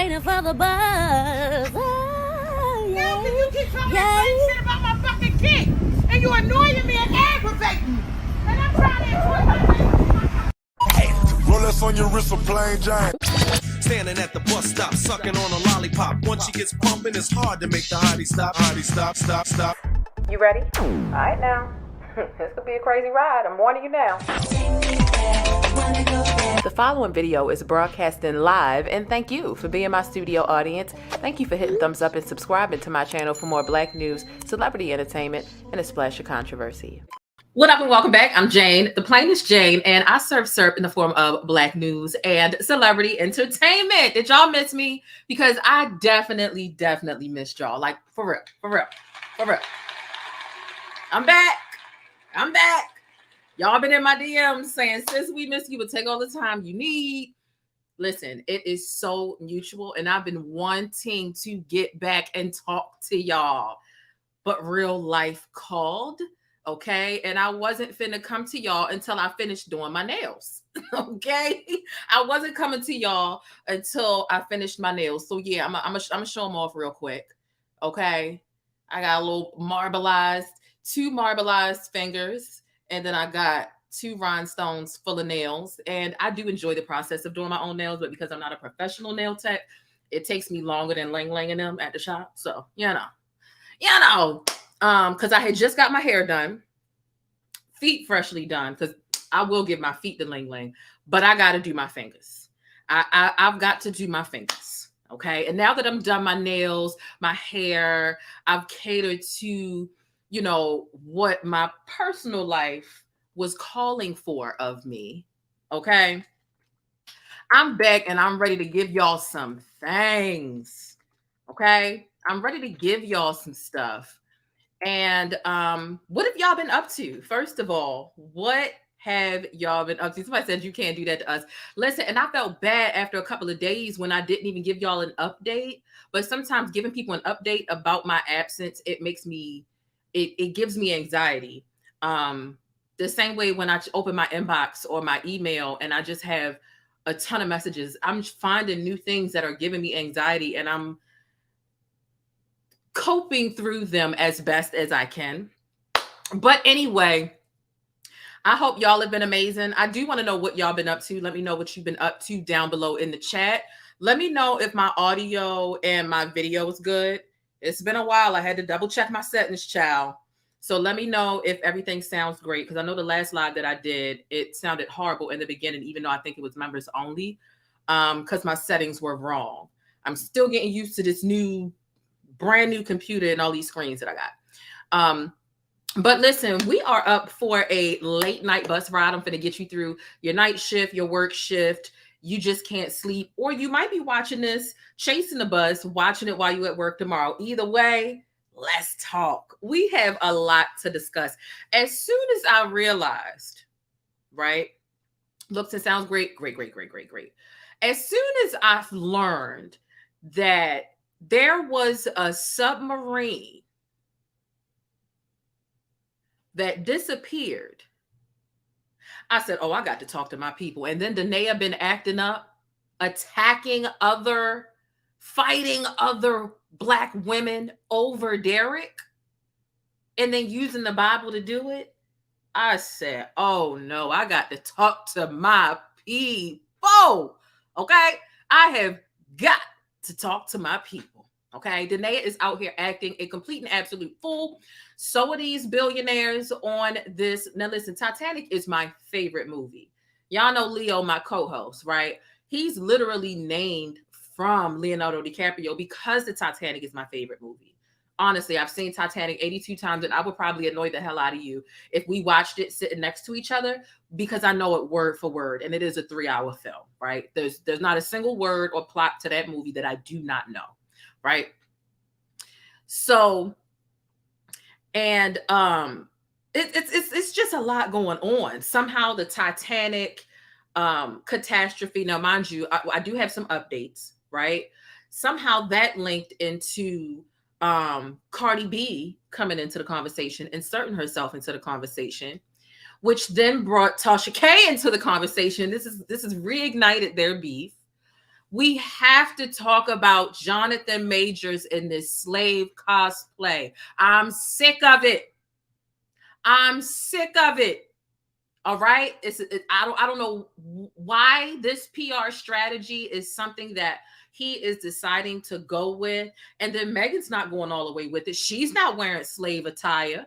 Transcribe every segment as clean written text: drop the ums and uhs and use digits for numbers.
waiting for the bus. Oh, Yeah, you keep talking that shit about my fucking kid, and you annoying me and aggravating me, and I'm trying to enjoy my life. Roll us on your wrist, a plain Jane. Standing at the bus stop, sucking on a lollipop. Once she gets pumping, it's hard to make the hottie stop. Hottie stop, stop, stop. You ready? All right now. This could be a crazy ride. I'm warning you now. The following video is broadcasting live, and thank you for being my studio audience. Thank you for hitting thumbs up and subscribing to my channel for more black news, celebrity entertainment, and a splash of controversy. What up and welcome back. I'm Jane, the plainest Jane, and I serve SERP in the form of black news and celebrity entertainment. Did y'all miss me? Because I definitely missed y'all. Like, for real. I'm back. Y'all been in my DMs saying, sis, we miss you, but take all the time you need. Listen, it is so mutual, and I've been wanting to get back and talk to y'all, but real life called, okay? And I wasn't finna come to y'all until I finished doing my nails, okay? I wasn't coming to y'all until I finished my nails. So yeah, I'm gonna show them off real quick, okay? I got a little two marbleized fingers, and then I got 2 rhinestones full of nails. And I do enjoy the process of doing my own nails, but because I'm not a professional nail tech, it takes me longer than lang-langing them at the shop. So, you know, because I had just got my hair done, feet freshly done, because I will give my feet the lang-lang, but I got to do my fingers. I've got to do my fingers, okay? And now that I'm done my nails, my hair, I've catered to, you know, what my personal life was calling for of me, okay? I'm back and I'm ready to give y'all some things, okay? I'm ready to give y'all some stuff. And what have y'all been up to? First of all, what have y'all been up to? Somebody said you can't do that to us. Listen, and I felt bad after a couple of days when I didn't even give y'all an update. But sometimes giving people an update about my absence, it makes me, it gives me anxiety. The same way when I open my inbox or my email and I just have a ton of messages, I'm finding new things that are giving me anxiety, and I'm coping through them as best as I can. But anyway, I hope y'all have been amazing. I do want to know what y'all been up to. Let me know what you've been up to down below in the chat. Let me know if my audio and my video is good. It's been a while. I had to double check my settings, child. So let me know if everything sounds great, because I know the last live that I did, it sounded horrible in the beginning, even though I think it was members only, because my settings were wrong. I'm still getting used to this brand new computer and all these screens that I got. But listen, we are up for a late night bus ride. I'm going to get you through your night shift, your work shift. You just can't sleep, or you might be watching this, chasing the bus, watching it while you're at work tomorrow. Either way, let's talk. We have a lot to discuss. As soon as I realized, right? Looks and sounds great. Great. As soon as I've learned that there was a submarine that disappeared, I said, oh, I got to talk to my people. And then DaNaia been acting up, attacking fighting other Black women over Derrick, and then using the Bible to do it. I said, oh no, I got to talk to my people. Okay. I have got to talk to my people. Okay. DaNaia is out here acting a complete and absolute fool. So are these billionaires on this. Now listen, Titanic is my favorite movie. Y'all know Leo, my co-host, right? He's literally named from Leonardo DiCaprio because the Titanic is my favorite movie. Honestly, I've seen Titanic 82 times, and I would probably annoy the hell out of you if we watched it sitting next to each other, because I know it word for word, and it is a 3-hour film, right? There's not a single word or plot to that movie that I do not know, right? So, and it's just a lot going on. Somehow the Titanic catastrophe. Now, mind you, I do have some updates, right? Somehow that linked into Cardi B coming into the conversation, inserting herself into the conversation, which then brought Tasha K into the conversation. This is reignited their beef, We have to talk about Jonathan Majors in this slave cosplay. I'm sick of it. I'm sick of it. All right. I don't know why this PR strategy is something that he is deciding to go with. And then Megan's not going all the way with it. She's not wearing slave attire.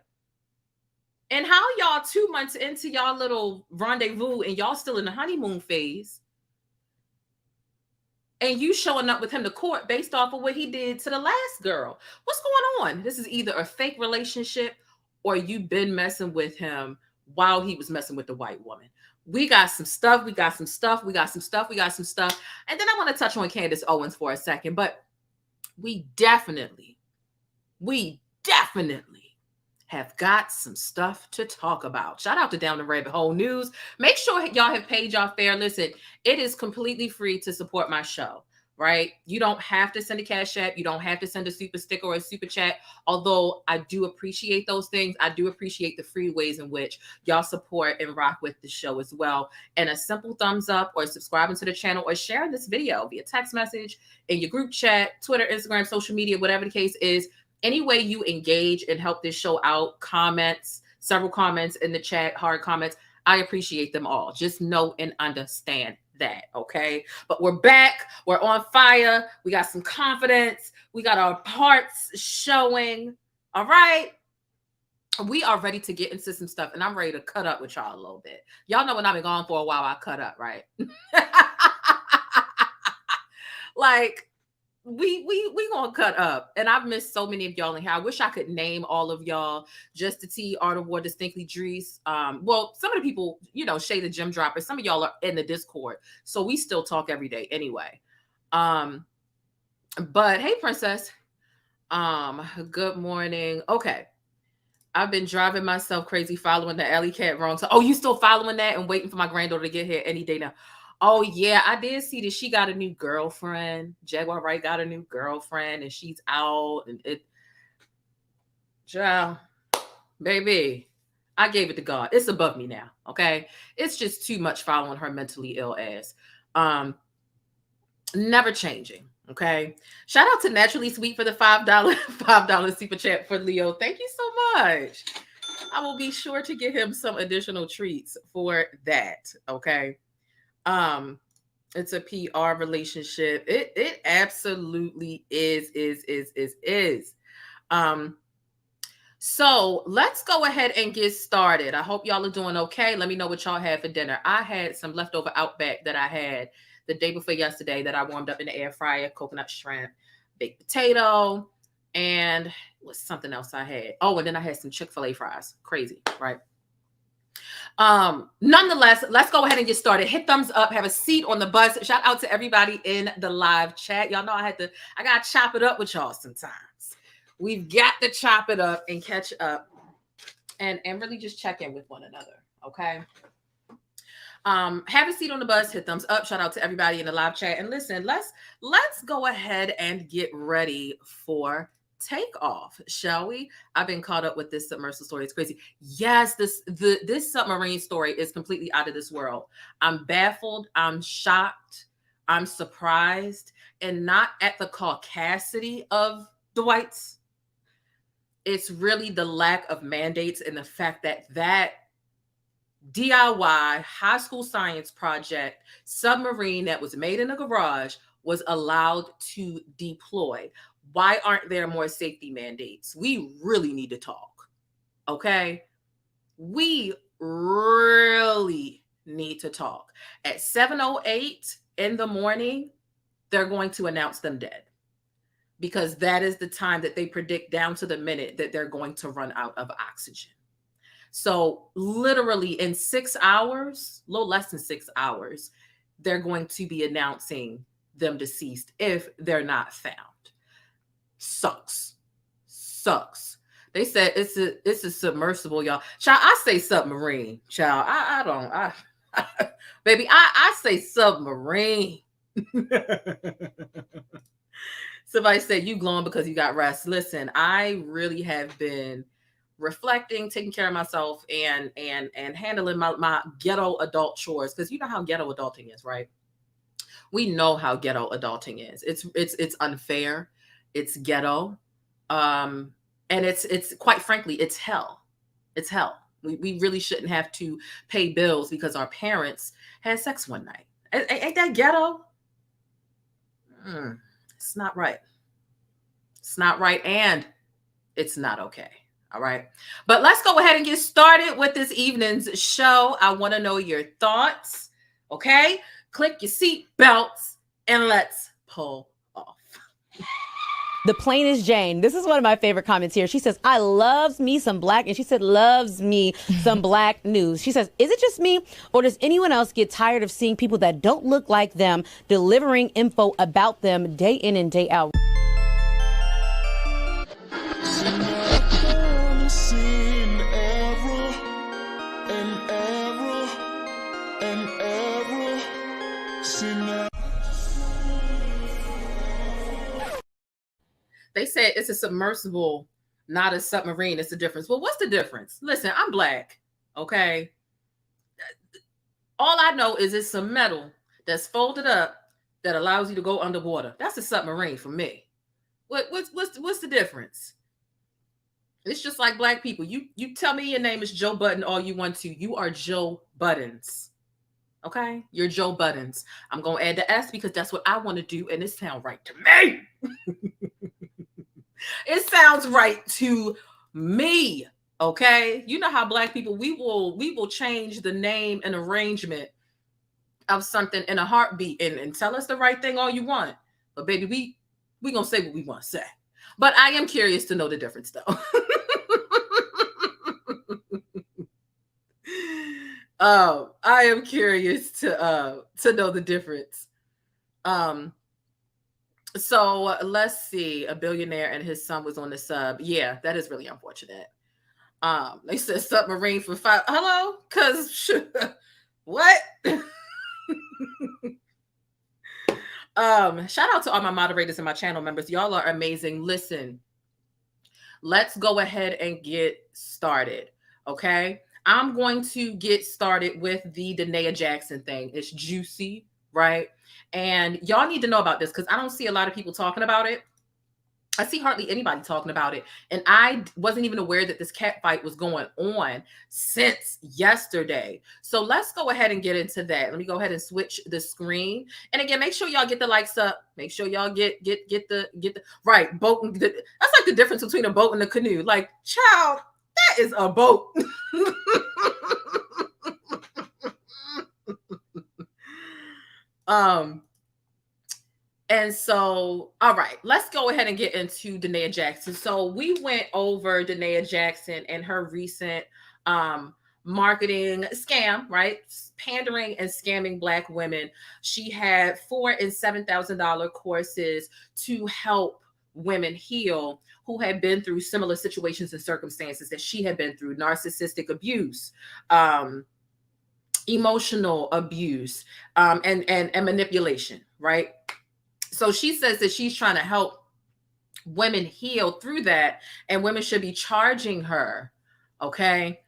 And how y'all 2 months into y'all little rendezvous and y'all still in the honeymoon phase, and you showing up with him to court based off of what he did to the last girl? What's going on? This is either a fake relationship or you've been messing with him while he was messing with the white woman. We got some stuff. We got some stuff. We got some stuff. We got some stuff. And then I want to touch on Candace Owens for a second, but we definitely have got some stuff to talk about. Shout out to Down the Rabbit Hole News. Make sure y'all have paid y'all fare. Listen, it is completely free to support my show, right? You don't have to send a cash app. You don't have to send a super sticker or a super chat. Although I do appreciate those things. I do appreciate the free ways in which y'all support and rock with the show as well. And a simple thumbs up or subscribing to the channel or sharing this video via text message in your group chat, Twitter, Instagram, social media, whatever the case is. Any way you engage and help this show out, comments, several comments in the chat, hard comments, I appreciate them all. Just know and understand that, okay? But we're back. We're on fire. We got some confidence. We got our parts showing. All right? We are ready to get into some stuff, and I'm ready to cut up with y'all a little bit. Y'all know when I've been gone for a while, I cut up, right? Like, we gonna cut up, and I've missed so many of y'all in here. I wish I could name all of y'all. Just the T, Art of War, Distinctly Drees. Well, some of the people, you know, Shay the Gym Dropper. Some of y'all are in the Discord, so we still talk every day anyway. But hey, Princess. Good morning. Okay, I've been driving myself crazy following the Alley Cat wrong. So, oh, you still following that and waiting for my granddaughter to get here any day now? Oh, yeah, I did see that she got a new girlfriend. Jaguar Wright got a new girlfriend, and she's out. And child, baby, I gave it to God. It's above me now, okay? It's just too much following her mentally ill ass. Never changing, okay? Shout out to Naturally Sweet for the $5 super chat for Leo. Thank you so much. I will be sure to give him some additional treats for that, okay? It's a PR relationship. It absolutely is. So let's go ahead and get started. I hope y'all are doing okay. Let me know what y'all had for dinner. I had some leftover Outback that I had the day before yesterday that I warmed up in the air fryer, coconut shrimp, baked potato, and what's something else I had? Oh, and then I had some Chick-fil-A fries. Crazy, right? Nonetheless, let's go ahead and get started. Hit thumbs up, have a seat on the bus. Shout out to everybody in the live chat. Y'all know I gotta chop it up with y'all sometimes. We've got to chop it up and catch up and really just check in with one another. Okay. Have a seat on the bus, hit thumbs up. Shout out to everybody in the live chat. And listen, let's go ahead and get ready for take off, shall we? I've been caught up with this submersible story. It's crazy. Yes, this submarine story is completely out of this world. I'm baffled. I'm shocked. I'm surprised, and not at the caucasity of the whites. It's really the lack of mandates and the fact that DIY high school science project submarine that was made in a garage was allowed to deploy. Why aren't there more safety mandates? We really need to talk, okay? We really need to talk. At 7:08 in the morning, they're going to announce them dead because that is the time that they predict down to the minute that they're going to run out of oxygen. So literally in 6 hours, a little less than 6 hours, they're going to be announcing them deceased if they're not found. Sucks. They said it's a submersible, y'all. Child, I say submarine. Child, baby, I say submarine. Somebody said you glowing because you got rest. Listen, I really have been reflecting, taking care of myself, and handling my ghetto adult chores, because you know how ghetto adulting is, right? We know how ghetto adulting is. It's unfair. It's ghetto. And it's quite frankly, it's hell. It's hell. We really shouldn't have to pay bills because our parents had sex one night. Ain't that ghetto? It's not right. It's not right, and it's not okay. All right. But let's go ahead and get started with this evening's show. I want to know your thoughts. Okay. Click your seat belts and let's pull off. thePLAINESTjane. This is one of my favorite comments here. She says, I loves me some black, and she said, loves me some black news. She says, is it just me, or does anyone else get tired of seeing people that don't look like them delivering info about them day in and day out? They said it's a submersible, not a submarine. It's a difference. Well, what's the difference? Listen, I'm black, okay? All I know is it's some metal that's folded up that allows you to go underwater. That's a submarine for me. What's the difference? It's just like black people. You tell me your name is Joe Button all you want to. You are Joe Buttons. Okay? You're Joe Buttons. I'm going to add the S because that's what I want to do, and it sounds right to me. It sounds right to me. Okay? You know how black people, we will change the name and arrangement of something in a heartbeat and tell us the right thing all you want. But baby, we going to say what we want to say. But I am curious to know the difference though. I am curious to know the difference. So let's see. A billionaire and his son was on the sub. Yeah, that is really unfortunate. They said submarine for 5. Hello? Cause what? Shout out to all my moderators and my channel members. Y'all are amazing. Listen, let's go ahead and get started. Okay. I'm going to get started with the DaNaia Jackson thing. It's juicy, right? And y'all need to know about this because I don't see a lot of people talking about it. I see hardly anybody talking about it. And I wasn't even aware that this cat fight was going on since yesterday. So let's go ahead and get into that. Let me go ahead and switch the screen. And again, make sure y'all get the likes up. Make sure y'all get the right boat. That's like the difference between a boat and a canoe. Like, child, that is a boat. And so, all right, let's go ahead and get into DaNaia Jackson. So we went over DaNaia Jackson and her recent marketing scam, right? Pandering and scamming Black women. She had $4,000 and $7,000 courses to help women heal who had been through similar situations and circumstances that she had been through: narcissistic abuse, emotional abuse, and manipulation, right? So she says that she's trying to help women heal through that, and women should be charging her, okay?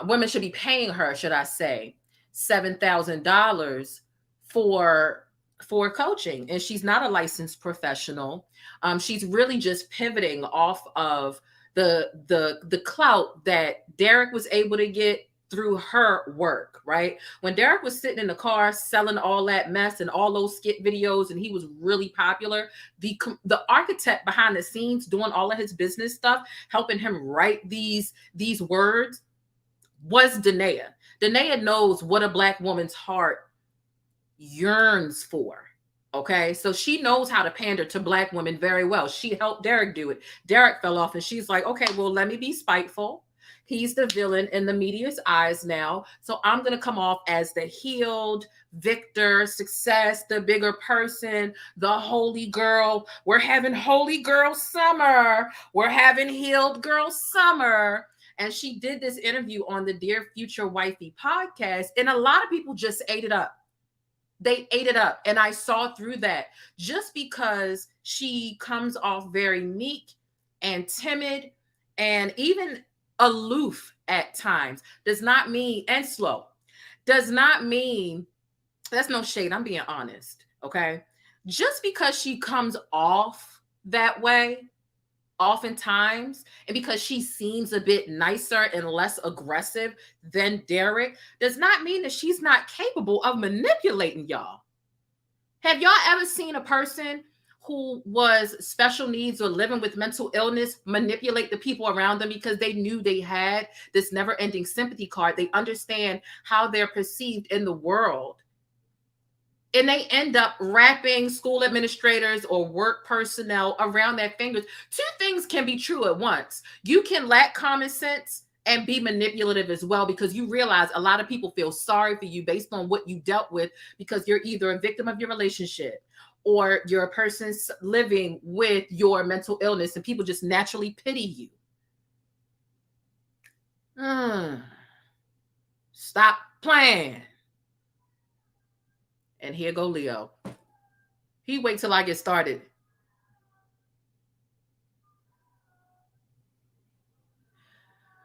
Women should be paying her, should I say, $7,000 for coaching. And she's not a licensed professional. She's really just pivoting off of the clout that Derrick was able to get through her work, right? When Derrick was sitting in the car selling all that mess and all those skit videos, and he was really popular, the architect behind the scenes doing all of his business stuff, helping him write these words, was DaNaia. DaNaia knows what a Black woman's heart yearns for. Okay, so she knows how to pander to Black women very well. She helped Derrick do it. Derrick fell off, and she's like, okay, well, let me be spiteful. He's the villain in the media's eyes now. So I'm going to come off as the healed victor, success, the bigger person, the holy girl. We're having holy girl summer. We're having healed girl summer. And she did this interview on the Dear Future Wifey podcast, and a lot of people just ate it up. They ate it up. And I saw through that. Just because she comes off very meek and timid and even aloof at times does not mean, and slow, does not mean, that's no shade, I'm being honest, Okay. Just because she comes off that way, oftentimes, and because she seems a bit nicer and less aggressive than Derrick, does not mean that she's not capable of manipulating y'all. Have y'all ever seen a person who was special needs or living with mental illness manipulate the people around them because they knew they had this never-ending sympathy card? They understand how they're perceived in the world. And they end up wrapping school administrators or work personnel around their fingers. Two things can be true at once. You can lack common sense and be manipulative as well, because you realize a lot of people feel sorry for you based on what you dealt with, because you're either a victim of your relationship or you're a person living with your mental illness, and people just naturally pity you. Stop playing. And here go Leo. He wait till I get started.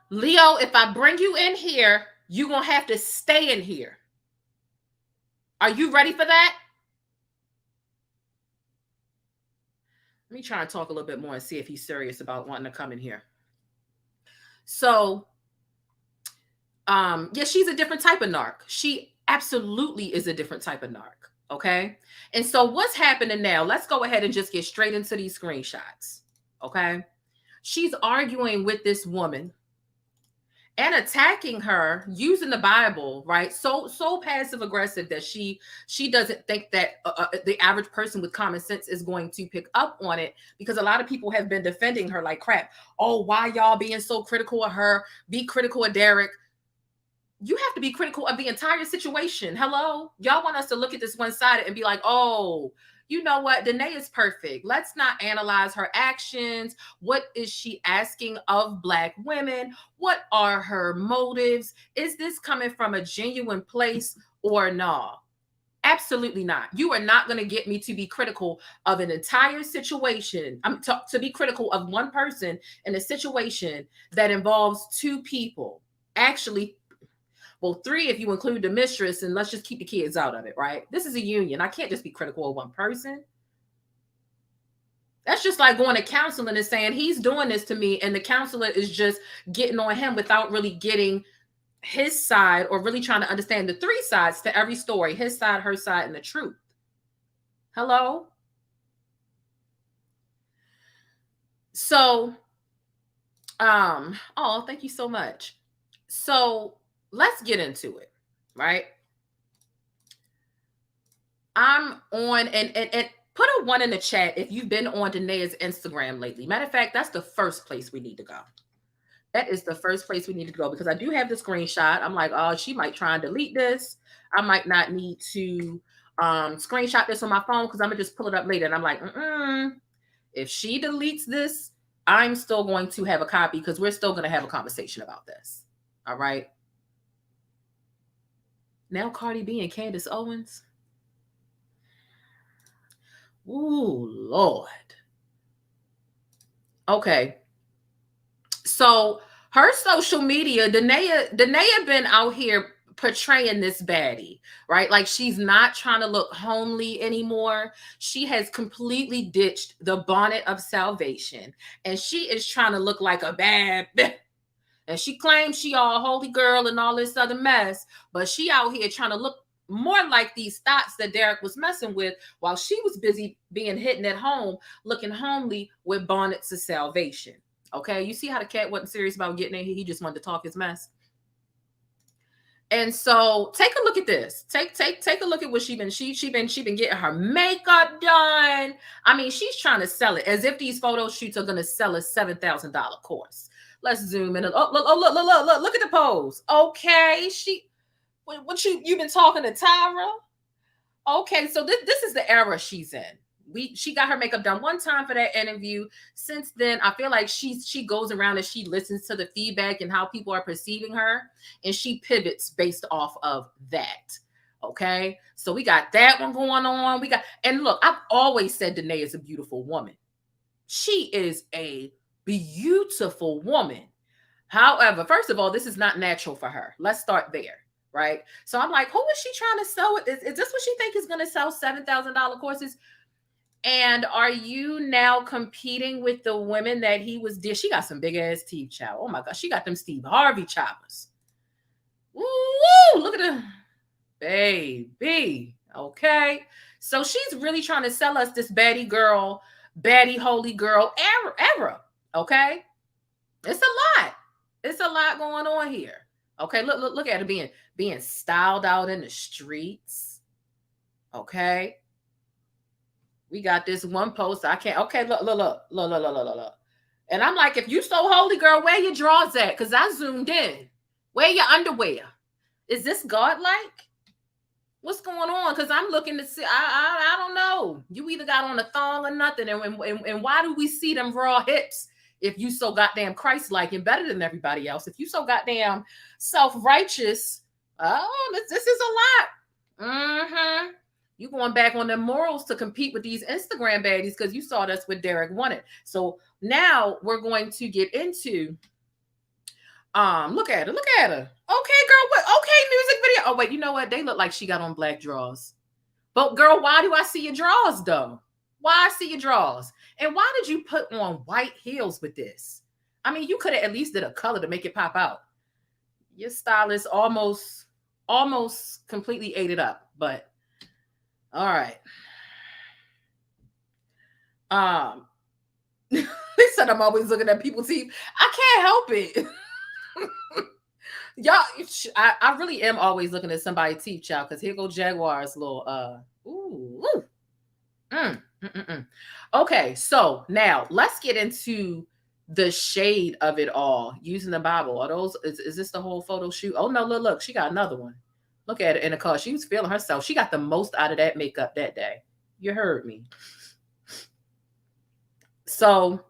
Leo, if I bring you in here, you're going to have to stay in here. Are you ready for that? Let me try and talk a little bit more and see if he's serious about wanting to come in here. So, yeah, she's a different type of narc. She absolutely is a different type of narc. Okay. And so what's happening now? Let's go ahead and just get straight into these screenshots. Okay. She's arguing with this woman and attacking her using the Bible, right? So passive aggressive that she doesn't think that the average person with common sense is going to pick up on it, because a lot of people have been defending her like crap. Oh, why y'all being so critical of her? Be critical of Derrick. You have to be critical of the entire situation. Hello? Y'all want us to look at this one-sided and be like, oh, you know what? DaNaia is perfect. Let's not analyze her actions. What is she asking of Black women? What are her motives? Is this coming from a genuine place or no? Absolutely not. You are not going to get me to be critical of an entire situation. To be critical of one person in a situation that involves two people. Actually, well, three if you include the mistress, and let's just keep the kids out of it, right? This is a union. I can't just be critical of one person. That's just like going to counseling and saying he's doing this to me, and the counselor is just getting on him without really getting his side or really trying to understand the three sides to every story: his side, her side, and the truth. Hello? So, oh, thank you so much. So let's get into it, right? I'm on, and put a 1 in the chat if you've been on DaNaia's Instagram lately. Matter of fact, that's the first place we need to go. That is the first place we need to go, because I do have the screenshot. I'm like, oh, she might try and delete this. I might not need to screenshot this on my phone, because I'm going to just pull it up later. And I'm like, if she deletes this, I'm still going to have a copy, because we're still going to have a conversation about this. All right. Now Cardi B and Candace Owens. Ooh, Lord. Okay. So her social media, DaNaia been out here portraying this baddie, right? Like she's not trying to look homely anymore. She has completely ditched the bonnet of salvation, and she is trying to look like a bad and she claims she all holy girl and all this other mess, but she out here trying to look more like these thoughts that Derrick was messing with while she was busy being hidden at home, looking homely with bonnets of salvation. Okay, you see how the cat wasn't serious about getting in here? He just wanted to talk his mess. And so take a look at this. Take a look at what she been getting her makeup done. I mean, she's trying to sell it as if these photo shoots are gonna sell a $7,000 course. Let's zoom in. Oh, look at the pose. Okay, what you been talking to Tyra? Okay, so this is the era she's in. She got her makeup done one time for that interview. Since then, I feel like she goes around and she listens to the feedback and how people are perceiving her, and she pivots based off of that. Okay, so we got that one going on. And look, I've always said DaNaia is a beautiful woman. She is a beautiful woman. However, first of all, this is not natural for her. Let's start there. right? So I'm like, who is she trying to sell it? Is this what she think is going to sell $7,000 courses? And are you now competing with the women that he was dear? She got some big ass teeth, child. Oh my God, she got them Steve Harvey choppers. Woo! Look at her, baby. Okay, so she's really trying to sell us this baddie girl, baddie holy girl era. Okay, it's a lot. It's a lot going on here. Okay, look at her being styled out in the streets. Okay. We got this one post. I can't. Okay, look. And I'm like, if you so holy, girl, where your drawers at? Because I zoomed in. Where your underwear? Is this godlike? What's going on? Because I'm looking to see. I don't know. You either got on a thong or nothing. And why do we see them raw hips? If you so goddamn Christ-like and better than everybody else, if you so goddamn self-righteous, this is a lot. Mm-hmm. You going back on them morals to compete with these Instagram baddies because you saw that's what Derrick wanted. So now we're going to get into look at her. Okay, girl, what? Okay, music video. Oh, wait, you know what? They look like she got on black drawers. But girl, why do I see your drawers though? Why I see your drawers? And why did you put on white heels with this? I mean, you could have at least did a color to make it pop out. Your stylist almost completely ate it up, but all right. They said I'm always looking at people's teeth. I can't help it. Y'all, I really am always looking at somebody's teeth, child, because here go Jaguar's little Okay, so now let's get into the shade of it all using the Bible. Are those is this the whole photo shoot? Oh no, look, she got another one. Look at it in the car. She was feeling herself. She got the most out of that makeup that day. You heard me. So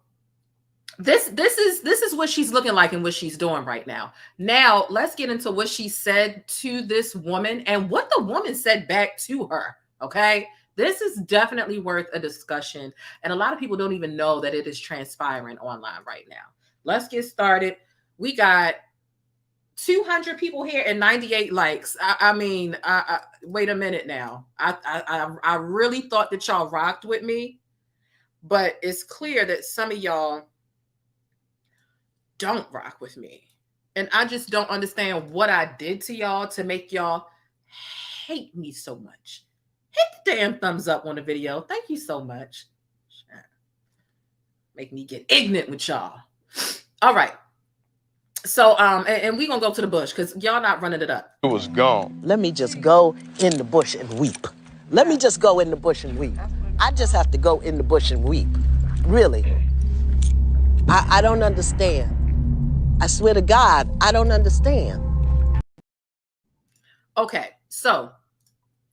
this is what she's looking like and what she's doing right now. Now let's get into what she said to this woman and what the woman said back to her. Okay, this is definitely worth a discussion, and a lot of people don't even know that it is transpiring online right now. Let's get started. We got 200 people here and 98 likes. I mean, wait a minute now. I really thought that y'all rocked with me, but it's clear that some of y'all don't rock with me. And I just don't understand what I did to y'all to make y'all hate me so much. Hit the damn thumbs up on the video. Thank you so much. Make me get ignorant with y'all. All right. So, and we're going to go to the bush because y'all not running it up. It was gone. Let me just go in the bush and weep. Let me just go in the bush and weep. I just have to go in the bush and weep. Really. I don't understand. I swear to God, I don't understand. Okay, so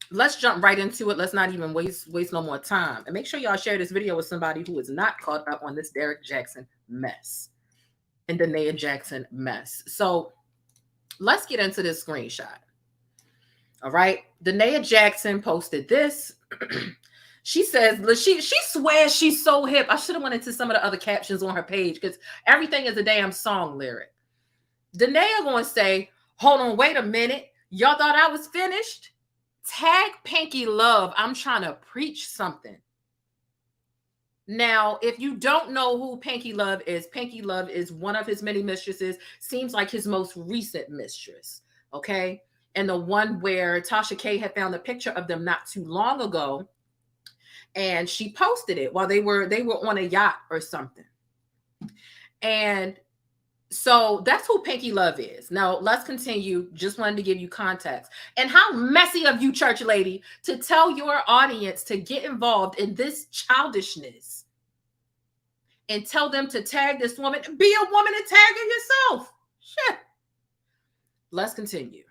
let's jump right into it. Let's not even waste no more time. And make sure y'all share this video with somebody who is not caught up on this Derrick Jackson mess. And DaNaia Jackson mess. So let's get into this screenshot. All right. DaNaia Jackson posted this. She says, she swears she's so hip. I should have went into some of the other captions on her page because everything is a damn song lyric. DaNaia going to say, hold on, wait a minute. Y'all thought I was finished? Tag Pinky Love. I'm trying to preach something. Now, if you don't know who Pinky Love is one of his many mistresses. Seems like his most recent mistress. Okay. And the one where Tasha K had found a picture of them not too long ago. And she posted it while they were on a yacht or something. And so that's who Pinky Love is. Now, let's continue. Just wanted to give you context. And how messy of you, church lady, to tell your audience to get involved in this childishness. And tell them to tag this woman. Be a woman and tag her yourself. Shit. Let's continue.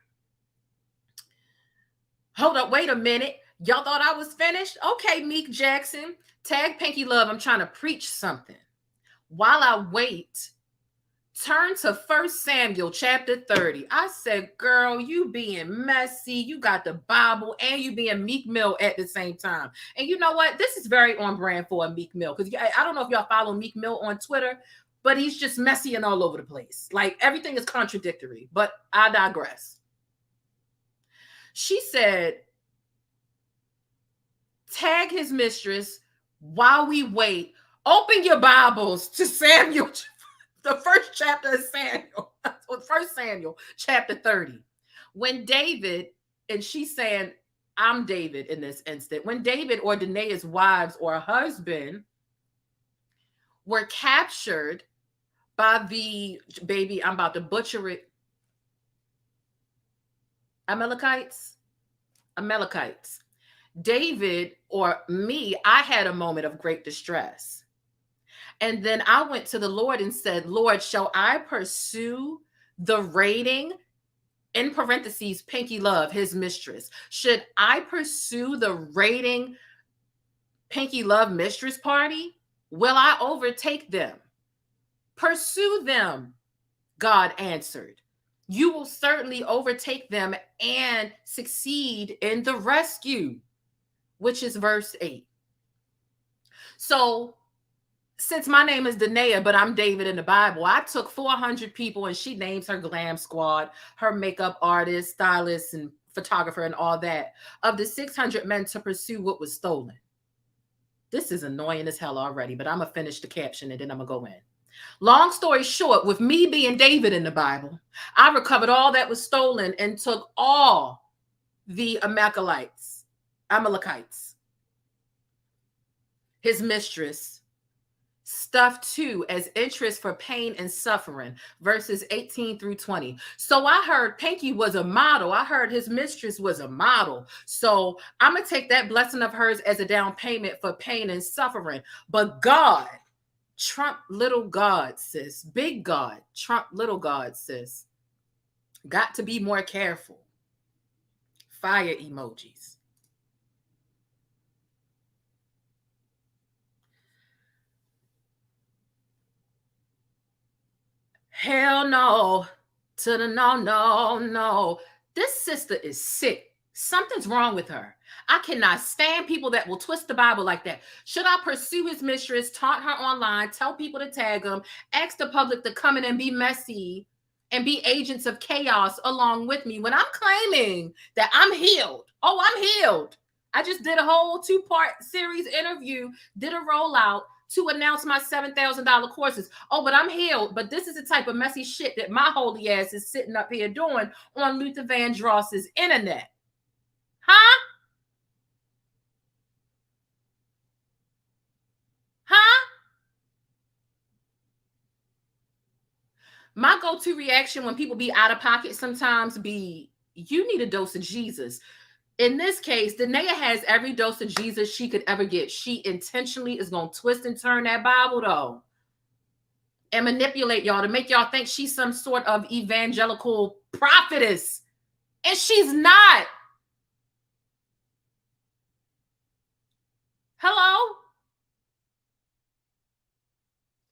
Hold up. Wait a minute. Y'all thought I was finished? Okay, Meek Jackson. Tag Pinky Love. I'm trying to preach something. While I wait, turn to 1 Samuel chapter 30. I said, girl, you being messy. You got the Bible and you being Meek Mill at the same time. And you know what? This is very on brand for a Meek Mill. Because I don't know if y'all follow Meek Mill on Twitter, but he's just messy and all over the place. Like everything is contradictory. But I digress. She said, tag his mistress while we wait. Open your Bibles to Samuel, the first chapter of Samuel, 1 Samuel, chapter 30. When David, and she's saying, I'm David in this instant. When David or DaNaia's wives or husband were captured by the, baby, I'm about to butcher it, Amalekites. David or me, I had a moment of great distress. And then I went to the Lord and said, Lord, shall I pursue the raiding, in parentheses, Pinky Love, his mistress? Should I pursue the raiding Pinky Love mistress party? Will I overtake them? Pursue them, God answered. You will certainly overtake them and succeed in the rescue, which is verse 8. So since my name is DaNaia, but I'm David in the Bible, I took 400 people and she names her glam squad, her makeup artist, stylist, and photographer, and all that, of the 600 men to pursue what was stolen. This is annoying as hell already, but I'm going to finish the caption and then I'm going to go in. Long story short, with me being David in the Bible, I recovered all that was stolen and took all the Amalekites, his mistress, stuff too as interest for pain and suffering, verses 18 through 20. So I heard Pinky was a model. I heard his mistress was a model. So I'm going to take that blessing of hers as a down payment for pain and suffering. But God, Trump little God, sis. Big God, Trump little God, sis. Got to be more careful. Fire emojis. Hell no to the no. This sister is sick. Something's wrong with her. I cannot stand people that will twist the Bible like that. Should I pursue his mistress, taunt her online, tell people to tag him, ask the public to come in and be messy and be agents of chaos along with me when I'm claiming that I'm healed? Oh, I'm healed. I just did a whole 2-part series interview, did a rollout to announce my $7,000 courses. Oh, but I'm healed. But this is the type of messy shit that my holy ass is sitting up here doing on Luther Vandross's internet. Huh? My go-to reaction when people be out of pocket sometimes be, you need a dose of Jesus. In this case, DaNaia has every dose of Jesus she could ever get. She intentionally is going to twist and turn that Bible, though, and manipulate y'all to make y'all think she's some sort of evangelical prophetess. And she's not. Hello?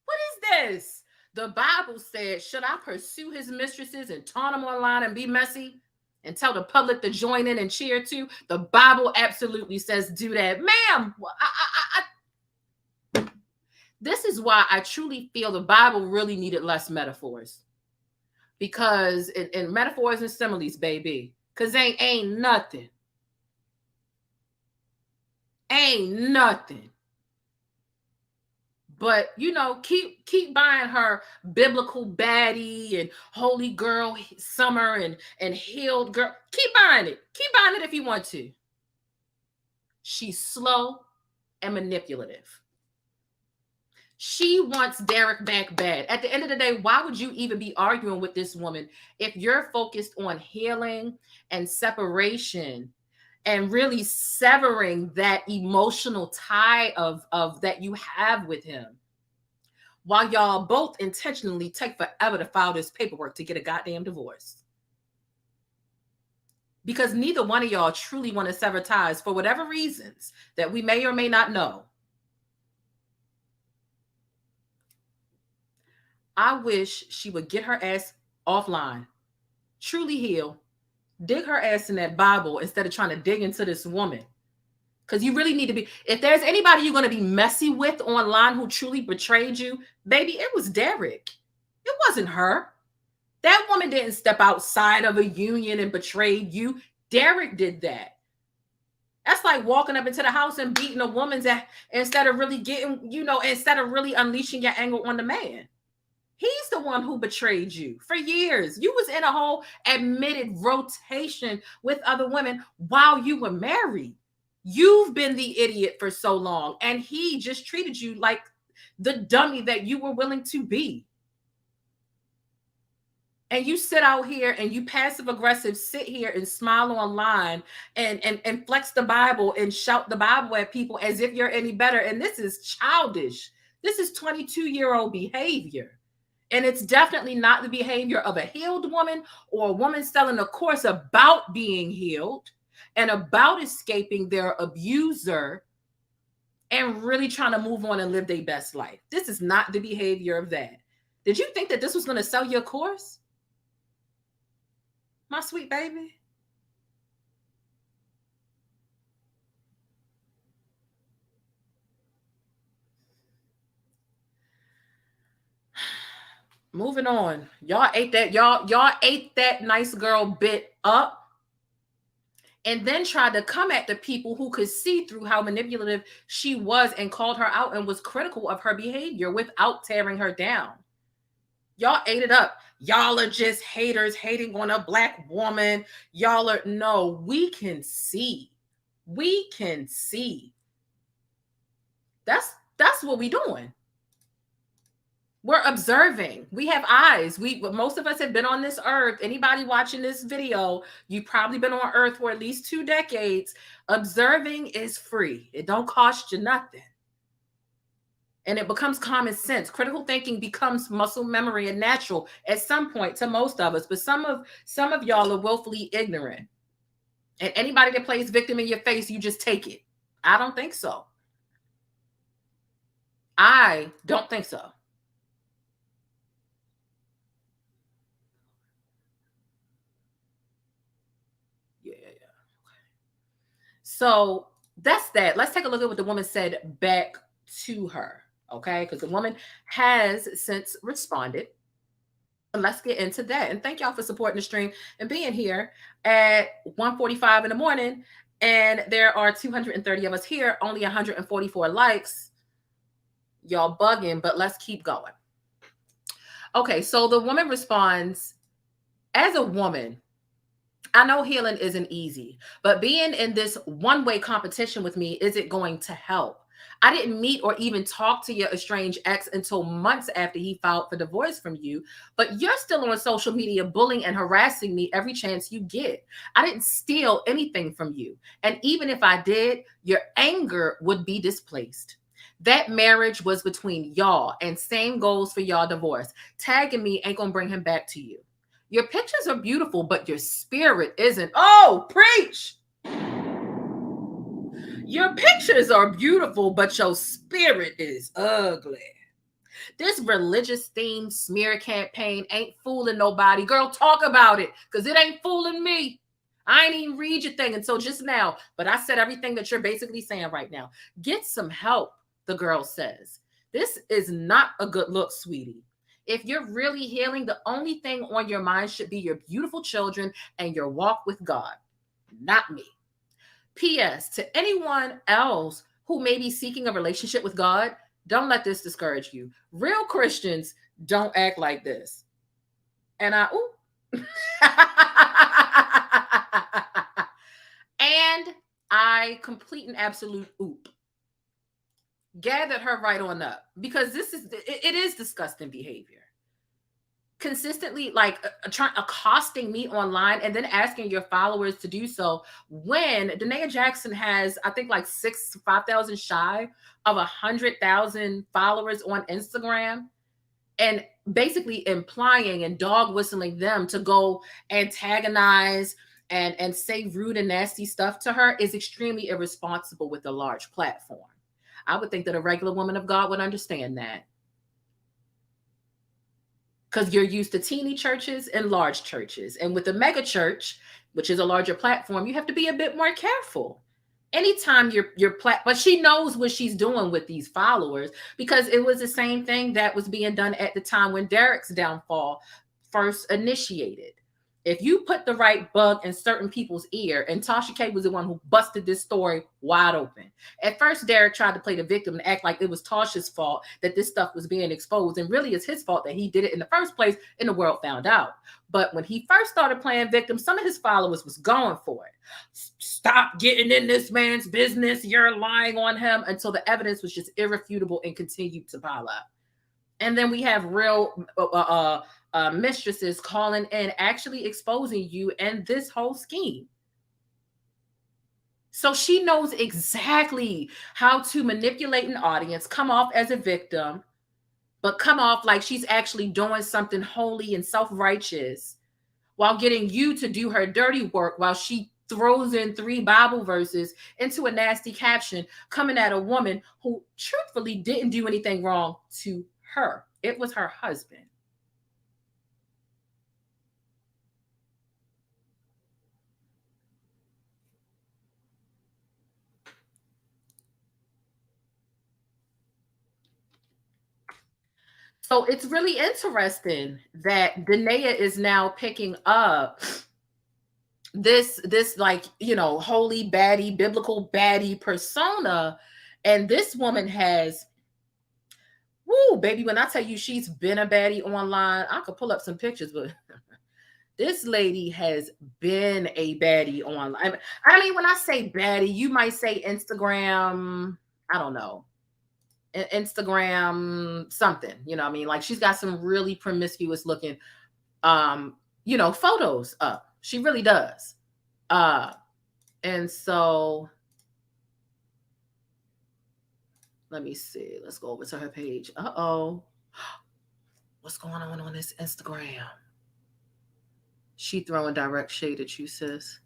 What is this? The Bible said, should I pursue his mistresses and taunt them online and be messy and tell the public to join in and cheer too? The Bible absolutely says do that. Ma'am, this is why I truly feel the Bible really needed less metaphors. Because in metaphors and similes, baby, because ain't nothing. Ain't nothing. But, you know, keep buying her biblical baddie and holy girl summer and healed girl. Keep buying it. Keep buying it if you want to. She's slow and manipulative. She wants Derrick back bad. At the end of the day, why would you even be arguing with this woman if you're focused on healing and separation and really severing that emotional tie of that you have with him, while y'all both intentionally take forever to file this paperwork to get a goddamn divorce? Because neither one of y'all truly want to sever ties for whatever reasons that we may or may not know. I wish she would get her ass offline, truly heal, dig her ass in that Bible instead of trying to dig into this woman. Because you really need to be, if there's anybody you're going to be messy with online who truly betrayed you, baby, it was Derrick. It wasn't her. That woman didn't step outside of a union and betrayed you. Derrick did that. That's like walking up into the house and beating a woman's ass instead of really getting, instead of really unleashing your anger on the man. He's the one who betrayed you for years. You was in a whole admitted rotation with other women while you were married. You've been the idiot for so long, and he just treated you like the dummy that you were willing to be. And you sit out here and you passive aggressive sit here and smile online and flex the Bible and shout the Bible at people as if you're any better. And this is childish. This is 22-year-old behavior. And it's definitely not the behavior of a healed woman or a woman selling a course about being healed and about escaping their abuser and really trying to move on and live their best life. This is not the behavior of that. Did you think that this was going to sell your course? My sweet baby. Moving on. Y'all ate that nice girl bit up and then tried to come at the people who could see through how manipulative she was and called her out and was critical of her behavior without tearing her down. Y'all ate it up. Y'all are just haters hating on a Black woman. No, we can see. We can see. That's what we doing. We're observing. We have eyes. Most of us have been on this earth. Anybody watching this video, you've probably been on earth for at least 2 decades. Observing is free. It don't cost you nothing. And it becomes common sense. Critical thinking becomes muscle memory and natural at some point to most of us. But some of y'all are willfully ignorant. And anybody that plays victim in your face, you just take it. I don't think so. I don't think so. Yeah. So that's that. Let's take a look at what the woman said back to her. Okay, because the woman has since responded. And let's get into that. And thank y'all for supporting the stream and being here at 1:45 in the morning. And there are 230 of us here, only 144 likes. Y'all bugging, but let's keep going. Okay, so the woman responds, as a woman, I know healing isn't easy, but being in this one-way competition with me isn't going to help. I didn't meet or even talk to your estranged ex until months after he filed for divorce from you, but you're still on social media bullying and harassing me every chance you get. I didn't steal anything from you. And even if I did, your anger would be displaced. That marriage was between y'all, and same goes for y'all divorce. Tagging me ain't gonna bring him back to you. Your pictures are beautiful, but your spirit isn't. Oh, preach! Your pictures are beautiful, but your spirit is ugly. This religious themed smear campaign ain't fooling nobody. Girl, talk about it, because it ain't fooling me. I ain't even read your thing until just now, but I said everything that you're basically saying right now. Get some help, the girl says. This is not a good look, sweetie. If you're really healing, the only thing on your mind should be your beautiful children and your walk with God, not me. P.S. To anyone else who may be seeking a relationship with God, don't let this discourage you. Real Christians don't act like this. And I complete and absolute oop. Gathered her right on up, because it is disgusting behavior. Consistently accosting me online and then asking your followers to do so when DaNaia Jackson has, I think, like 5,000 shy of 100,000 followers on Instagram, and basically implying and dog whistling them to go antagonize and say rude and nasty stuff to her is extremely irresponsible with a large platform. I would think that a regular woman of God would understand that. Because you're used to teeny churches and large churches. And with the mega church, which is a larger platform, you have to be a bit more careful. Anytime but she knows what she's doing with these followers, because it was the same thing that was being done at the time when Derrick's downfall first initiated. if you put the right bug in certain people's ear, and Tasha K was the one who busted this story wide open. At first, Derrick tried to play the victim and act like it was Tasha's fault that this stuff was being exposed. And really, it's his fault that he did it in the first place and the world found out. But when he first started playing victim, some of his followers was going for it. Stop getting in this man's business. You're lying on him, until the evidence was just irrefutable and continued to pile up. And then we have real mistresses calling in, actually exposing you and this whole scheme. So she knows exactly how to manipulate an audience, come off as a victim, but come off like she's actually doing something holy and self-righteous, while getting you to do her dirty work, while she throws in 3 Bible verses into a nasty caption, coming at a woman who truthfully didn't do anything wrong to her. It was her husband. So it's really interesting that DaNaia is now picking up this like, you know, holy baddie, biblical baddie persona. And this woman has, woo, baby, when I tell you she's been a baddie online, I could pull up some pictures, but this lady has been a baddie online. I mean, when I say baddie, you might say Instagram, I don't know, Instagram something, you know what I mean? Like, she's got some really promiscuous looking, you know, photos up. She really does. And so let me see. Let's go over to her page. Uh-oh. What's going on this Instagram? She throwing direct shade at you, sis.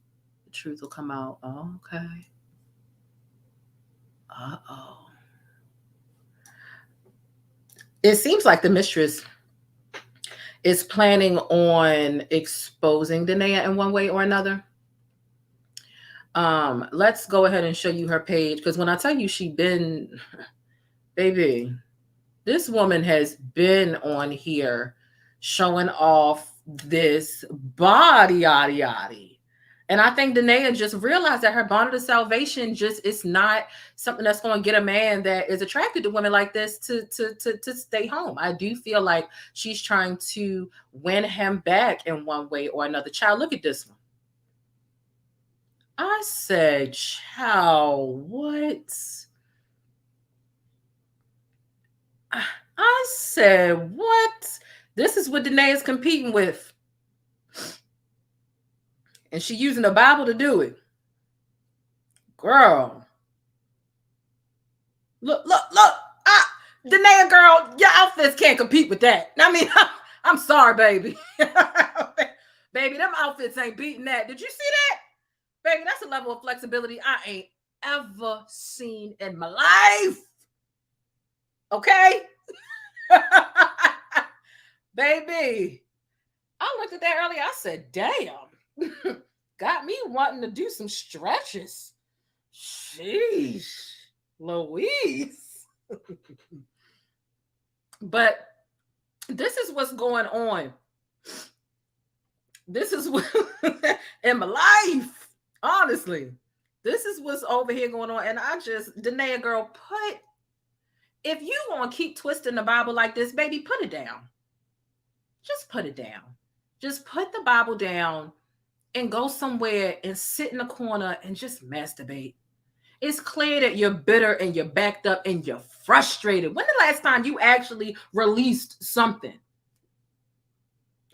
The truth will come out. Oh, okay. Uh-oh. It seems like the mistress is planning on exposing DaNaia in one way or another. Let's go ahead and show you her page, because when I tell you she been, baby, this woman has been on here showing off this body, yada, yada. And I think DaNaia just realized that her bond of salvation just is not something that's going to get a man that is attracted to women like this to stay home. I do feel like she's trying to win him back in one way or another. Child, look at this one. I said, child, what? I said, what? This is what DaNaia's competing with. And she using the Bible to do it. Girl. Look. DaNaia, girl, your outfits can't compete with that. I mean, I'm sorry, baby. Baby, them outfits ain't beating that. Did you see that? Baby, that's a level of flexibility I ain't ever seen in my life. Okay? Baby, I looked at that earlier. I said, damn. Got me wanting to do some stretches. Sheesh. Louise. But this is what's going on. This is what in my life. Honestly, this is what's over here going on. And DaNaia, girl, if you want to keep twisting the Bible like this, baby, put it down. Just put it down. Just put the Bible down and go somewhere and sit in a corner and just masturbate. It's clear that you're bitter and you're backed up and you're frustrated. When the last time you actually released something?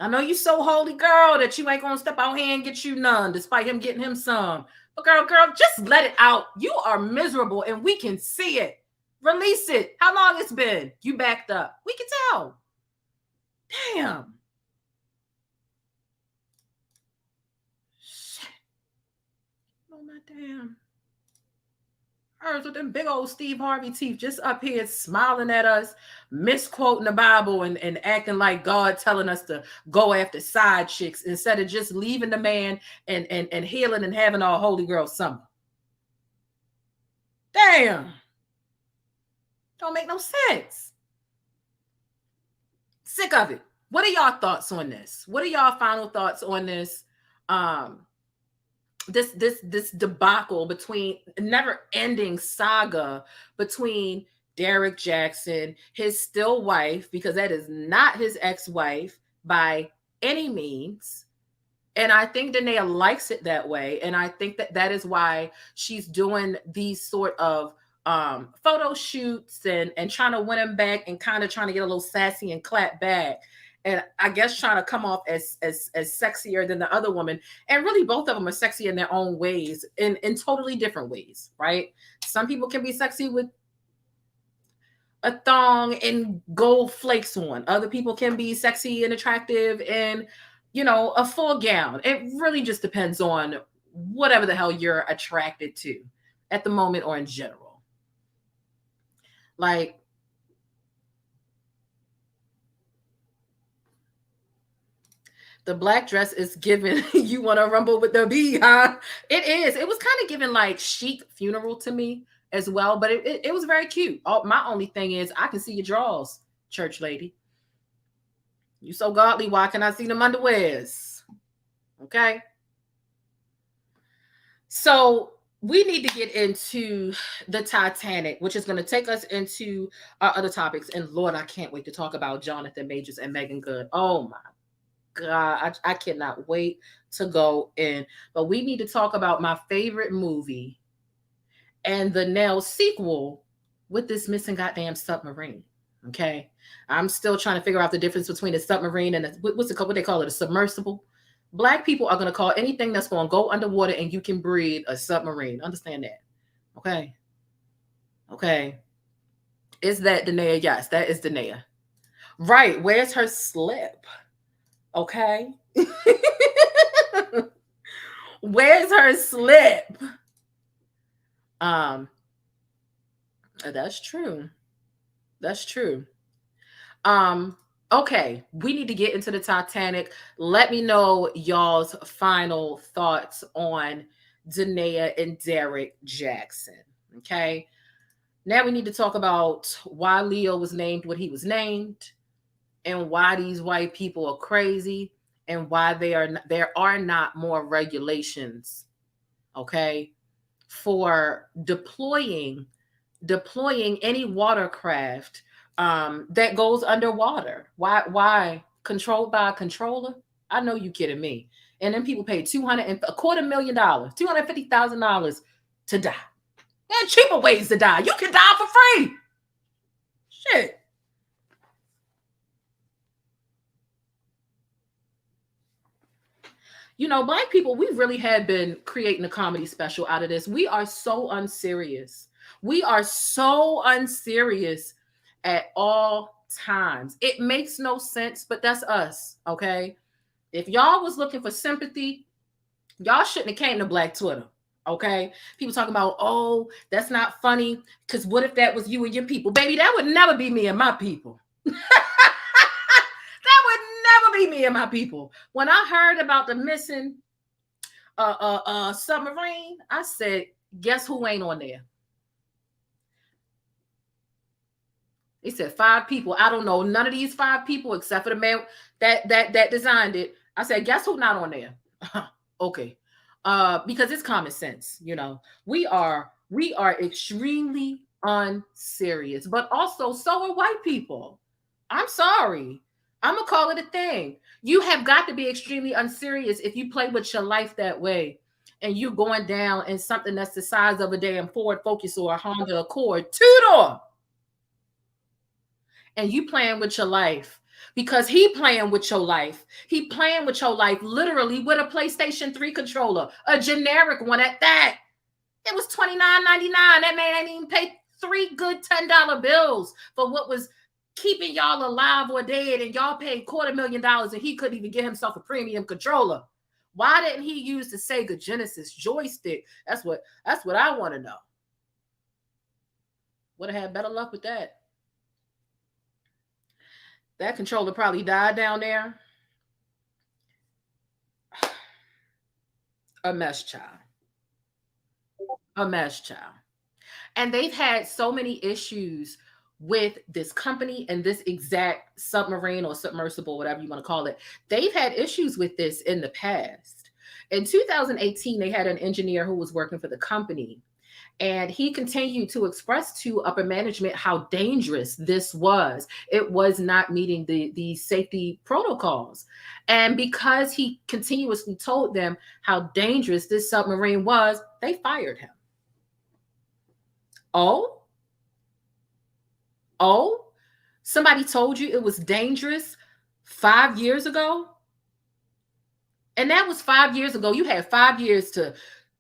I know you so holy, girl, that you ain't gonna step out here and get you none, despite him getting him some. But girl, just let it out. You are miserable and we can see it. Release it. How long it's been? You backed up. We can tell. Damn. Shit. Oh my damn. Hers with them big old Steve Harvey teeth just up here smiling at us, misquoting the Bible and acting like God telling us to go after side chicks instead of just leaving the man and healing and having our holy girl summer. Damn. Don't make no sense. Sick of it. What are y'all thoughts on this? What are y'all final thoughts on this? This debacle between never ending saga between Derrick Jackson, his still wife, because that is not his ex-wife by any means. And I think DaNaia likes it that way. And I think that that is why she's doing these sort of photo shoots and trying to win him back and kind of trying to get a little sassy and clap back. And I guess trying to come off as sexier than the other woman. And really both of them are sexy in their own ways, in totally different ways, right? Some people can be sexy with a thong and gold flakes on. Other people can be sexy and attractive and, you know, a full gown. It really just depends on whatever the hell you're attracted to at the moment or in general. Like, the black dress is giving you want to rumble with the bee, huh? It is. It was kind of giving like chic funeral to me as well, but it was very cute. My only thing is I can see your drawers, church lady. You so godly, why can I see them underwears? Okay. So we need to get into the Titanic, which is going to take us into our other topics. And Lord, I can't wait to talk about Jonathan Majors and Meagan Good. Oh my God, I cannot wait to go in. But we need to talk about my favorite movie and the now sequel with this missing goddamn submarine. Okay, I'm still trying to figure out the difference between a submarine and what they call it, a submersible. Black people are going to call anything that's going to go underwater and you can breathe a submarine. Understand that? Okay. Okay. Is that DaNaia? Yes, that is DaNaia. Right. Where's her slip? Okay. Where's her slip? That's true. That's true. Okay, we need to get into the Titanic. Let me know y'all's final thoughts on DaNaia and Derrick Jackson. Okay. Now we need to talk about why Leo was named what he was named, and why these white people are crazy, and why there are not more regulations, okay, for deploying any watercraft that goes underwater. Why controlled by a controller? I know you kidding me. And then people pay $250,000, $250,000 to die. There are cheaper ways to die. You can die for free. Shit. You know, black people, we really have been creating a comedy special out of this. We are so unserious. We are so unserious at all times. It makes no sense, but that's us, okay? If y'all was looking for sympathy, y'all shouldn't have came to Black Twitter, okay? People talking about, oh, that's not funny, because what if that was you and your people? Baby, that would never be me and my people. Be me and my people. When I heard about the missing submarine, I said, guess who ain't on there? He said 5 people. I don't know none of these 5 people except for the man that designed it. I said, guess who not on there? Okay. Because it's common sense, you know. We are extremely unserious, but also so are white people. I'm sorry. I'm going to call it a thing. You have got to be extremely unserious if you play with your life that way and you going down in something that's the size of a damn Ford Focus or a Honda Accord 2-door. And you playing with your life because he playing with your life. He playing with your life literally with a PlayStation 3 controller, a generic one at that. It was $29.99. That man ain't even paid 3 good $10 bills for what was keeping y'all alive or dead, and y'all paid $250,000 and he couldn't even get himself a premium controller. Why didn't he use the Sega Genesis joystick? That's what I want to know. Would have had better luck with that. That controller probably died down there. A mess, child. A mess, child. And they've had so many issues with this company and this exact submarine or submersible, whatever you want to call it. They've had issues with this in the past. In 2018, they had an engineer who was working for the company, and he continued to express to upper management how dangerous this was. It was not meeting the safety protocols. And because he continuously told them how dangerous this submarine was, they fired him. Oh, somebody told you it was dangerous 5 years ago? And that was 5 years ago. You had 5 years to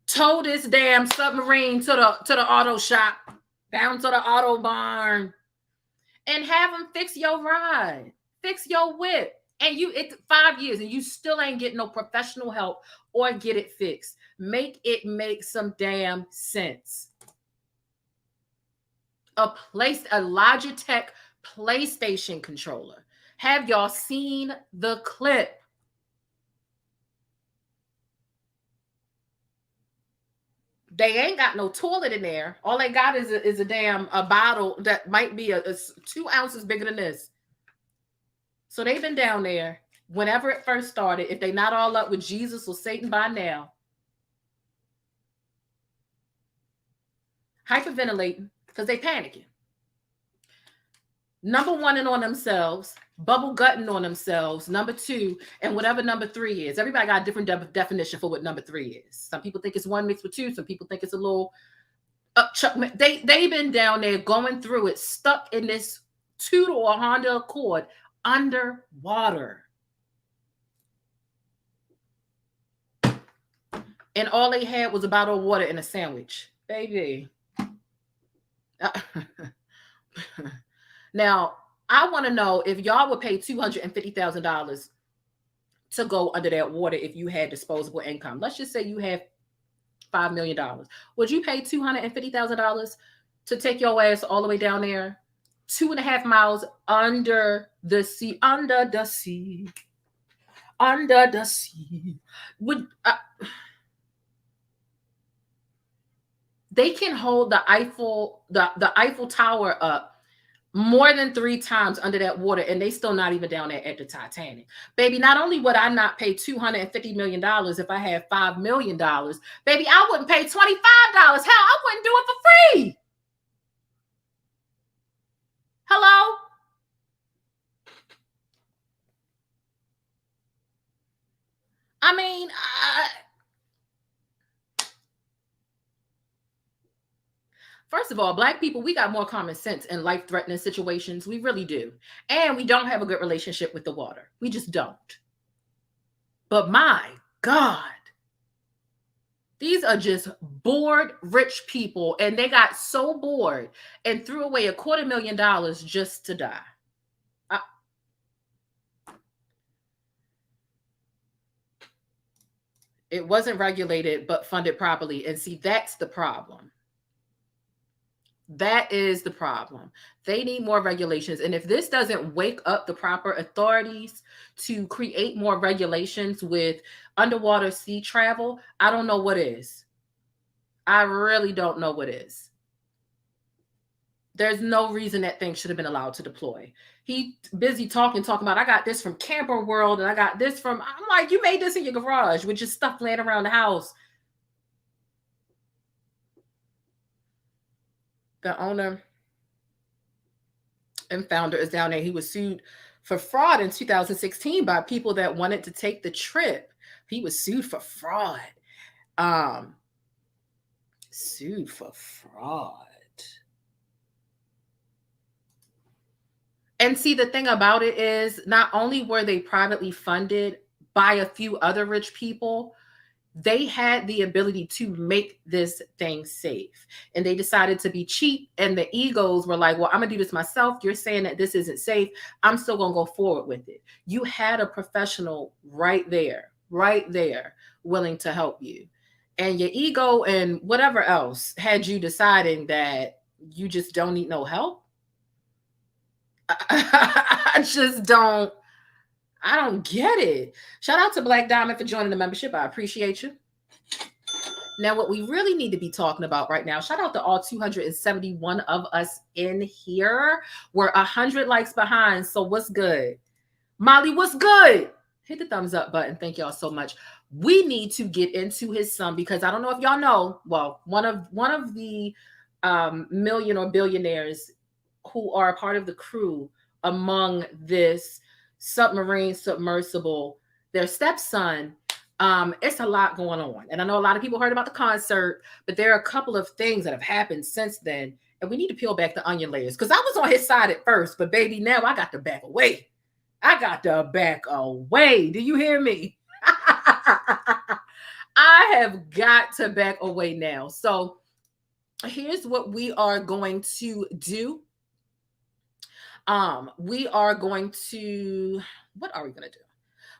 tow this damn submarine to the auto shop, down to the auto barn, and have them fix your ride, fix your whip. And it's 5 years and you still ain't getting no professional help or get it fixed. Make it make some damn sense. A Logitech PlayStation controller. Have y'all seen the clip? They ain't got no toilet in there. All they got is a damn bottle that might be a 2 ounces bigger than this. So they've been down there whenever it first started. If they not all up with Jesus or Satan by now, hyperventilating because they panicking. Number one, and on themselves, bubble gutting on themselves. Number two, and whatever number three is. Everybody got a different definition for what number three is. Some people think it's 1 mixed with 2. Some people think it's a little. They've been down there going through it, stuck in this 2-door Honda Accord underwater. And all they had was a bottle of water and a sandwich. Baby. Now, I want to know if y'all would pay $250,000 to go under that water if you had disposable income. Let's just say you have $5 million. Would you pay $250,000 to take your ass all the way down there, 2.5 miles under the sea, under the sea? They can hold the Eiffel Tower up more than 3 times under that water, and they still not even down there at the Titanic. Baby, not only would I not pay $250 million if I had $5 million, baby, I wouldn't pay $25. Hell, I wouldn't do it for free. Hello? I mean, first of all, Black people, we got more common sense in life-threatening situations. We really do. And we don't have a good relationship with the water. We just don't. But my God, these are just bored rich people. And they got so bored and threw away $250,000 just to die. It wasn't regulated, but funded properly. And see, that's the problem. That is the problem. They need more regulations. And if this doesn't wake up the proper authorities to create more regulations with underwater sea travel, I don't know what is. I really don't know what is. There's no reason that thing should have been allowed to deploy. He busy talking about, I got this from Camper World and I got this from, I'm like, you made this in your garage with just stuff laying around the house. The owner and founder is down there. He was sued for fraud in 2016 by people that wanted to take the trip. He was sued for fraud. Sued for fraud. And see, the thing about it is, not only were they privately funded by a few other rich people, they had the ability to make this thing safe. And they decided to be cheap. And the egos were like, well, I'm going to do this myself. You're saying that this isn't safe. I'm still going to go forward with it. You had a professional right there, willing to help you. And your ego and whatever else had you deciding that you just don't need no help. I don't get it. Shout out to Black Diamond for joining the membership. I appreciate you. Now, what we really need to be talking about right now, shout out to all 271 of us in here. We're 100 likes behind. So what's good? Molly, what's good? Hit the thumbs up button. Thank y'all so much. We need to get into his son because I don't know if y'all know. Well, one of the million or billionaires who are a part of the crew among this submarine submersible, their stepson. It's a lot going on. And I know a lot of people heard about the concert, but there are a couple of things that have happened since then. And we need to peel back the onion layers because I was on his side at first, but baby, now I got to back away. I got to back away. Do you hear me? I have got to back away now. So here's what we are going to do. We are going to, what are we going to do?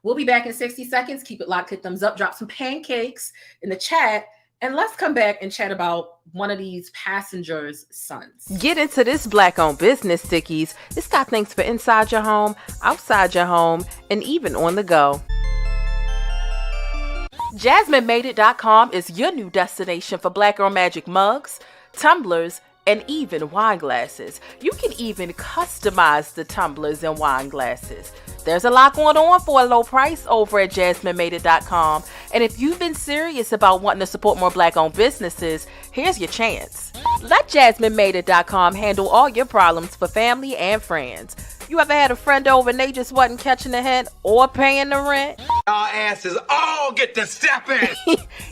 We'll be back in 60 seconds. Keep it locked, hit thumbs up, drop some pancakes in the chat, and let's come back and chat about one of these passengers' sons. Get into this Black-owned business, Stickies. It's got things for inside your home, outside your home, and even on the go. JasmineMadeIt.com is your new destination for Black Girl Magic mugs, tumblers, and even wine glasses. You can even customize the tumblers and wine glasses. There's a lot going on for a low price over at JasmineMadeIt.com. And if you've been serious about wanting to support more Black-owned businesses, here's your chance. Let JasmineMadeIt.com handle all your problems for family and friends. You ever had a friend over and they just wasn't catching the hint or paying the rent? Our asses all get to stepping.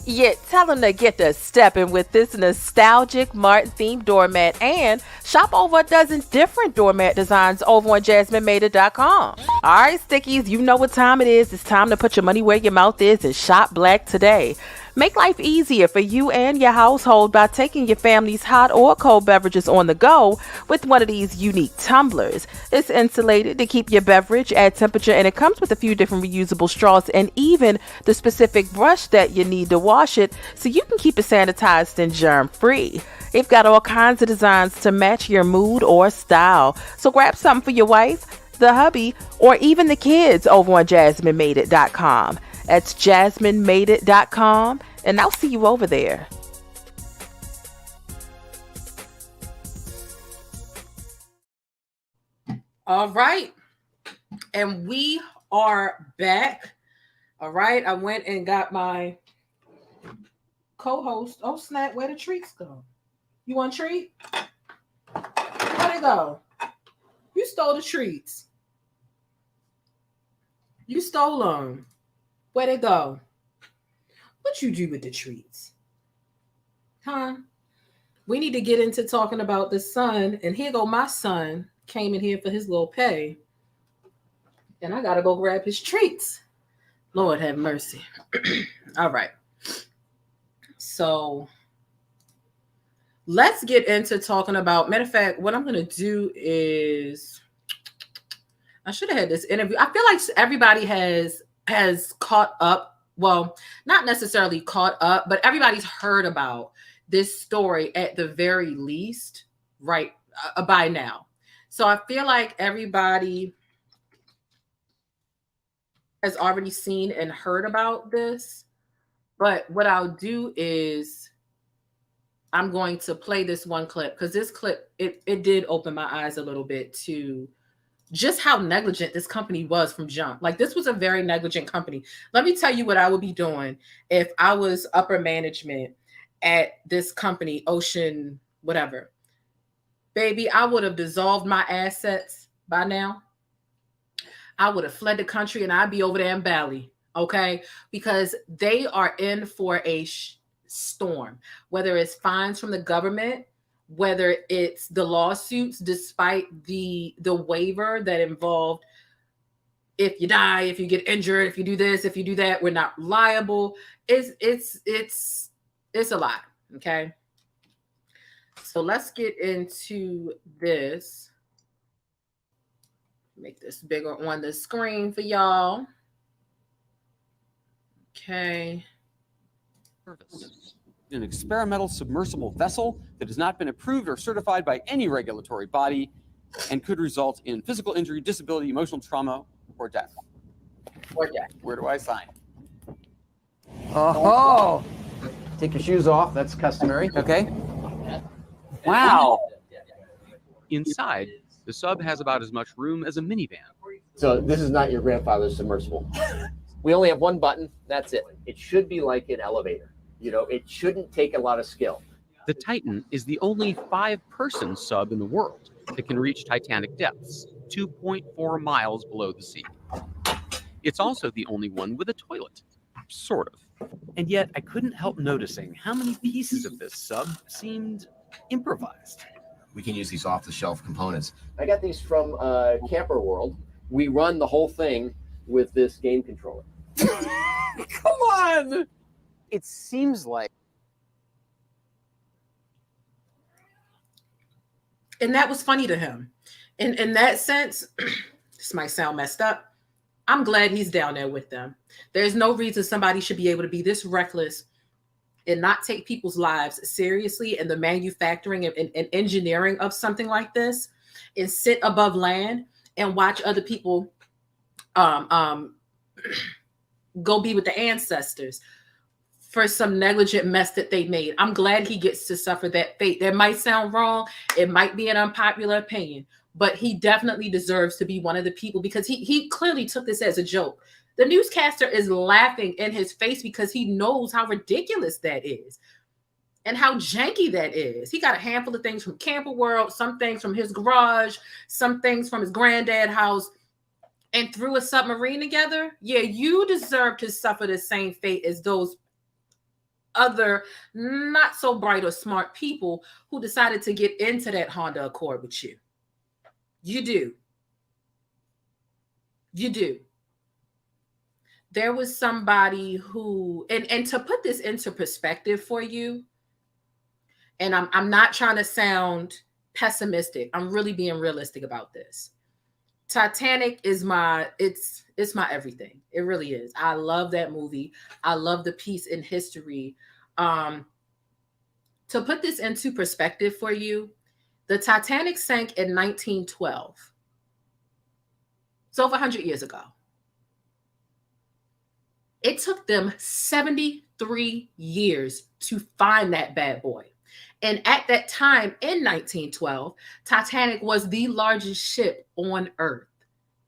Yeah, tell them to get to stepping with this nostalgic Martin-themed doormat and shop over a dozen different doormat designs over on JasmineMadeIt.com. All right, Stickies, you know what time it is. It's time to put your money where your mouth is and shop Black today. Make life easier for you and your household by taking your family's hot or cold beverages on the go with one of these unique tumblers. It's insulated to keep your beverage at temperature, and it comes with a few different reusable straws and even the specific brush that you need to wash it so you can keep it sanitized and germ-free. They've got all kinds of designs to match your mood or style. So grab something for your wife, the hubby, or even the kids over on JasmineMadeIt.com. That's JasmineMadeIt.com, and I'll see you over there. All right. And we are back. All right. I went and got my co-host. Oh, snap. Where the treats go? You want a treat? Where'd they go? You stole the treats. You stole them. Where'd they go? What you do with the treats? Huh? We need to get into talking about the son. And here go my son. Came in here for his little pay. And I got to go grab his treats. Lord have mercy. All right. So let's get into talking about, matter of fact, what I'm going to do is, I should have had this interview. I feel like everybody has caught up. Well, not necessarily caught up, but everybody's heard about this story at the very least, right, by now. So I feel like everybody has already seen and heard about this. But what I'll do is I'm going to play this one clip because this clip, it did open my eyes a little bit to just how negligent this company was from jump. Like, this was a very negligent company. Let me tell you what I would be doing if I was upper management at this company, Ocean, whatever. Baby, I would have dissolved my assets by now. I would have fled the country and I'd be over there in Bali, okay? Because they are in for a storm, whether it's fines from the government, whether it's the lawsuits, despite the waiver that involved if you die, if you get injured, if you do this, if you do that, we're not liable. It's a lot, okay? So let's get into this. Make this bigger on the screen for y'all. Okay. An experimental submersible vessel that has not been approved or certified by any regulatory body and could result in physical injury, disability, emotional trauma, or death. Or death. Where do I sign? Oh, Take your shoes off. That's customary. Okay. Wow. Inside, the sub has about as much room as a minivan. So this is not your grandfather's submersible. We only have one button. That's it. It should be like an elevator. You know, it shouldn't take a lot of skill. The Titan is the only 5-person sub in the world that can reach Titanic depths, 2.4 miles below the sea. It's also the only one with a toilet, sort of. And yet I couldn't help noticing how many pieces of this sub seemed improvised. We can use these off-the-shelf components. I got these from Camper World. We run the whole thing with this game controller. Come on! It seems like. And that was funny to him. And in that sense, this might sound messed up. I'm glad he's down there with them. There's no reason somebody should be able to be this reckless and not take people's lives seriously in the manufacturing and engineering of something like this and sit above land and watch other people go be with the ancestors for some negligent mess that they made. I'm glad he gets to suffer that fate. That might sound wrong. It might be an unpopular opinion, but he definitely deserves to be one of the people because he clearly took this as a joke. The newscaster is laughing in his face because he knows how ridiculous that is and how janky that is. He got a handful of things from Camper World, some things from his garage, some things from his granddad's house, and threw a submarine together. Yeah, you deserve to suffer the same fate as those other not so bright or smart people who decided to get into that Honda Accord with you. You do. You do. There was somebody who, and to put this into perspective for you, and I'm not trying to sound pessimistic. I'm really being realistic about this. Titanic is it's my everything. It really is. I love that movie. I love the piece in history. To put this into perspective for you, the Titanic sank in 1912. It's over 100 years ago. It took them 73 years to find that bad boy. And at that time in 1912, Titanic was the largest ship on Earth.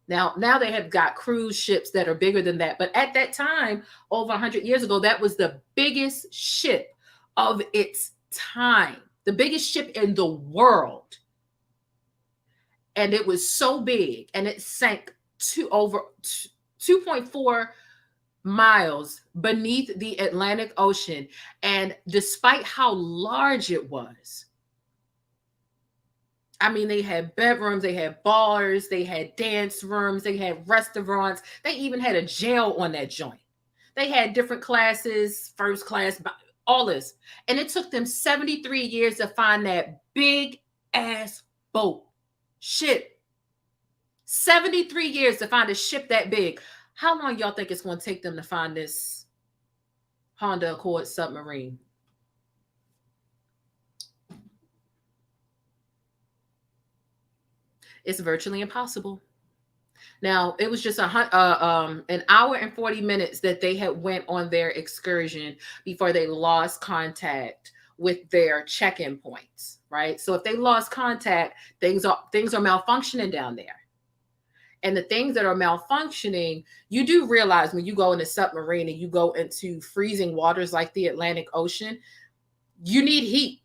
Now they have got cruise ships that are bigger than that. But at that time, over 100 years ago, that was the biggest ship of its time, the biggest ship in the world. And it was so big, and it sank to over 2.4 miles beneath the Atlantic Ocean. And despite how large it was, I mean, they had bedrooms, they had bars, they had dance rooms, they had restaurants, they even had a jail on that joint. They had different classes, first class, all this. And it took them 73 years to find that big ass boat ship. 73 years to find a ship that big. How long y'all think it's going to take them to find this Honda Accord submarine? It's virtually impossible. Now, it was just an hour and 40 minutes that they had went on their excursion before they lost contact with their check-in points, right? So if they lost contact, things are malfunctioning down there. And the things that are malfunctioning, you do realize when you go in a submarine and you go into freezing waters like the Atlantic Ocean, you need heat.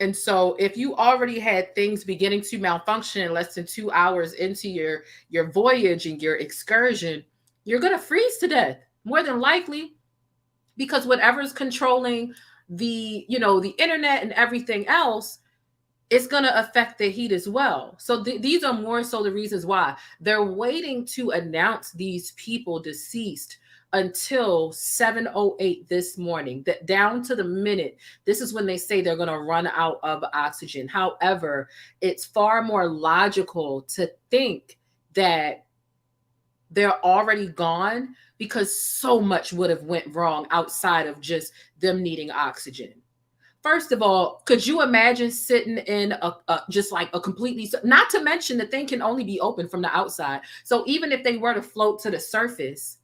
And so if you already had things beginning to malfunction less than 2 hours into your voyage and your excursion, you're going to freeze to death, more than likely, because whatever's controlling the internet and everything else, it's going to affect the heat as well. So these are more so the reasons why they're waiting to announce these people deceased until 7:08 this morning, that down to the minute. This is when they say they're going to run out of oxygen. However, it's far more logical to think that they're already gone because so much would have went wrong outside of just them needing oxygen. First of all, could you imagine sitting in just like a completely, not to mention the thing can only be open from the outside. So even if they were to float to the surface,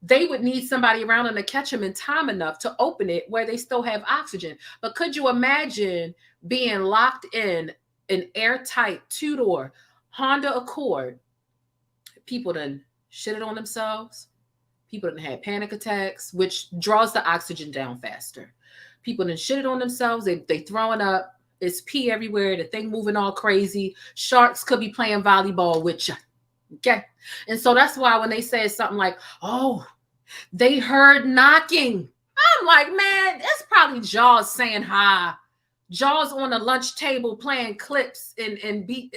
they would need somebody around them to catch them in time enough to open it where they still have oxygen. But could you imagine being locked in an airtight two-door Honda Accord? People done shitted on themselves. People done had panic attacks, which draws the oxygen down faster. People done shitted on themselves. They throwing up. It's pee everywhere. The thing moving all crazy. Sharks could be playing volleyball with you. Okay. And so that's why when they say something like, oh, they heard knocking, I'm like, man, that's probably Jaws saying hi. Jaws on the lunch table playing clips and beat.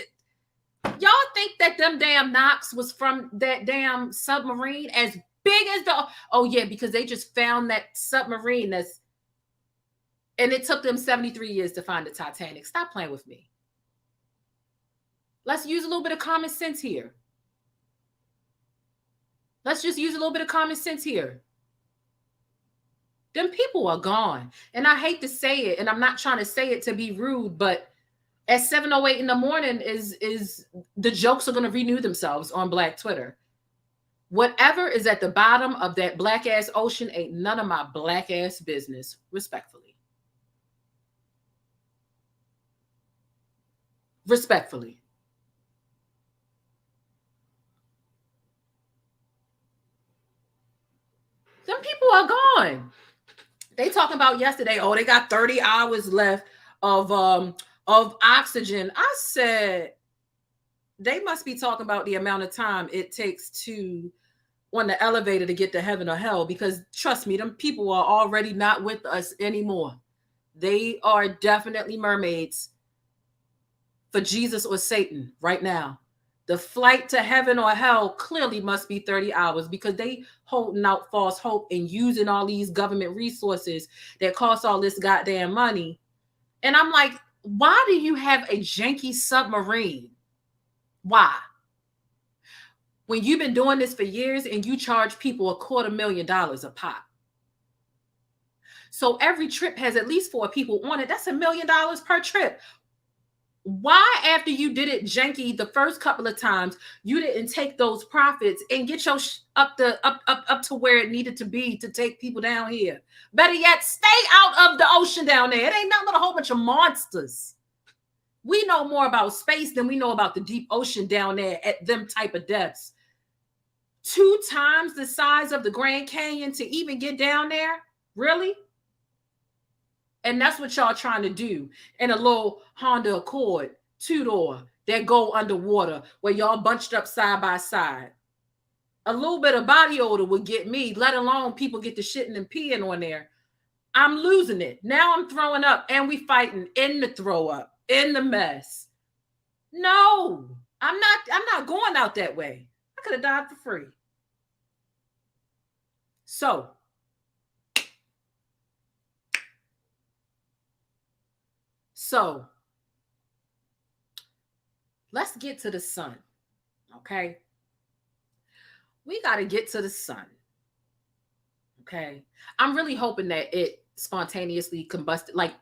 Y'all think that them damn knocks was from that damn submarine as big as the, oh yeah, because they just found that submarine and it took them 73 years to find the Titanic. Stop playing with me. Let's use a little bit of common sense here. Let's just use a little bit of common sense here. Them people are gone. And I hate to say it, and I'm not trying to say it to be rude, but at 7:08 in the morning is the jokes are going to renew themselves on Black Twitter. Whatever is at the bottom of that black ass ocean ain't none of my black ass business, respectfully. Respectfully. Them people are gone. They talking about yesterday, oh, they got 30 hours left of oxygen. I said, they must be talking about the amount of time it takes to on the elevator to get to heaven or hell, because trust me, them people are already not with us anymore. They are definitely mermaids for Jesus or Satan right now. The flight to heaven or hell clearly must be 30 hours because they holding out false hope and using all these government resources that cost all this goddamn money. And I'm like, why do you have a janky submarine? Why? When you've been doing this for years and you charge people $250,000 a pop. So every trip has at least 4 people on it. That's $1 million per trip. Why, after you did it janky the first couple of times, you didn't take those profits and get your up to where it needed to be to take people down here? Better yet, stay out of the ocean down there. It ain't nothing but a whole bunch of monsters. We know more about space than we know about the deep ocean down there at them type of depths. 2 times the size of the Grand Canyon to even get down there? Really? And that's what y'all trying to do in a little Honda Accord 2-door that go underwater where y'all bunched up side by side. A little bit of body odor would get me, let alone people get the shitting and peeing on there. I'm losing it. Now I'm throwing up and we fighting in the throw up, in the mess. No, I'm not going out that way. I could have died for free. So let's get to the sun, okay? We got to get to the sun, okay? I'm really hoping that it spontaneously combusted, like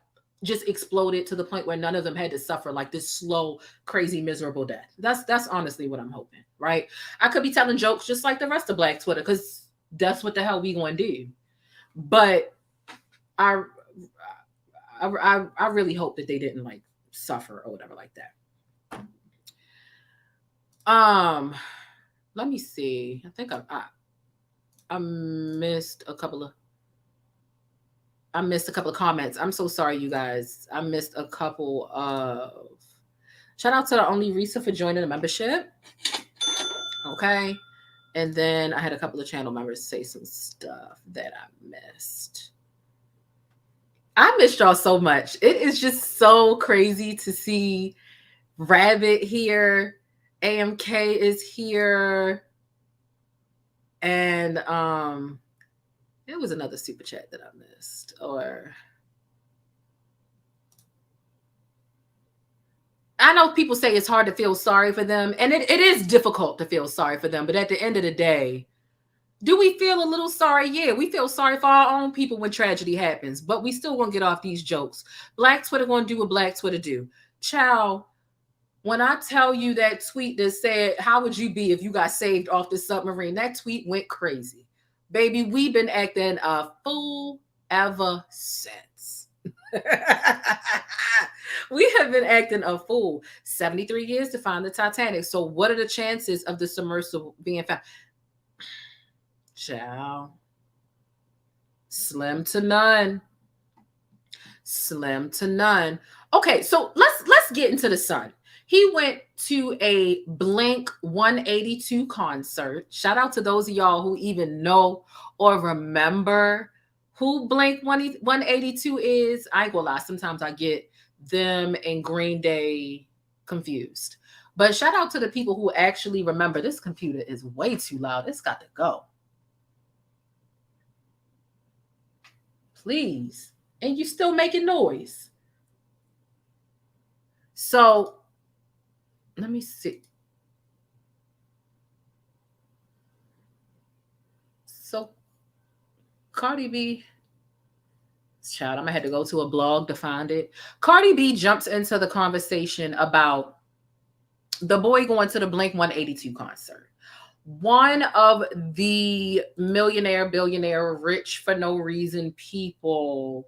just exploded to the point where none of them had to suffer like this slow, crazy, miserable death. That's honestly what I'm hoping, right? I could be telling jokes just like the rest of Black Twitter because that's what the hell we going to do. But I really hope that they didn't like suffer or whatever like that. Let me see. I think I missed a couple of comments. I'm so sorry, you guys. I missed a couple of. Shout out to the Only Risa for joining the membership. Okay. And then I had a couple of channel members say some stuff that I missed. I missed y'all so much. It is just so crazy to see Rabbit here. AMK is here. And there was another super chat that I missed. Or I know people say it's hard to feel sorry for them. And it is difficult to feel sorry for them. But at the end of the day, do we feel a little sorry? Yeah, we feel sorry for our own people when tragedy happens, but we still won't get off these jokes. Black Twitter gonna do what Black Twitter do. Child, when I tell you that tweet that said, how would you be if you got saved off the submarine? That tweet went crazy. Baby, we've been acting a fool ever since. We have been acting a fool. 73 years to find the Titanic. So what are the chances of the submersible being found? Child. Slim to none. Slim to none. Okay, so let's get into the sun. He went to a Blink 182 concert. Shout out to those of y'all who even know or remember who Blink 182 is. I ain't gonna lie, sometimes I get them and Green Day confused. But shout out to the people who actually remember. This computer is way too loud. It's got to go. Please. And you still making noise. So let me see. So Cardi B, child, I'm gonna have to go to a blog to find it. Cardi B jumps into the conversation about the boy going to the Blink 182 concert. One of the millionaire, billionaire, rich for no reason people,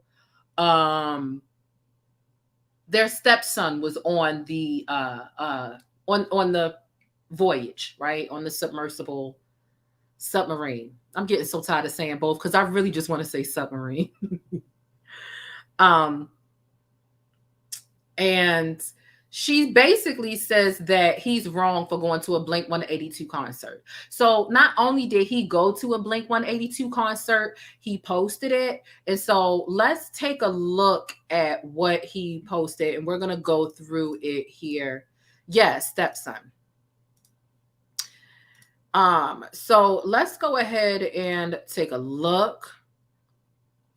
their stepson was on the on the voyage, right? On the submersible submarine. I'm getting so tired of saying both because I really just want to say submarine. And she basically says that he's wrong for going to a Blink 182 concert. So not only did he go to a Blink 182 concert, he posted it. And so let's take a look at what he posted, and we're going to go through it here. Yes, stepson. So let's go ahead and take a look.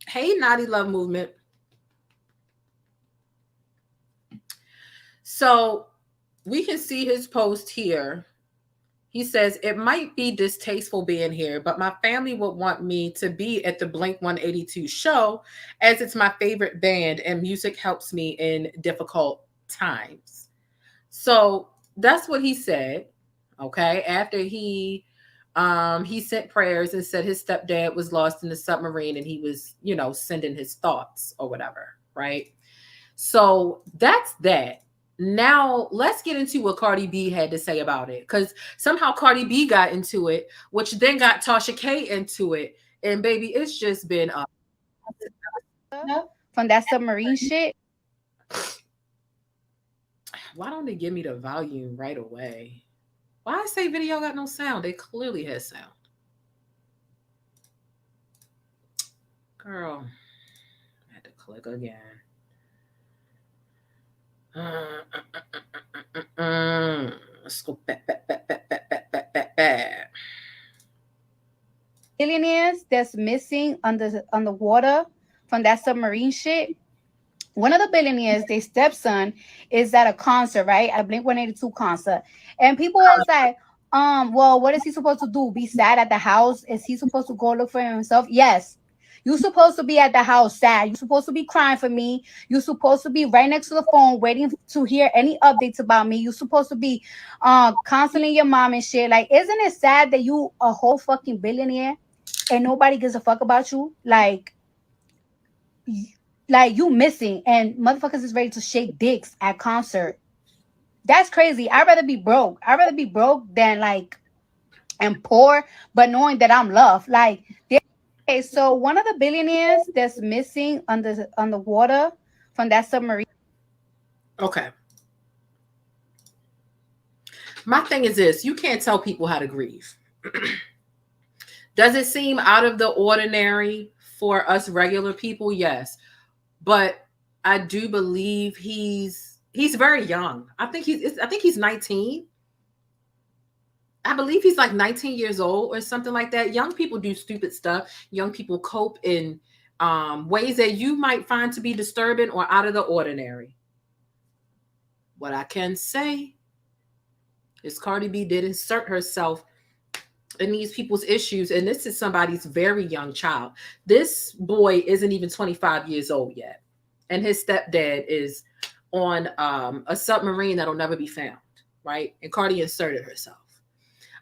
Hey, Naughty Love Movement. So we can see his post here. He says, it might be distasteful being here, but my family would want me to be at the Blink 182 show as it's my favorite band and music helps me in difficult times. So that's what he said. Okay. After he sent prayers and said his stepdad was lost in the submarine and he was, you know, sending his thoughts or whatever. Right. So that's that. Now let's get into what Cardi B had to say about it, because somehow Cardi B got into it, which then got Tasha K into it. And baby, it's just been from that submarine shit. Why don't they give me the volume right away? Why I say video got no sound? They clearly had sound. Girl, I had to click again. Let's go back. Billionaires that's missing on the water from that submarine shit. One of the billionaires, their stepson, is at a concert, right? At a Blink 182 concert. And people is like, well, what is he supposed to do? Be sad at the house? Is he supposed to go look for himself? Yes. You're supposed to be at the house sad. You're supposed to be crying for me. You're supposed to be right next to the phone waiting to hear any updates about me. You're supposed to be counseling your mom and shit. Like, isn't it sad that you a whole fucking billionaire and nobody gives a fuck about you? Like you missing and motherfuckers is ready to shake dicks at concert. That's crazy. I'd rather be broke. I'd rather be broke than like and poor, but knowing that I'm loved. Like, okay, so one of the billionaires that's missing on the water from that submarine. Okay. My thing is this: you can't tell people how to grieve. Does it seem out of the ordinary for us regular people? Yes. But I do believe he's very young. I think he's 19. I believe he's like 19 years old or something like that. Young people do stupid stuff. Young people cope in ways that you might find to be disturbing or out of the ordinary. What I can say is Cardi B did insert herself in these people's issues, and this is somebody's very young child. This boy isn't even 25 years old yet, and his stepdad is on a submarine that'll never be found, right? And Cardi inserted herself.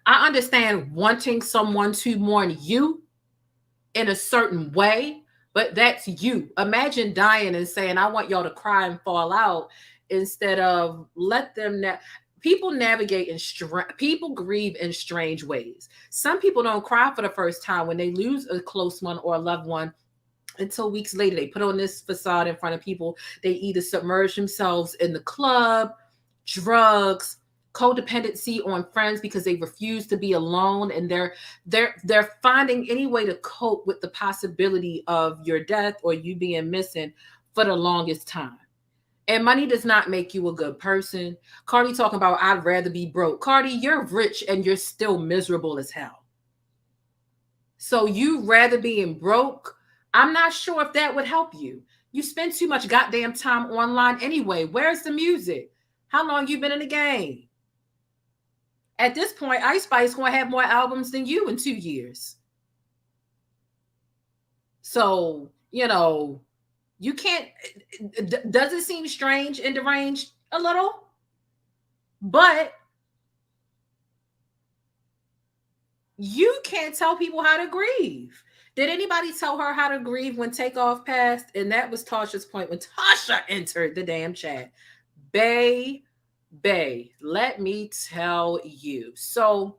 I understand wanting someone to mourn you in a certain way, but that's you. Imagine dying and saying, I want y'all to cry and fall out, instead of let them people navigate in people grieve in strange ways. Some people don't cry for the first time when they lose a close one or a loved one until weeks later. They put on this facade in front of people. They either submerge themselves in the club, drugs, codependency on friends because they refuse to be alone, and they're finding any way to cope with the possibility of your death or you being missing for the longest time. And money does not make you a good person. Cardi talking about, I'd rather be broke. Cardi, you're rich and you're still miserable as hell. So you rather being broke? I'm not sure if that would help you. You spend too much goddamn time online anyway. Where's the music? How long you been in the game? At this point, Ice Spice going to have more albums than you in 2 years. So, you know, you can't, does it seem strange and deranged? A little. But you can't tell people how to grieve. Did anybody tell her how to grieve when Takeoff passed? And that was Tasha's point when Tasha entered the damn chat. Bae, let me tell you. So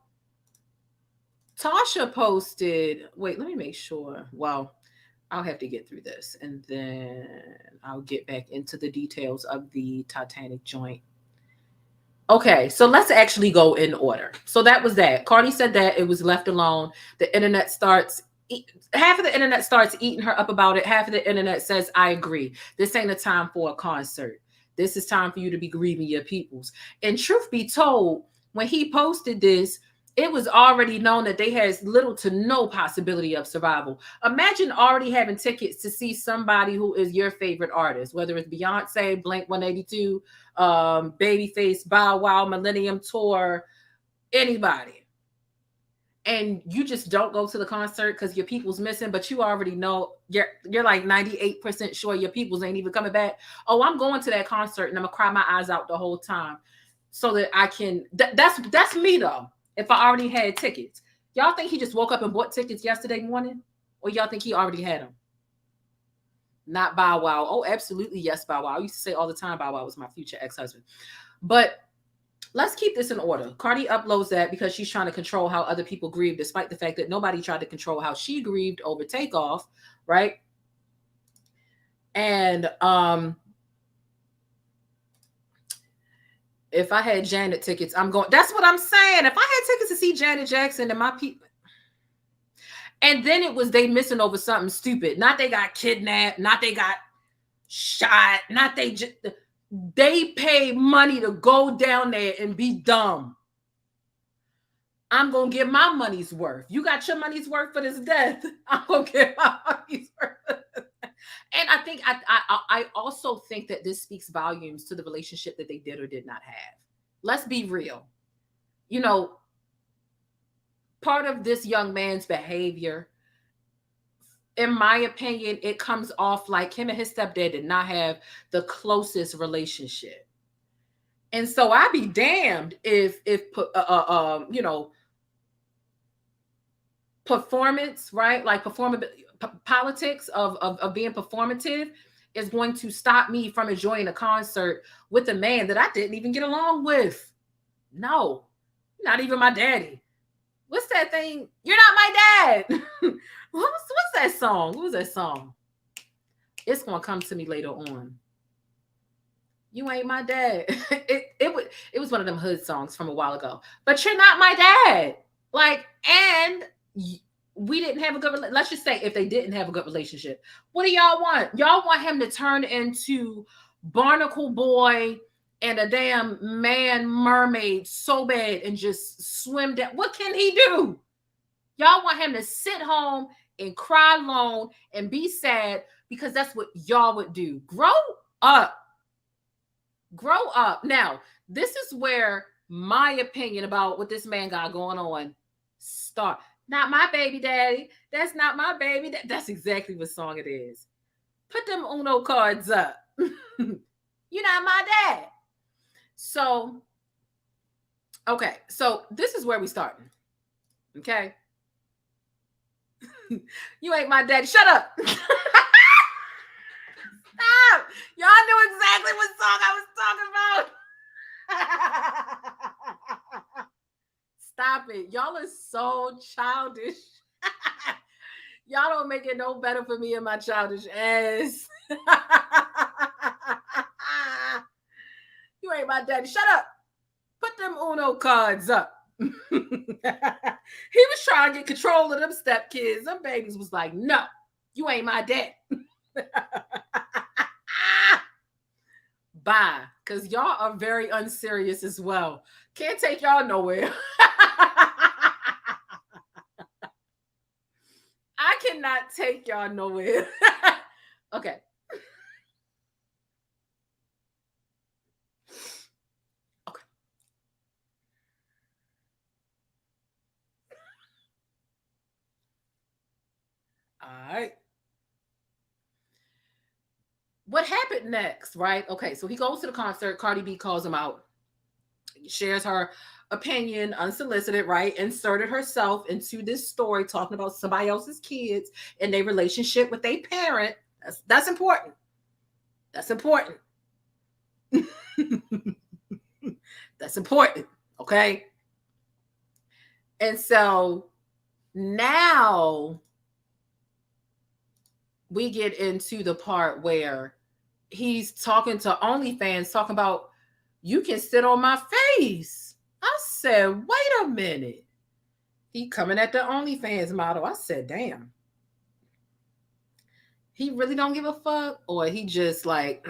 Tasha posted, wait, let me make sure. Well, I'll have to get through this and then I'll get back into the details of the Titanic joint. Okay, so let's actually go in order. So that was that. Cardi said that it was left alone. The internet starts, half of the internet starts eating her up about it. Half of the internet says, I agree. This ain't a time for a concert. This is time for you to be grieving your peoples. And truth be told, when he posted this, it was already known that they had little to no possibility of survival. Imagine already having tickets to see somebody who is your favorite artist, whether it's Beyonce, Blink 182, Babyface, Bow Wow, Millennium Tour, anybody. And you just don't go to the concert because your people's missing, but you already know you're like 98% sure your people's ain't even coming back. Oh, I'm going to that concert and I'm gonna cry my eyes out the whole time so that I can. That's me though. If I already had tickets, y'all think he just woke up and bought tickets yesterday morning, or y'all think he already had them? Not Bow Wow. Oh, absolutely yes, Bow Wow. I used to say all the time Bow Wow was my future ex-husband. But let's keep this in order. Cardi uploads that because she's trying to control how other people grieve, despite the fact that nobody tried to control how she grieved over Takeoff, right? And if I had Janet tickets, I'm going. That's what I'm saying. If I had tickets to see Janet Jackson and my people, and then it was they missing over something stupid. Not they got kidnapped. Not they got shot. Not they just they paid money to go down there and be dumb. I'm gonna get my money's worth. You got your money's worth for this death. I'm gonna get my money's worth. And I think I also think that this speaks volumes to the relationship that they did or did not have. Let's be real. You know, part of this young man's behavior, in my opinion, it comes off like him and his stepdad did not have the closest relationship. And so I'd be damned if you know, performance, right? Like politics of being performative is going to stop me from enjoying a concert with a man that I didn't even get along with. No, not even my daddy. What's that thing? You're not my dad. What's that song? What was that song? It's gonna come to me later on. You ain't my dad. It was one of them hood songs from a while ago. But you're not my dad. Like, and we didn't have a good, let's just say if they didn't have a good relationship, what do y'all want? Y'all want him to turn into Barnacle Boy and a damn man mermaid so bad and just swim down. What can he do? Y'all want him to sit home and cry alone and be sad because that's what y'all would do. Grow up. Grow up. Now, this is where my opinion about what this man got going on start. Not my baby daddy. That's not my baby. That's exactly what song it is. Put them Uno cards up. You're not my dad. So, okay. So this is where we starting. Okay. You ain't my daddy. Shut up. Stop. Y'all knew exactly what song I was talking about. Stop it. Y'all are so childish. Y'all don't make it no better for me and my childish ass. You ain't my daddy. Shut up. Put them Uno cards up. He was trying to get control of them stepkids. Them babies was like, no, you ain't my dad. Bye. Because y'all are very unserious as well. Can't take y'all nowhere. I cannot take y'all nowhere. Okay. Okay. All right. What happened next, right? Okay, so he goes to the concert. Cardi B calls him out, shares her opinion unsolicited, right? Inserted herself into this story talking about somebody else's kids and their relationship with their parent. That's important. That's important. That's important. Okay. And so now we get into the part where he's talking to OnlyFans, talking about, you can sit on my face. I said, wait a minute. He coming at the OnlyFans model. I said, damn. He really don't give a fuck? Or he just like,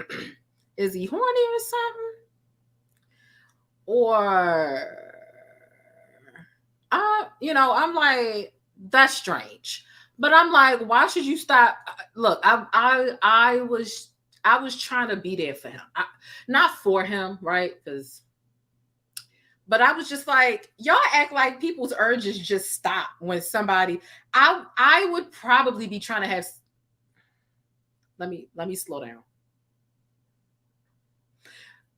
is he horny or something? Or, I'm like, that's strange. But I'm like, why should you stop? Look, I was trying to be there for him. Not for him, right? But I was just like, y'all act like people's urges just stop when somebody, I would probably be trying to have, let me slow down.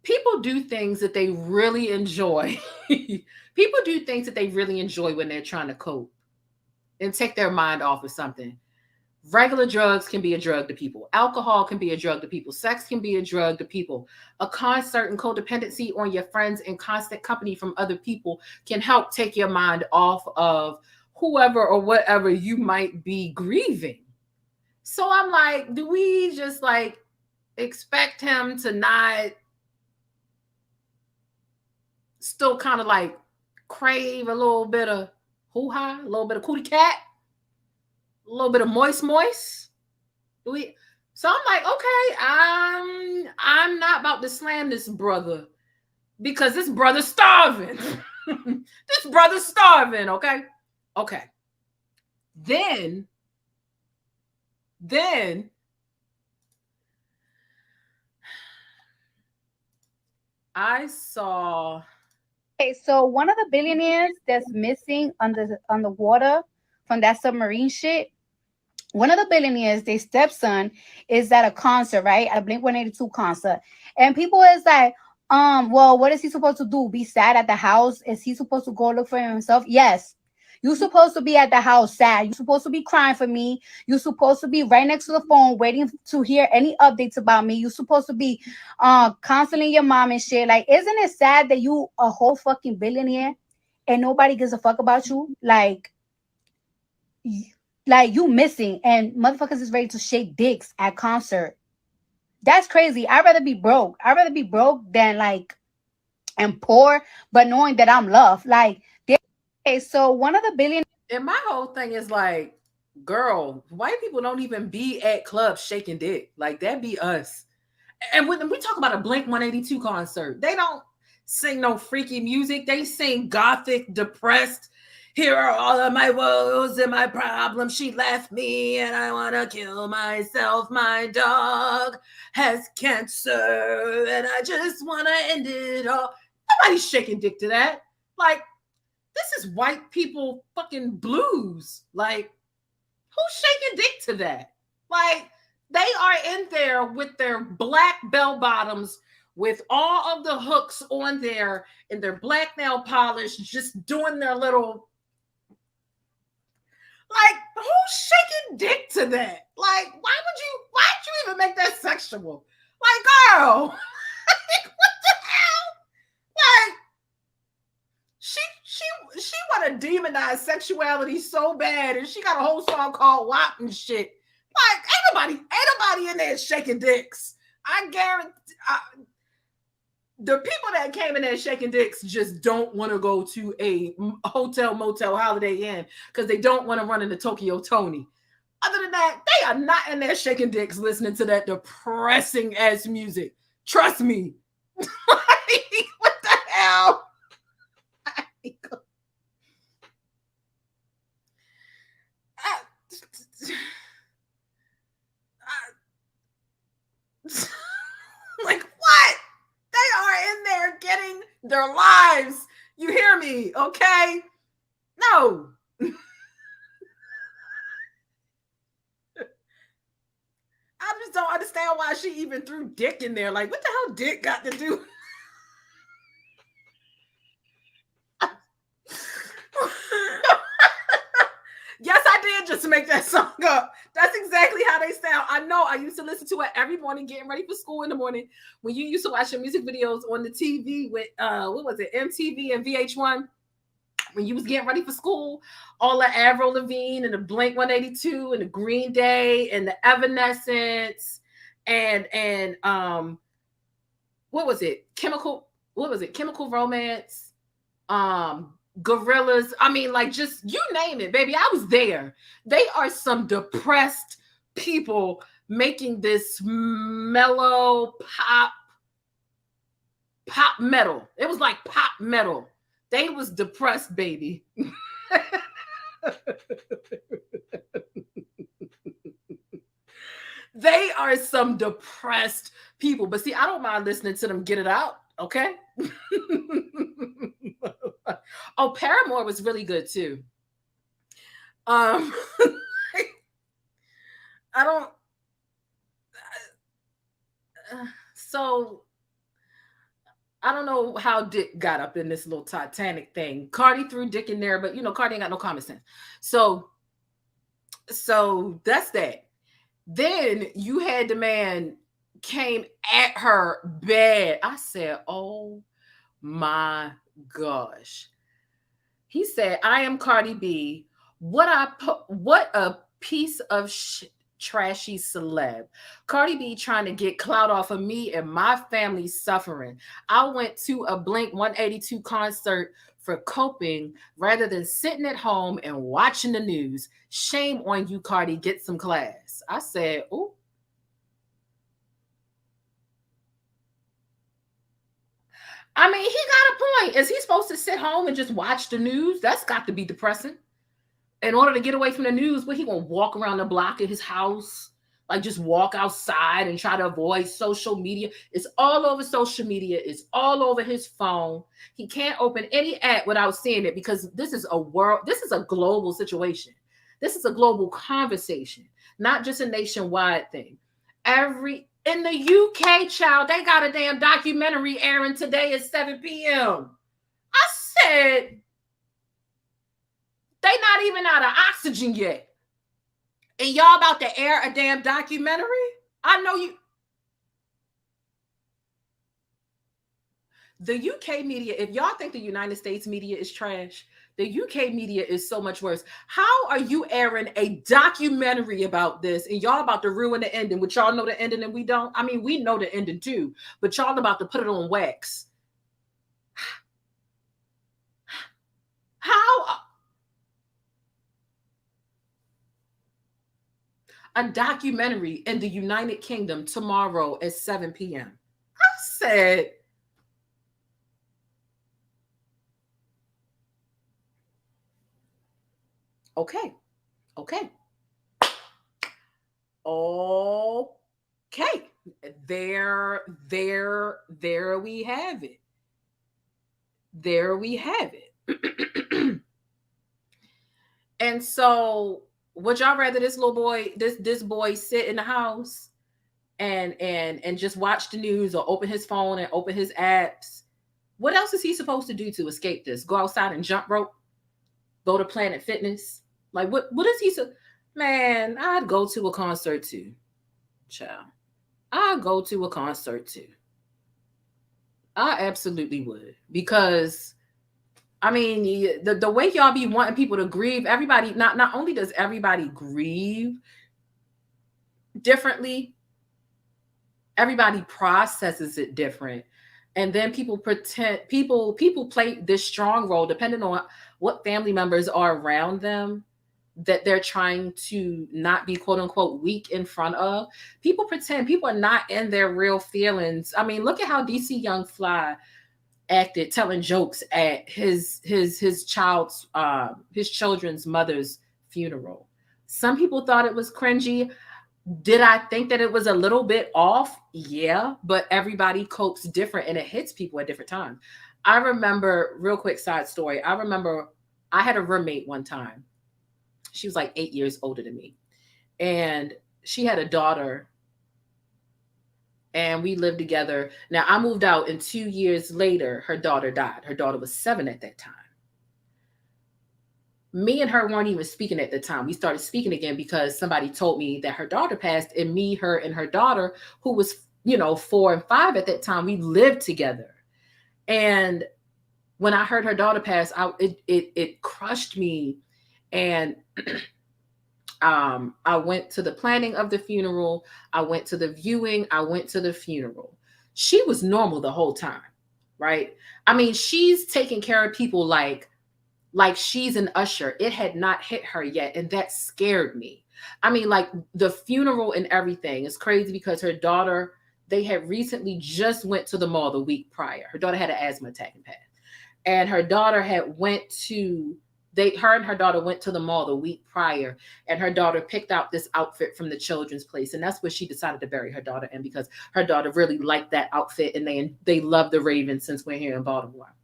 People do things that they really enjoy. People do things that they really enjoy when they're trying to cope and take their mind off of something. Regular drugs can be a drug to people. Alcohol can be a drug to people. Sex can be a drug to people. A concert and codependency on your friends and constant company from other people can help take your mind off of whoever or whatever you might be grieving. So I'm like, do we just like expect him to not still kind of like crave a little bit of hoo-ha, a little bit of cootie cat? A little bit of moist. So I'm like, okay, I'm not about to slam this brother because this brother's starving. This brother's starving, okay? Okay. Then I saw. Okay, so one of the billionaires that's missing on the water from that submarine shit, one of the billionaires, their stepson, is at a concert, right? At a Blink-182 concert. And people is like, well, what is he supposed to do? Be sad at the house? Is he supposed to go look for himself? Yes. You're supposed to be at the house sad. You're supposed to be crying for me. You're supposed to be right next to the phone waiting to hear any updates about me. You're supposed to be counseling your mom and shit. Like, isn't it sad that you a whole fucking billionaire and nobody gives a fuck about you? Like you missing and motherfuckers is ready to shake dicks at concert. That's crazy. I'd rather be broke. I'd rather be broke than like and poor, but knowing that I'm loved. Like, okay, so one of the billionaires. And my whole thing is like, girl, white people don't even be at clubs shaking dick. Like, that be us. And when we talk about a Blink-182 concert, they don't sing no freaky music. They sing gothic, depressed. Here are all of my woes and my problems. She left me and I want to kill myself. My dog has cancer and I just want to end it all. Nobody's shaking dick to that. Like, this is white people fucking blues. Like, who's shaking dick to that? Like, they are in there with their black bell bottoms with all of the hooks on there and their black nail polish, just doing their little. Like, who's to that. Like, why'd you even make that sexual? Like, girl, what the hell? Like, she want to demonize sexuality so bad, and she got a whole song called WAP and shit. Like, ain't nobody in there shaking dicks. I guarantee the people that came in there shaking dicks just don't want to go to a hotel, motel, Holiday Inn because they don't want to run into Tokyo Tony. Other than that, they are not in there shaking dicks listening to that depressing ass music. Trust me. What the hell? Like, what? They are in there getting their lives. You hear me? Okay? No. I just don't understand why she even threw dick in there. Like, what the hell dick got to do? Yes, I did just make that song up. That's exactly how they sound. I know. I used to listen to it every morning, getting ready for school in the morning. When you used to watch your music videos on the TV with, what was it, MTV and VH1? When you was getting ready for school, all the Avril Lavigne and the Blink 182 and the Green Day and the Evanescence and what was it? Chemical Romance, Gorillas. I mean, like, just you name it, baby. I was there. They are some depressed people making this mellow pop metal. It was like pop metal. They was depressed, baby. They are some depressed people. But see, I don't mind listening to them get it out, okay? Oh, Paramore was really good too. I don't. So I don't know how Dick got up in this little Titanic thing. Cardi threw Dick in there, but you know, Cardi ain't got no common sense. So that's that. Then you had the man came at her bad. I said, oh my gosh. He said, I am Cardi B. What a piece of trashy celeb. Cardi B trying to get clout off of me and my family suffering. I went to a Blink 182 concert for coping rather than sitting at home and watching the news. Shame on you, Cardi. Get some class. I said, ooh. I mean, he got a point. Is he supposed to sit home and just watch the news? That's got to be depressing. In order to get away from the news, what, he gonna walk around the block at his house? Like, just walk outside and try to avoid social media? It's all over social media. It's all over his phone. He can't open any app without seeing it because this is a global situation. This is a global conversation, not just a nationwide thing. In the UK, child, they got a damn documentary airing today at 7 p.m. I said, they not even out of oxygen yet. And y'all about to air a damn documentary? I know you. The UK media, if y'all think the United States media is trash, the UK media is so much worse. How are you airing a documentary about this and y'all about to ruin the ending, which y'all know the ending and we don't? I mean, we know the ending too, but y'all about to put it on wax. How? A documentary in the United Kingdom tomorrow at 7 p.m. I said, okay. There we have it. There we have it. And so, would y'all rather this little boy, this boy sit in the house and just watch the news or open his phone and open his apps? What else is he supposed to do to escape this? Go outside and jump rope? Go to Planet Fitness? Like, what is he? Man, I'd go to a concert too. Child. I'd go to a concert too. I absolutely would. Because I mean, the way y'all be wanting people to grieve, everybody, not only does everybody grieve differently, everybody processes it different. And then people play this strong role depending on what family members are around them that they're trying to not be quote unquote weak in front of. People pretend, people are not in their real feelings. I mean, look at how DC Young Fly acted telling jokes at his children's mother's funeral. Some people thought it was cringy. Did I think that it was a little bit off? Yeah, but everybody copes different and it hits people at different times. I remember, real quick side story, I remember I had a roommate one time. She was like 8 years older than me. And she had a daughter. And we lived together. Now, I moved out, and 2 years later, her daughter died. Her daughter was 7 at that time. Me and her weren't even speaking at the time. We started speaking again because somebody told me that her daughter passed, and me, her, and her daughter, who was, 4 and 5 at that time, we lived together. And when I heard her daughter pass, it crushed me. And I went to the planning of the funeral. I went to the viewing. I went to the funeral. She was normal the whole time, right? I mean, she's taking care of people like she's an usher. It had not hit her yet, and that scared me. I mean, like the funeral and everything is crazy because her daughter, they had recently just went to the mall the week prior. Her daughter had an asthma attack and passed. And her daughter had her and her daughter went to the mall the week prior, and her daughter picked out this outfit from the children's place. And that's what she decided to bury her daughter in, because her daughter really liked that outfit, and they love the Ravens since we're here in Baltimore.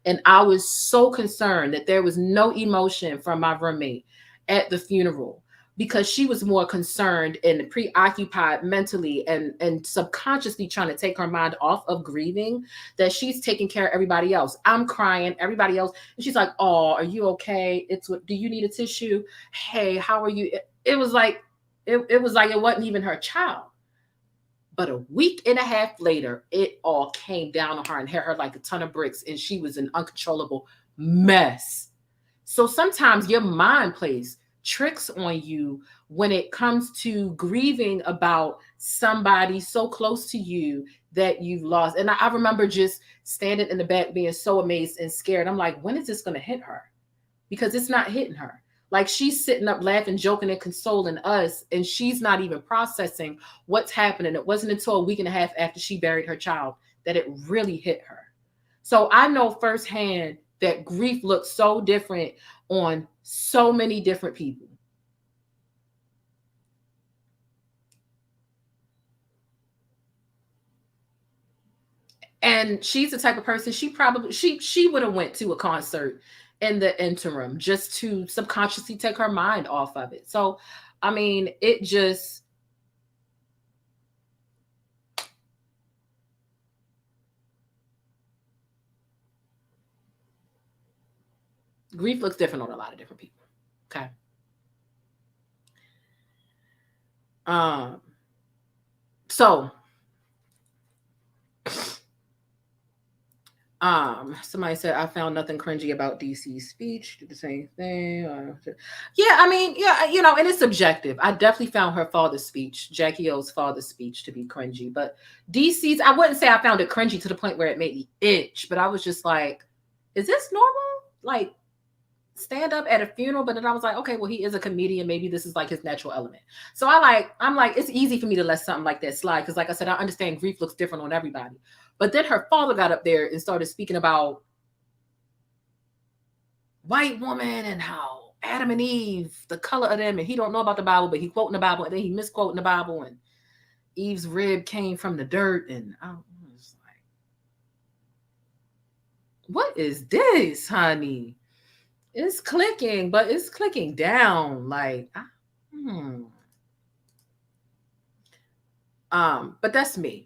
And I was so concerned that there was no emotion from my roommate at the funeral, because she was more concerned and preoccupied mentally and subconsciously trying to take her mind off of grieving, that she's taking care of everybody else. I'm crying, everybody else. And she's like, "Oh, are you okay? Do you need a tissue? Hey, how are you?" It was like it wasn't even her child. But a week and a half later, it all came down on her and hit her like a ton of bricks, and she was an uncontrollable mess. So sometimes your mind plays tricks on you when it comes to grieving about somebody so close to you that you've lost. And I remember just standing in the back being so amazed and scared. I'm like, when is this going to hit her? Because it's not hitting her. Like, she's sitting up laughing, joking, and consoling us, and she's not even processing what's happening. It wasn't until a week and a half after she buried her child that it really hit her. So I know firsthand that grief looks so different on so many different people. And she's the type of person, she would have went to a concert in the interim just to subconsciously take her mind off of it. So, I mean, it just, grief looks different on a lot of different people. Okay. So somebody said, "I found nothing cringy about DC's speech." Did the same thing. Yeah, I mean, yeah, and it's subjective. I definitely found her father's speech, Jackie O's father's speech, to be cringy. But DC's, I wouldn't say I found it cringy to the point where it made me itch, but I was just like, is this normal? Like, stand up at a funeral? But then I was like, okay, well, he is a comedian. Maybe this is like his natural element. So I'm like, it's easy for me to let something like that slide, because like I said, I understand grief looks different on everybody. But then her father got up there and started speaking about white woman and how Adam and Eve, the color of them, and he don't know about the Bible, but he quoting the Bible, and then he misquoting the Bible, and Eve's rib came from the dirt, and I was like, what is this, honey? It's clicking, but it's clicking down. Like, but that's me.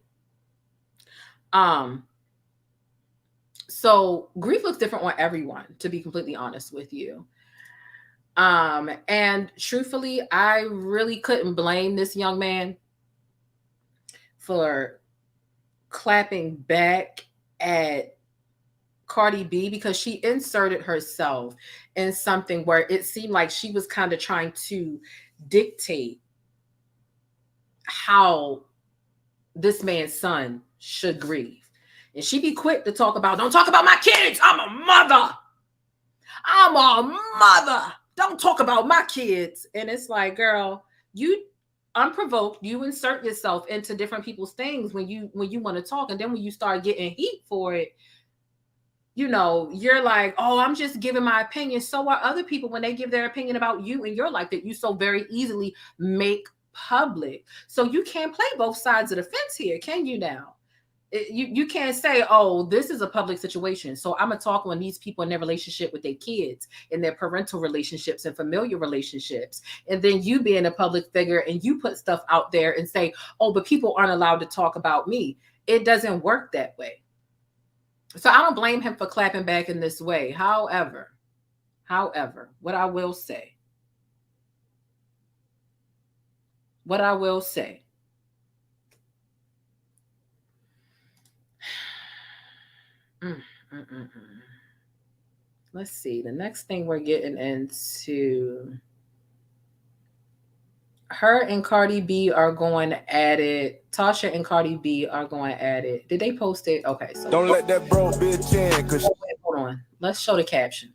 So grief looks different on everyone, to be completely honest with you. And truthfully, I really couldn't blame this young man for clapping back at Cardi B because she inserted herself in something where it seemed like she was kind of trying to dictate how this man's son should grieve. And she be quick to talk about, don't talk about my kids. I'm a mother. I'm a mother. Don't talk about my kids. And it's like, girl, you unprovoked, you insert yourself into different people's things when you want to talk. And then when you start getting heat for it, you know, you're like, oh, I'm just giving my opinion. So are other people when they give their opinion about you and your life that you so very easily make public. So you can't play both sides of the fence here, can you now? You can't say, oh, this is a public situation, so I'm gonna talk on these people in their relationship with their kids, in their parental relationships and familiar relationships, and then you being a public figure and you put stuff out there and say, oh, but people aren't allowed to talk about me. It doesn't work that way. So I don't blame him for clapping back in this way. However, what I will say, let's see. The next thing we're getting into, her and Cardi B are going at it. Tasha and Cardi B are going at it. Did they post it? Okay, so don't let that broke bitch in. Cause hold on. Let's show the caption.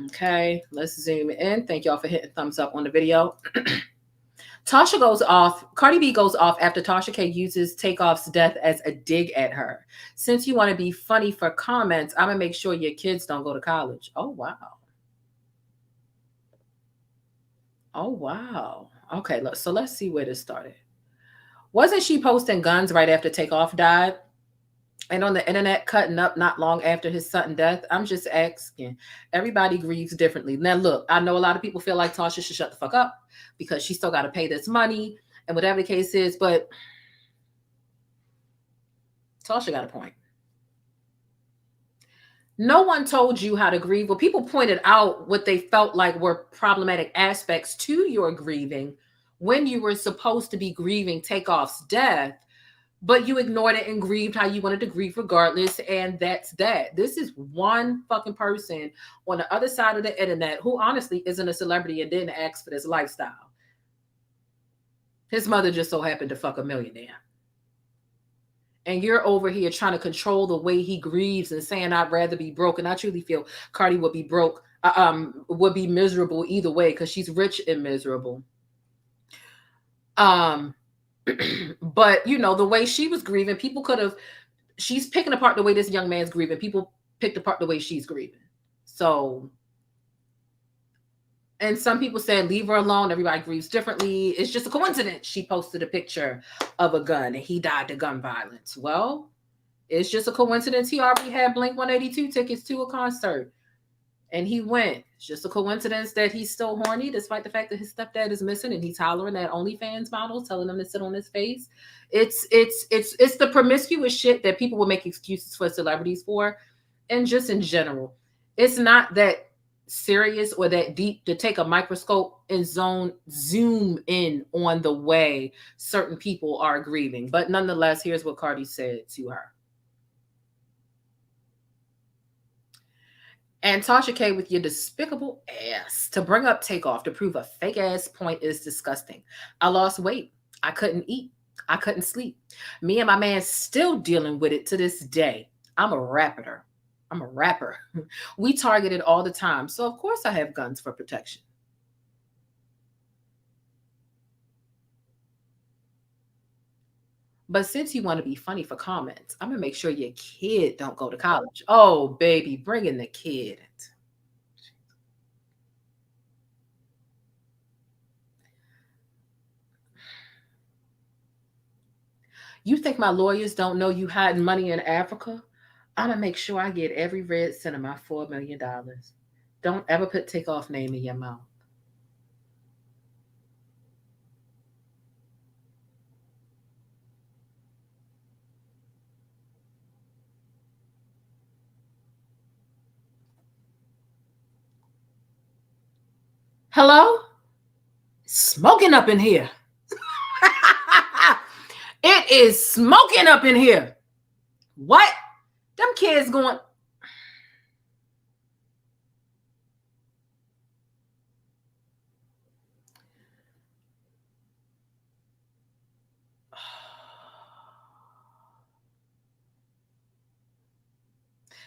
Okay, let's zoom in. Thank y'all for hitting thumbs up on the video. Tasha goes off. Cardi B goes off after Tasha K uses Takeoff's death as a dig at her. Since you want to be funny for comments, I'm gonna make sure your kids don't go to college. Oh wow. Oh wow. Okay, so let's see where this started. Wasn't she posting guns right after Takeoff died? And on the internet cutting up not long after his sudden death? I'm just asking. Everybody grieves differently. Now, look, I know a lot of people feel like Tasha should shut the fuck up because she still got to pay this money and whatever the case is, but Tasha got a point. No one told you how to grieve. Well, people pointed out what they felt like were problematic aspects to your grieving when you were supposed to be grieving Takeoff's death. But you ignored it and grieved how you wanted to grieve regardless. And that's that. This is one fucking person on the other side of the internet who honestly isn't a celebrity and didn't ask for this lifestyle. His mother just so happened to fuck a millionaire. And you're over here trying to control the way he grieves and saying, I'd rather be broke. And I truly feel Cardi would be broke, would be miserable either way because she's rich and miserable. But you know, the way she was grieving, people could have, she's picking apart the way this young man's grieving. People picked apart the way she's grieving. So, and some people said, leave her alone. Everybody grieves differently. It's just a coincidence. She posted a picture of a gun and he died to gun violence. Well, it's just a coincidence. He already had Blink-182 tickets to a concert and he went. It's just a coincidence that he's still horny, despite the fact that his stepdad is missing and he's hollering at OnlyFans models, telling them to sit on his face. It's the promiscuous shit that people will make excuses for celebrities for, and just in general. It's not that serious or that deep to take a microscope and zoom in on the way certain people are grieving. But nonetheless, here's what Cardi said to her. And Tasha K, with your despicable ass, to bring up Takeoff to prove a fake ass point is disgusting. I lost weight. I couldn't eat. I couldn't sleep. Me and my man still dealing with it to this day. I'm a rapper. We targeted all the time. So of course I have guns for protection. But since you want to be funny for comments, I'm going to make sure your kid don't go to college. Oh, baby, bring in the kid. You think my lawyers don't know you hiding money in Africa? I'm going to make sure I get every red cent of my $4 million. Don't ever put Takeoff name in your mouth. Hello? Smoking up in here. It is smoking up in here. What? Them kids going.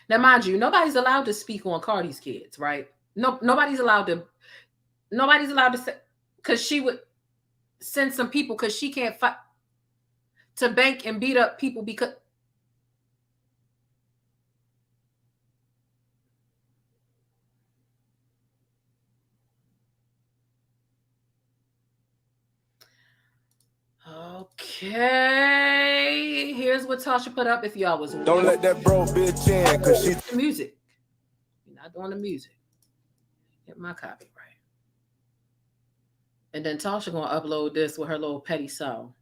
Now, mind you, nobody's allowed to speak on Cardi's kids, right? No, nobody's allowed to say, because she would send some people because she can't fight to bank and beat up people because. Okay, here's what Tasha put up if y'all was wondering. Don't let that bro bitch in, cause she the music. You're not doing the music. Get my copyright. And then Tasha gonna upload this with her little petty song.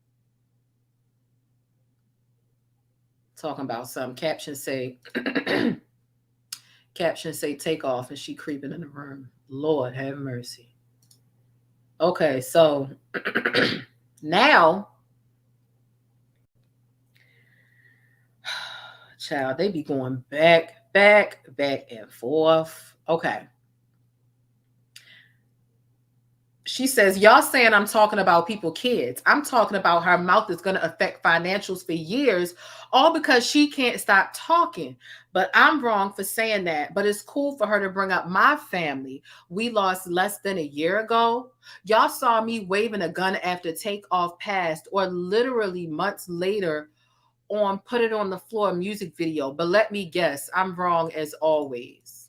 Talking about some captions say take off and she creeping in the room. Lord have mercy. Okay, so now, child, they be going back and forth. Okay. She says, y'all saying I'm talking about people's kids. I'm talking about her mouth is going to affect financials for years, all because she can't stop talking. But I'm wrong for saying that. But it's cool for her to bring up my family. We lost less than a year ago. Y'all saw me waving a gun after Takeoff passed, or literally months later on Put It on the Floor music video. But let me guess, I'm wrong as always.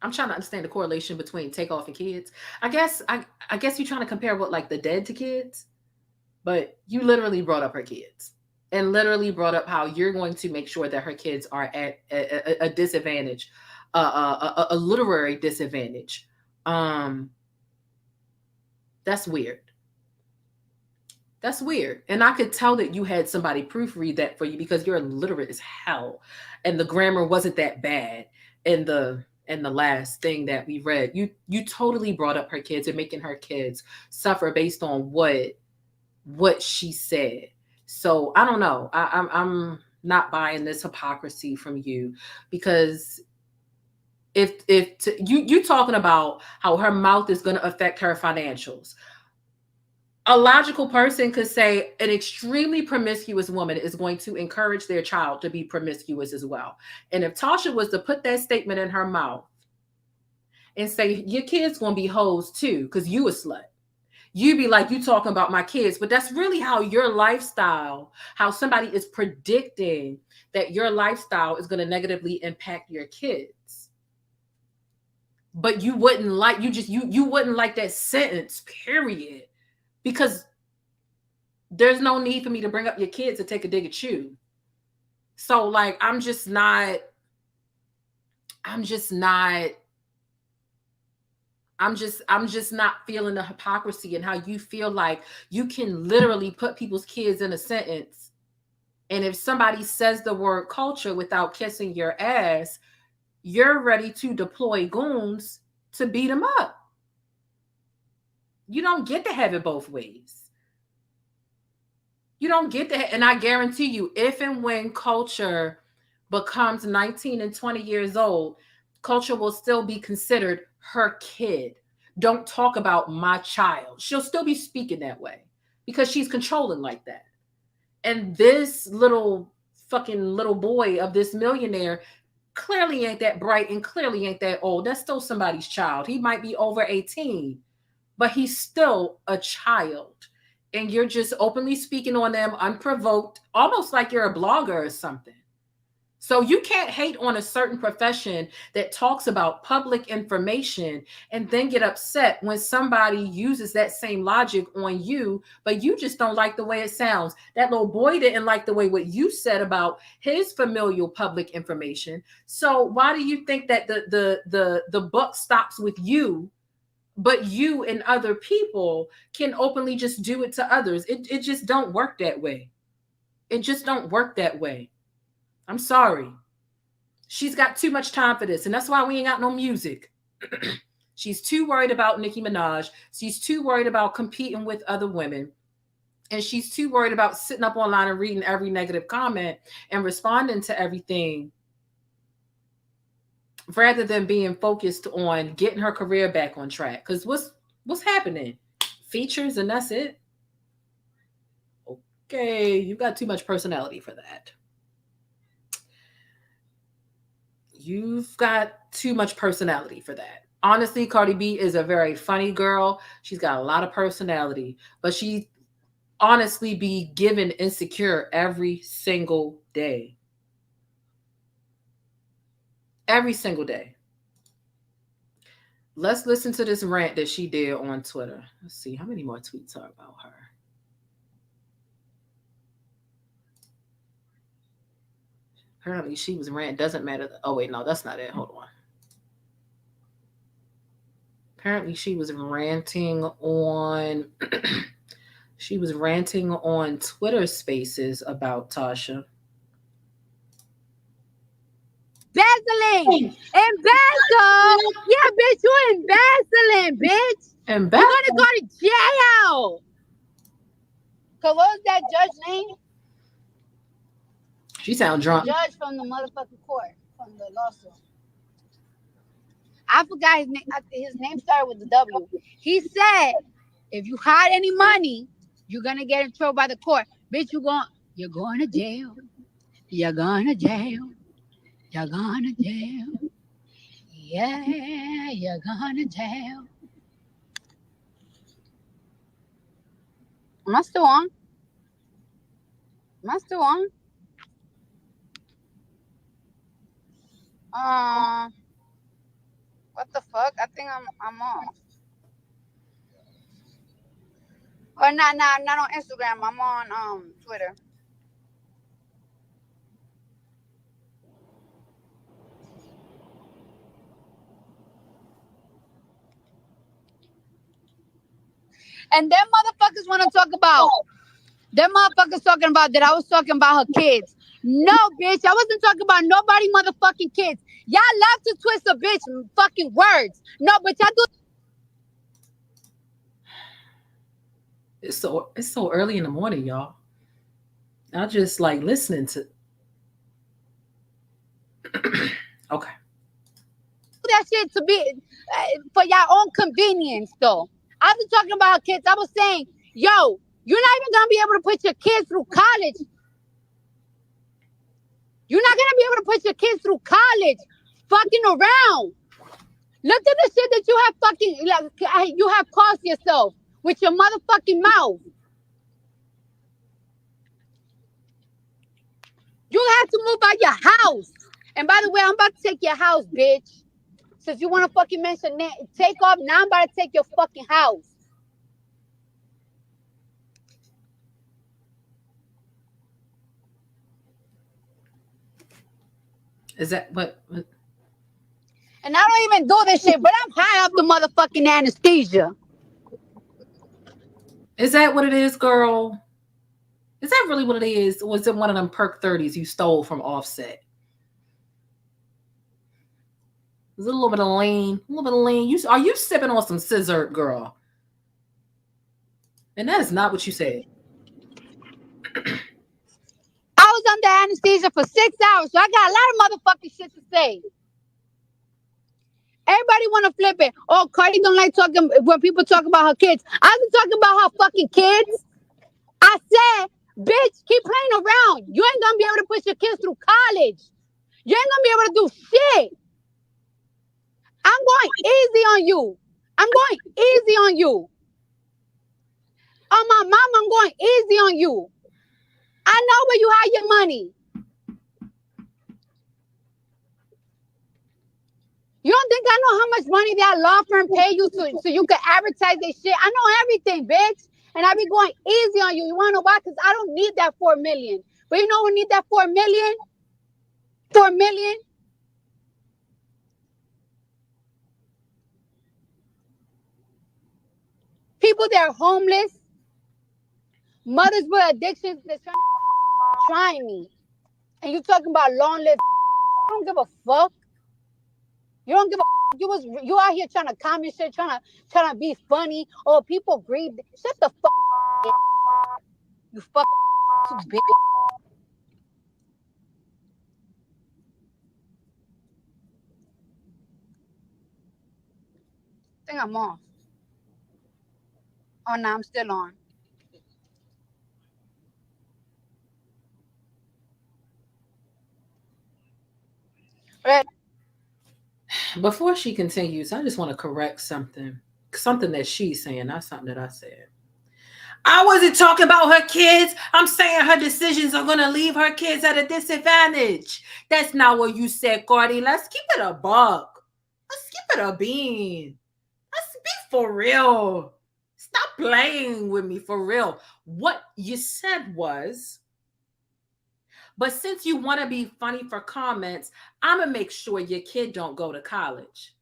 I'm trying to understand the correlation between Takeoff and kids. I guess you're trying to compare what, like the dead to kids, but you literally brought up her kids and literally brought up how you're going to make sure that her kids are at a disadvantage, a literary disadvantage. That's weird. That's weird. And I could tell that you had somebody proofread that for you because you're illiterate as hell. And the grammar wasn't that bad. And the last thing that we read, you totally brought up her kids and making her kids suffer based on what she said. So I don't know. I'm not buying this hypocrisy from you, because if you talking about how her mouth is going to affect her financials, a logical person could say an extremely promiscuous woman is going to encourage their child to be promiscuous as well. And if Tasha was to put that statement in her mouth and say, your kid's going to be hoes too, because you a slut, you'd be like, you talking about my kids. But that's really how your lifestyle, how somebody is predicting that your lifestyle is going to negatively impact your kids. But you wouldn't like, you wouldn't like that sentence, period. Because there's no need for me to bring up your kids to take a dig at you. So like, I'm just not feeling the hypocrisy and how you feel like you can literally put people's kids in a sentence. And if somebody says the word culture without kissing your ass, you're ready to deploy goons to beat them up. You don't get to have it both ways. You don't get to, and I guarantee you, if and when culture becomes 19 and 20 years old, culture will still be considered her kid. Don't talk about my child. She'll still be speaking that way because she's controlling like that. And this little boy of this millionaire clearly ain't that bright and clearly ain't that old. That's still somebody's child. He might be over 18. But he's still a child, and you're just openly speaking on them unprovoked, almost like you're a blogger or something. So you can't hate on a certain profession that talks about public information and then get upset when somebody uses that same logic on you, but you just don't like the way it sounds. That little boy didn't like the way what you said about his familial public information. So why do you think that the buck stops with you? But you and other people can openly just do it to others. It just don't work that way. It just don't work that way. I'm sorry. She's got too much time for this, and that's why we ain't got no music. She's too worried about Nicki Minaj. She's too worried about competing with other women. And she's too worried about sitting up online and reading every negative comment and responding to everything rather than being focused on getting her career back on track. Because what's happening? Features and that's it? Okay, you got too much personality for that. You've got too much personality for that. Honestly, Cardi B is a very funny girl. She's got a lot of personality, but she honestly be given insecure every single day. Every single day. Let's listen to this rant that she did on Twitter. Let's see how many more tweets are about her. Apparently she was ranting. Doesn't matter. Oh, wait, no, that's not it. Hold on. Apparently she was ranting on she was ranting on Twitter Spaces about Tasha. Embezzling! Embezzle! Yeah, bitch, you embezzling, bitch! Embezzling? You're gonna go to jail! Cause what was that judge name? She sound drunk. Judge from the motherfucking court, from the lawsuit. I forgot his name. His name started with the W. He said, if you hide any money, you're gonna get in trouble by the court. Bitch, you're going to jail. You're going to jail. You're going to jail. Yeah, you're going to jail. Am I still on? Am I still on? What the fuck? I think I'm on. Or not on Instagram. I'm on Twitter. And them motherfuckers want to talk about. Them motherfuckers talking about that I was talking about her kids. No, bitch. I wasn't talking about nobody motherfucking kids. Y'all love to twist a bitch fucking words. No, but y'all do. It's so early in the morning, y'all. I just like listening to. Okay. That shit to be for your own convenience, though. I was talking about her kids. I was saying, yo, you're not even gonna be able to put your kids through college. You're not gonna be able to put your kids through college, fucking around. Look at the shit that you have fucking you have caused yourself with your motherfucking mouth. You have to move out your house. And by the way, I'm about to take your house, bitch. Since you want to fucking mention that, take off. Now I'm about to take your fucking house. Is that what? And I don't even do this shit, but I'm high off the motherfucking anesthesia. Is that what it is, girl? Is that really what it is? Or was it one of them perk 30s you stole from Offset? Is it a little bit of lean? A little bit of lean? Are you sipping on some scissor, girl? And that is not what you said. I was under anesthesia for 6 hours, so I got a lot of motherfucking shit to say. Everybody want to flip it. Oh, Cardi don't like talking when people talk about her kids. I was talking about her fucking kids. I said, bitch, keep playing around. You ain't gonna be able to push your kids through college. You ain't gonna be able to do shit. I'm going easy on you. I'm going easy on you. On my mom, I'm going easy on you. I know where you hide your money. You don't think I know how much money that law firm pay you so you can advertise this shit? I know everything, bitch. And I be going easy on you. You want to know why? Because I don't need that 4 million. But you know who need that 4 million? 4 million? People that are homeless, mothers with addictions that's trying me. and you talking about long live. I don't give a fuck. You don't give a. You out here trying to comment shit, trying to be funny. Oh, people grieve. Shut the fuck. You fuck bitch. I think I'm off. Oh no, I'm still on. Right. Before she continues, I just want to correct something that she's saying, not something that I said. I wasn't talking about her kids. I'm saying her decisions are going to leave her kids at a disadvantage. That's not what you said, Cardi. Let's keep it a buck. Let's keep it a bean. Let's be for real. Stop playing with me for real. What you said was, but since you want to be funny for comments, I'm going to make sure your kid don't go to college.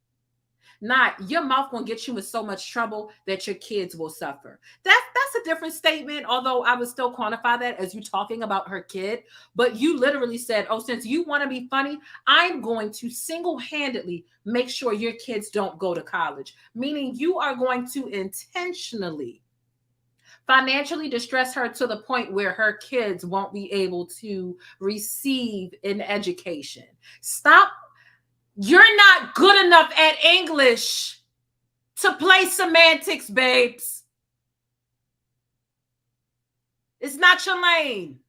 Not your mouth gonna get you in so much trouble that your kids will suffer. That's a different statement, although I would still quantify that as you talking about her kid. But you literally said, oh, since you want to be funny, I'm going to single-handedly make sure your kids don't go to college. Meaning you are going to intentionally financially distress her to the point where her kids won't be able to receive an education. Stop. You're not good enough at English to play semantics, babes. It's not your lane.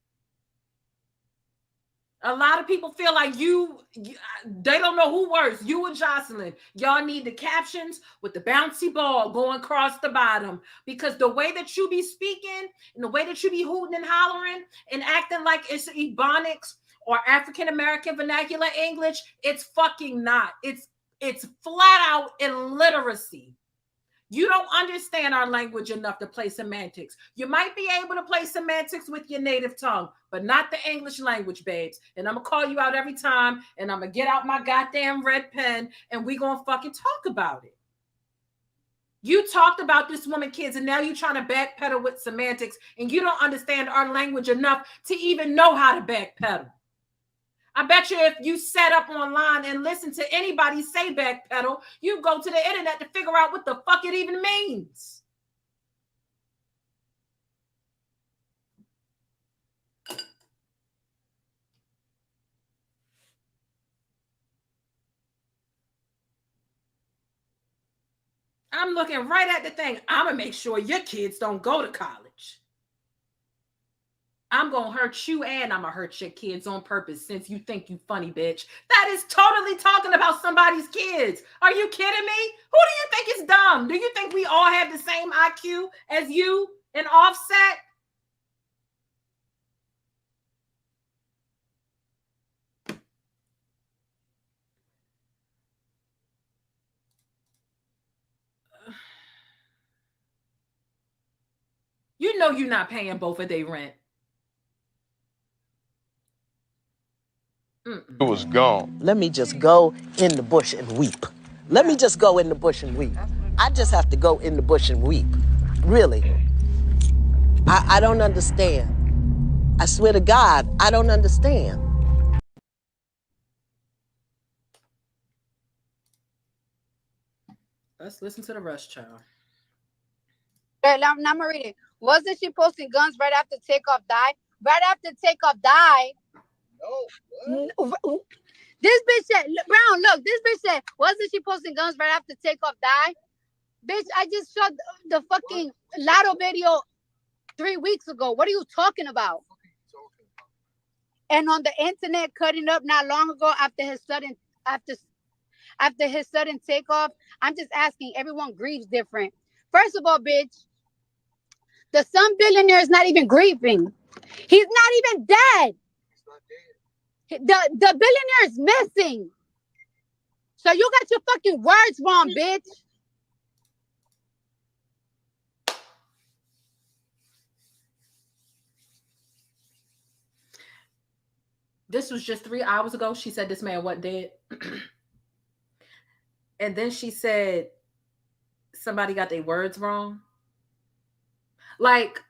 A lot of people feel like they don't know who worse, you or Jocelyn. Y'all need the captions with the bouncy ball going across the bottom, because the way that you be speaking and the way that you be hooting and hollering and acting like it's Ebonics or African-American vernacular English, it's fucking not. It's flat out illiteracy. You don't understand our language enough to play semantics. You might be able to play semantics with your native tongue, but not the English language, babes. And I'm going to call you out every time, and I'm going to get out my goddamn red pen, and we're going to fucking talk about it. You talked about this woman, kids, and now you're trying to backpedal with semantics, and you don't understand our language enough to even know how to backpedal. I bet you if you sat up online and listened to anybody say backpedal, you go to the internet to figure out what the fuck it even means. I'm looking right at the thing. I'm going to make sure your kids don't go to college. I'm going to hurt you and I'm going to hurt your kids on purpose since you think you funny, bitch. That is totally talking about somebody's kids. Are you kidding me? Who do you think is dumb? Do you think we all have the same IQ as you and Offset? You know you're not paying both of their rent. It was gone. Let me just go in the bush and weep. Let me just go in the bush and weep. I just have to go in the bush and weep. Really. I don't understand. I swear to God, I don't understand. Let's listen to the rest, child. Right, now I'm reading. Wasn't she posting guns right after Takeoff died? Right after Takeoff died. No. This bitch said, Brown, look, this bitch said, wasn't she posting guns right after Takeoff died? Bitch, I just shot the fucking Lotto video 3 weeks ago. What are you talking about? And on the internet, cutting up not long ago after his sudden takeoff. I'm just asking, everyone grieves different. First of all, bitch, the son billionaire is not even grieving. He's not even dead. The billionaire is missing. So you got your fucking words wrong, bitch. This was just 3 hours ago. She said this man wasn't dead. And then she said somebody got their words wrong. Like,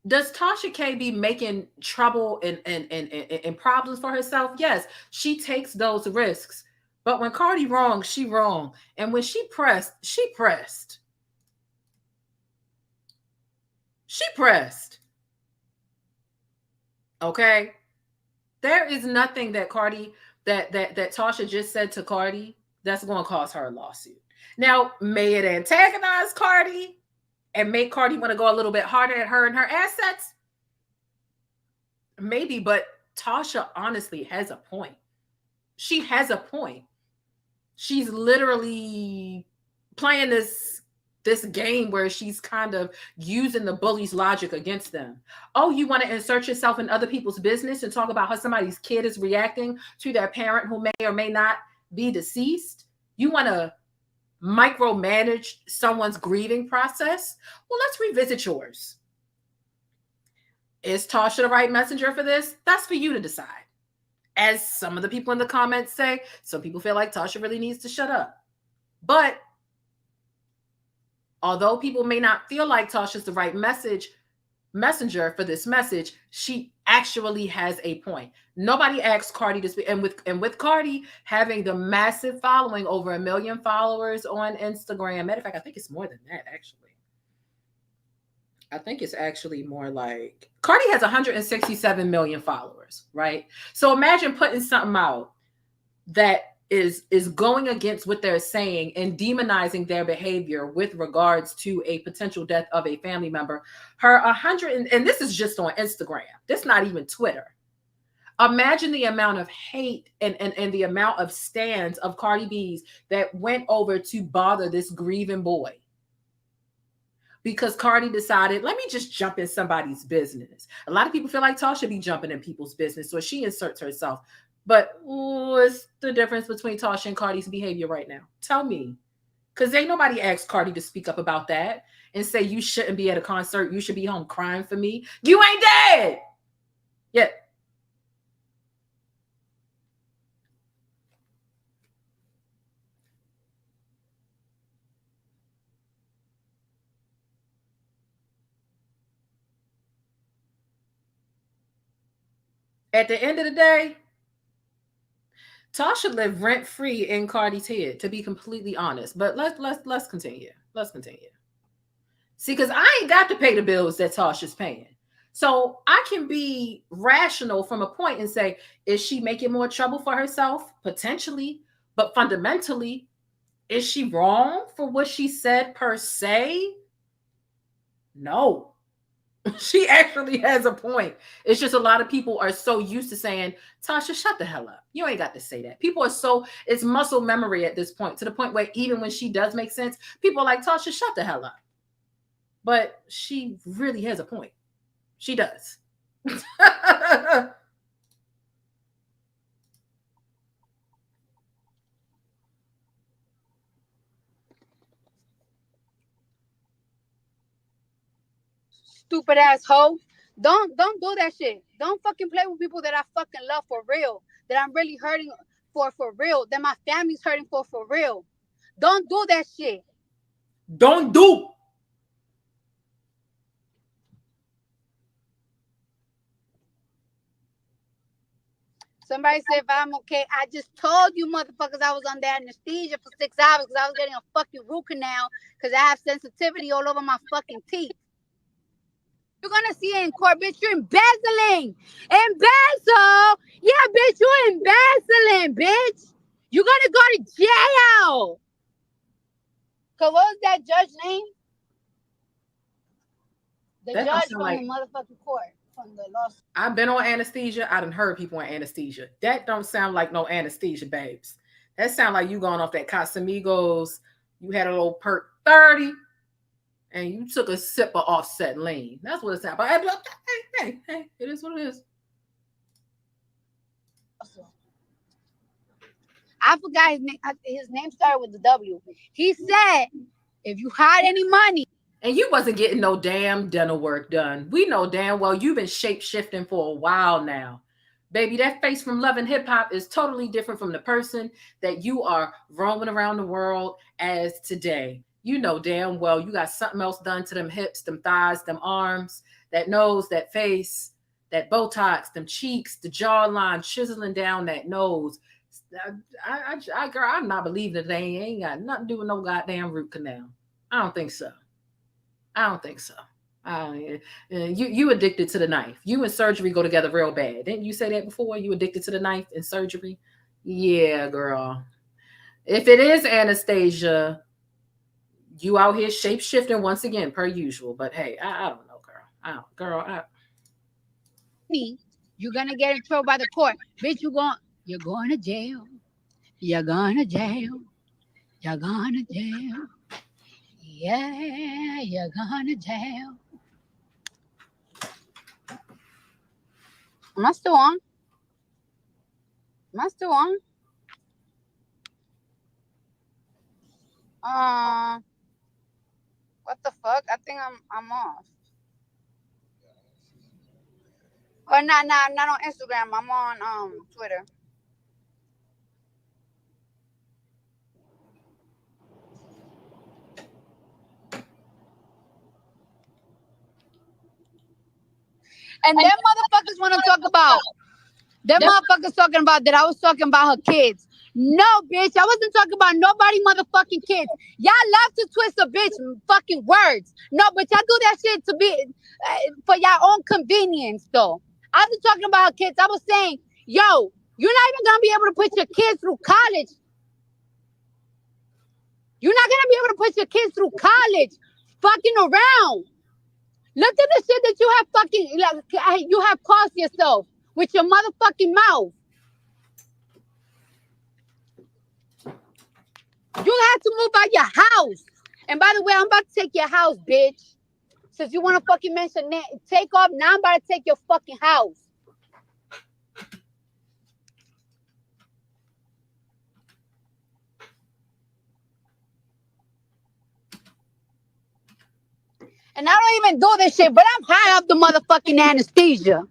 Does Tasha K be making trouble and problems for herself? Yes, she takes those risks. But when Cardi wrong, she wrong. And when she pressed, she pressed. She pressed. Okay? There is nothing that that Tasha just said to Cardi that's going to cause her a lawsuit. Now, may it antagonize Cardi and make Cardi want to go a little bit harder at her and her assets? Maybe, but Tasha honestly has a point. She has a point. She's literally playing this game where she's kind of using the bully's logic against them. Oh, you want to insert yourself in other people's business and talk about how somebody's kid is reacting to their parent who may or may not be deceased? You want to micromanage someone's grieving process? Well, let's revisit yours. Is Tasha the right messenger for this? That's for you to decide. As some of the people in the comments say, some people feel like Tasha really needs to shut up. But although people may not feel like Tasha's the right messenger for this message, she actually has a point. Nobody asked Cardi to speak. And with Cardi having the massive following, over 1 million followers on Instagram. Matter of fact, I think it's more than that, actually. I think it's actually more like Cardi has 167 million followers, right? So imagine putting something out that is going against what they're saying and demonizing their behavior with regards to a potential death of a family member. Her 100, and this is just on Instagram. This is not even Twitter. Imagine the amount of hate and the amount of stands of Cardi B's that went over to bother this grieving boy. Because Cardi decided, let me just jump in somebody's business. A lot of people feel like Tasha be jumping in people's business, so she inserts herself. But what's the difference between Tasha and Cardi's behavior right now? Tell me. Because ain't nobody asked Cardi to speak up about that and say you shouldn't be at a concert. You should be home crying for me. You ain't dead yet. At the end of the day, Tasha lived rent-free in Cardi's head, to be completely honest. But let's continue. Let's continue. See, because I ain't got to pay the bills that Tasha's paying. So I can be rational from a point and say, is she making more trouble for herself? Potentially. But fundamentally, is she wrong for what she said per se? No. She actually has a point. It's just a lot of people are so used to saying, Tasha, shut the hell up. You ain't got to say that. People are so, it's muscle memory at this point, to the point where even when she does make sense, people are like, Tasha, shut the hell up. But she really has a point. She does. Stupid ass hoe. Don't do that shit. Don't fucking play with people that I fucking love for real. That I'm really hurting for real. That my family's hurting for real. Don't do that shit. Don't do. Somebody said if I'm okay. I just told you motherfuckers I was under anesthesia for 6 hours because I was getting a fucking root canal because I have sensitivity all over my fucking teeth. You're gonna see it in court, bitch. You're embezzling. Embezzle. Yeah, bitch, you're embezzling, bitch. You're gonna go to jail. Cause what was that judge name? The That judge sound from like- the motherfucking court. From the lawsuit. I've been on anesthesia. I done heard people on anesthesia. That don't sound like no anesthesia, babes. That sound like you going off that Casamigos. You had a little perk 30 and you took a sip of Offset Lean. That's what it sounds like. Hey, it is what it is. I forgot his name. His name started with the W. He said, if you hide any money. And you wasn't getting no damn dental work done. We know damn well you've been shape-shifting for a while now. Baby, that face from Love and Hip Hop is totally different from the person that you are roaming around the world as today. You know damn well you got something else done to them hips, them thighs, them arms. That nose, that face, that Botox, them cheeks, the jawline, chiseling down that nose. Girl, I'm not believing that they ain't got nothing to do with no goddamn root canal. I don't think so. You addicted to the knife. You and surgery go together real bad. Didn't you say that before? You addicted to the knife and surgery? Yeah, girl. If it is Anastasia, you out here shape shifting once again, per usual. But hey, I don't know, girl. You're gonna get in trouble by the court, bitch. You're going to jail. You're going to jail. You're going to jail. Yeah, you're going to jail. Am I still on? What the fuck? I think I'm off. Or not, I'm not on Instagram. I'm on Twitter. And them motherfuckers want to talk about. Them motherfuckers talking about that I was talking about her kids. No, bitch. I wasn't talking about nobody motherfucking kids. Y'all love to twist a bitch fucking words. No, but y'all do that shit to be for your own convenience, though. I wasn't talking about her kids. I was saying, yo, you're not even going to be able to put your kids through college. You're not going to be able to put your kids through college fucking around. Look at the shit that you have fucking, like, you have caused yourself with your motherfucking mouth. You have to move out your house. And by the way, I'm about to take your house, bitch. Since you want to fucking mention that, take off. Now I'm about to take your fucking house. And I don't even do this shit, but I'm high off the motherfucking anesthesia.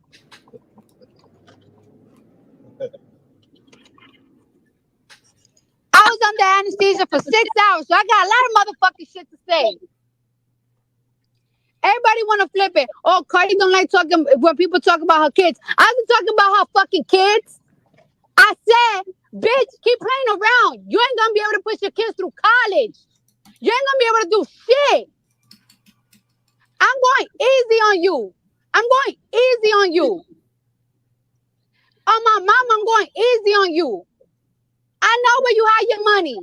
I was under anesthesia for 6 hours, so I got a lot of motherfucking shit to say. Everybody want to flip it. Oh, Cardi don't like talking when people talk about her kids. I wasn't talking about her fucking kids. I said, bitch, keep playing around. You ain't gonna be able to push your kids through college. You ain't gonna be able to do shit. I'm going easy on you. On my mom, I'm going easy on you. I know where you hide your money.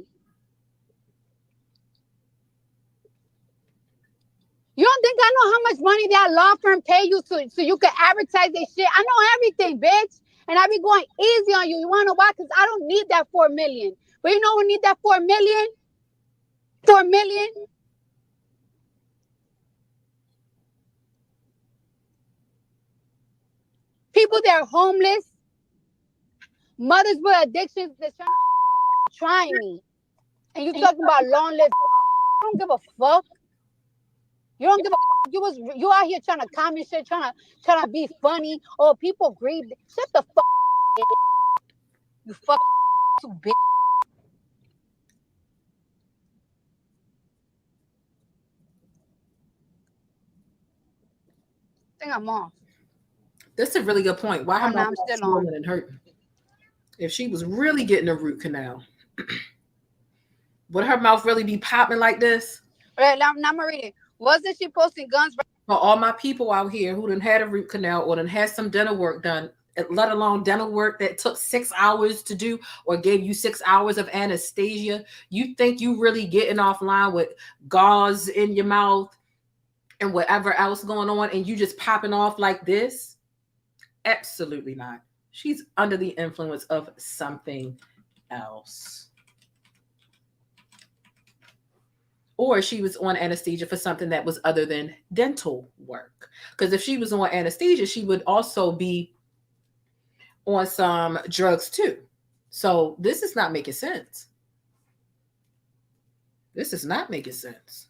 You don't think I know how much money that law firm pay you so you can advertise their shit? I know everything, bitch. And I be going easy on you. You want to know why? Because I don't need that 4 million. But you know who need that 4 million? 4 million? People that are homeless, mothers with addictions that's trying me. And you talking about long live. I don't give a fuck. You don't give a fuck. You out here trying to comment shit, trying to be funny. Oh, people grieve. Shut the fuck up. You fuck too bitch. I think I'm off. That's a really good point. Why am I still on and hurting? If she was really getting a root canal, would her mouth really be popping like this? Right, now I'm reading. Wasn't she posting guns? For all my people out here who done had a root canal or done had some dental work done, let alone dental work that took 6 hours to do or gave you 6 hours of anesthesia, you think you really getting offline with gauze in your mouth and whatever else going on and you just popping off like this? Absolutely not. She's under the influence of something else. Or she was on anesthesia for something that was other than dental work. Because if she was on anesthesia, she would also be on some drugs too. So this is not making sense. This is not making sense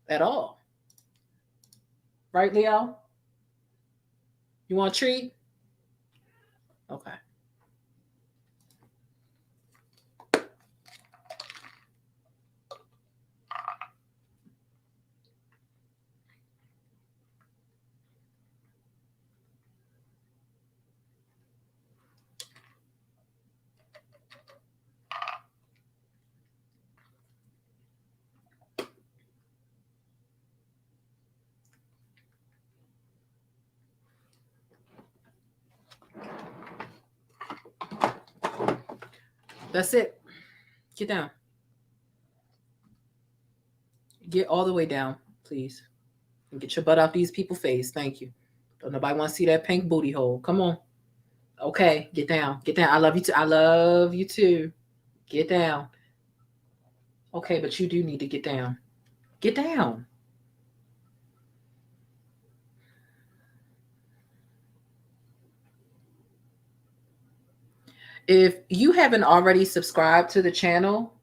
at all. Right, Leo? You want a treat? Okay. That's it. Get down. Get all the way down, please. And get your butt off these people's face. Thank you. Don't nobody want to see that pink booty hole. Come on. Okay, get down. Get down. I love you too. I love you too. Get down. Okay, but you do need to get down. Get down. If you haven't already subscribed to the channel,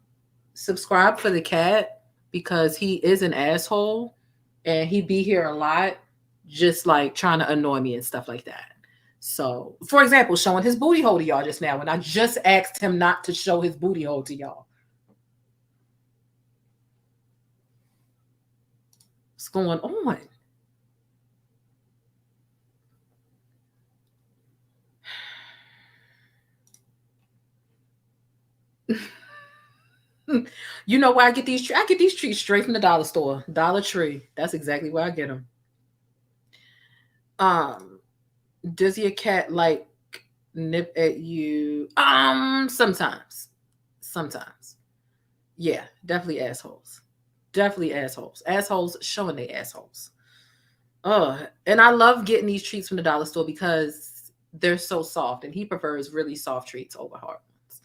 subscribe for the cat because he is an asshole and he be here a lot, just like trying to annoy me and stuff like that. So, for example, showing his booty hole to y'all just now when I just asked him not to show his booty hole to y'all. What's going on? You know where I get these trees? I get these trees straight from the dollar store, Dollar Tree. That's exactly where I get them. Does your cat like nip at you? Sometimes. Yeah, definitely assholes. Definitely assholes. Assholes showing their assholes. And I love getting these treats from the dollar store because they're so soft, and he prefers really soft treats over hard ones.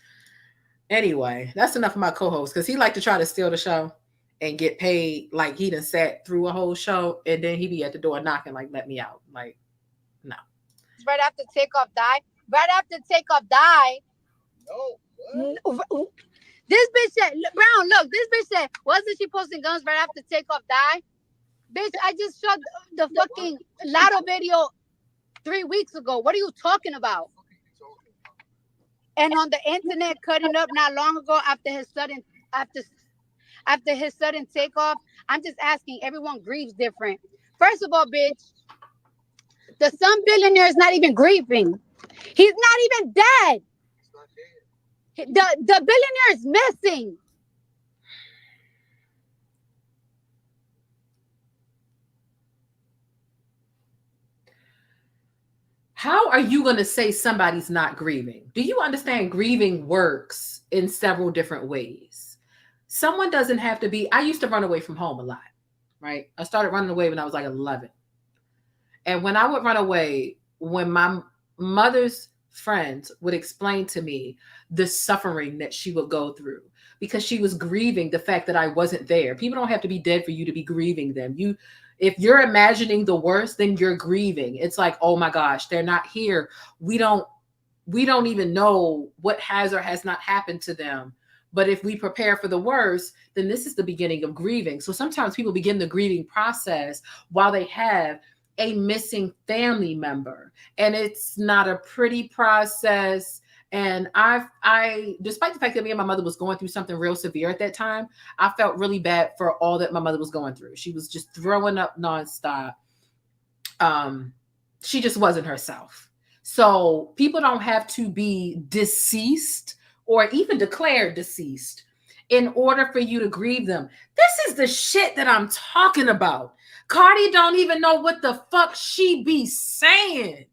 Anyway, that's enough of my co-host because he like to try to steal the show and get paid like he done sat through a whole show, and then he be at the door knocking like, let me out. Like, no. Right after takeoff die. Right after takeoff die. No. This bitch said, Brown, look, this bitch said, wasn't she posting guns right after takeoff die? Bitch, I just shot the fucking Lotto video 3 weeks ago. What are you talking about? And on the internet, cutting up not long ago after his sudden takeoff. I'm just asking, everyone grieves different. First of all, bitch, the son billionaire is not even grieving. He's not even dead. The billionaire is missing. How are you going to say somebody's not grieving? Do you understand grieving works in several different ways? Someone doesn't have to be, I used to run away from home a lot, right? I started running away when I was like 11. And when I would run away, when my mother's friends would explain to me the suffering that she would go through because she was grieving the fact that I wasn't there. People don't have to be dead for you to be grieving them. If you're imagining the worst, then you're grieving. It's like, oh my gosh, they're not here. We don't even know what has or has not happened to them. But if we prepare for the worst, then this is the beginning of grieving. So sometimes people begin the grieving process while they have a missing family member. And it's not a pretty process. And I, despite the fact that me and my mother was going through something real severe at that time, I felt really bad for all that my mother was going through. She was just throwing up nonstop. She just wasn't herself. So people don't have to be deceased or even declared deceased in order for you to grieve them. This is the shit that I'm talking about. Cardi don't even know what the fuck she be saying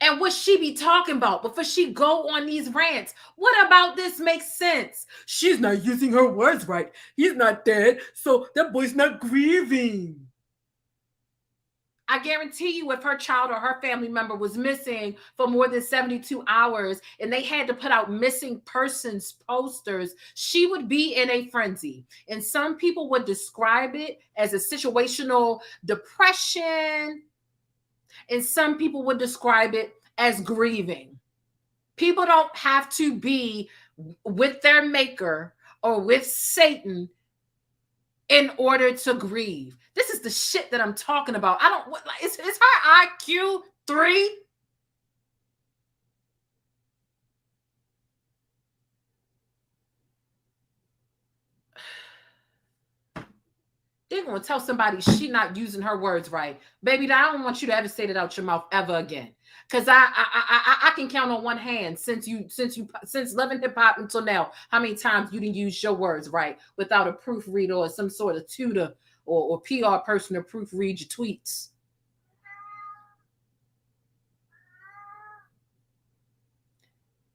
and what she be talking about before she go on these rants. What about this makes sense? She's not using her words right. He's not dead, so that boy's not grieving. I guarantee you if her child or her family member was missing for more than 72 hours and they had to put out missing persons posters, she would be in a frenzy. And some people would describe it as a situational depression. And some people would describe it as grieving. People don't have to be with their maker or with Satan in order to grieve. This is the shit that I'm talking about. Is her IQ 3? They're going to tell somebody she not using her words right. Baby, I don't want you to ever say that out your mouth ever again. Because I can count on one hand since loving hip hop until now, how many times you didn't use your words right without a proofreader or some sort of tutor or PR person to proofread your tweets.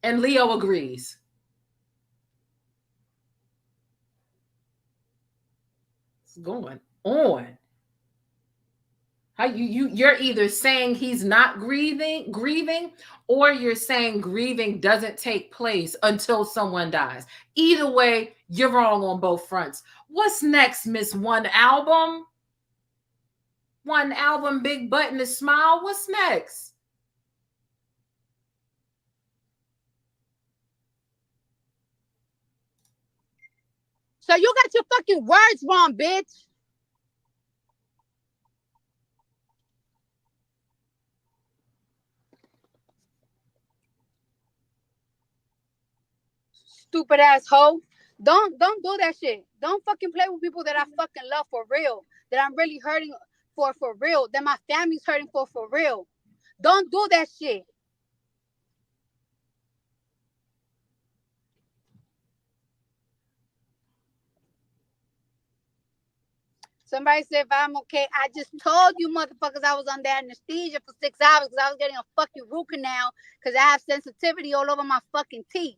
And Leo agrees. What's going on? How you're either saying he's not grieving, or you're saying grieving doesn't take place until someone dies. Either way, you're wrong on both fronts. What's next, Miss One Album? One album, big button to smile. What's next? So you got your fucking words wrong, bitch. Stupid ass hoe. Don't do that shit. Don't fucking play with people that I fucking love for real. That I'm really hurting for real. That my family's hurting for real. Don't do that shit. Somebody said if I'm okay. I just told you motherfuckers I was under anesthesia for 6 hours because I was getting a fucking root canal because I have sensitivity all over my fucking teeth.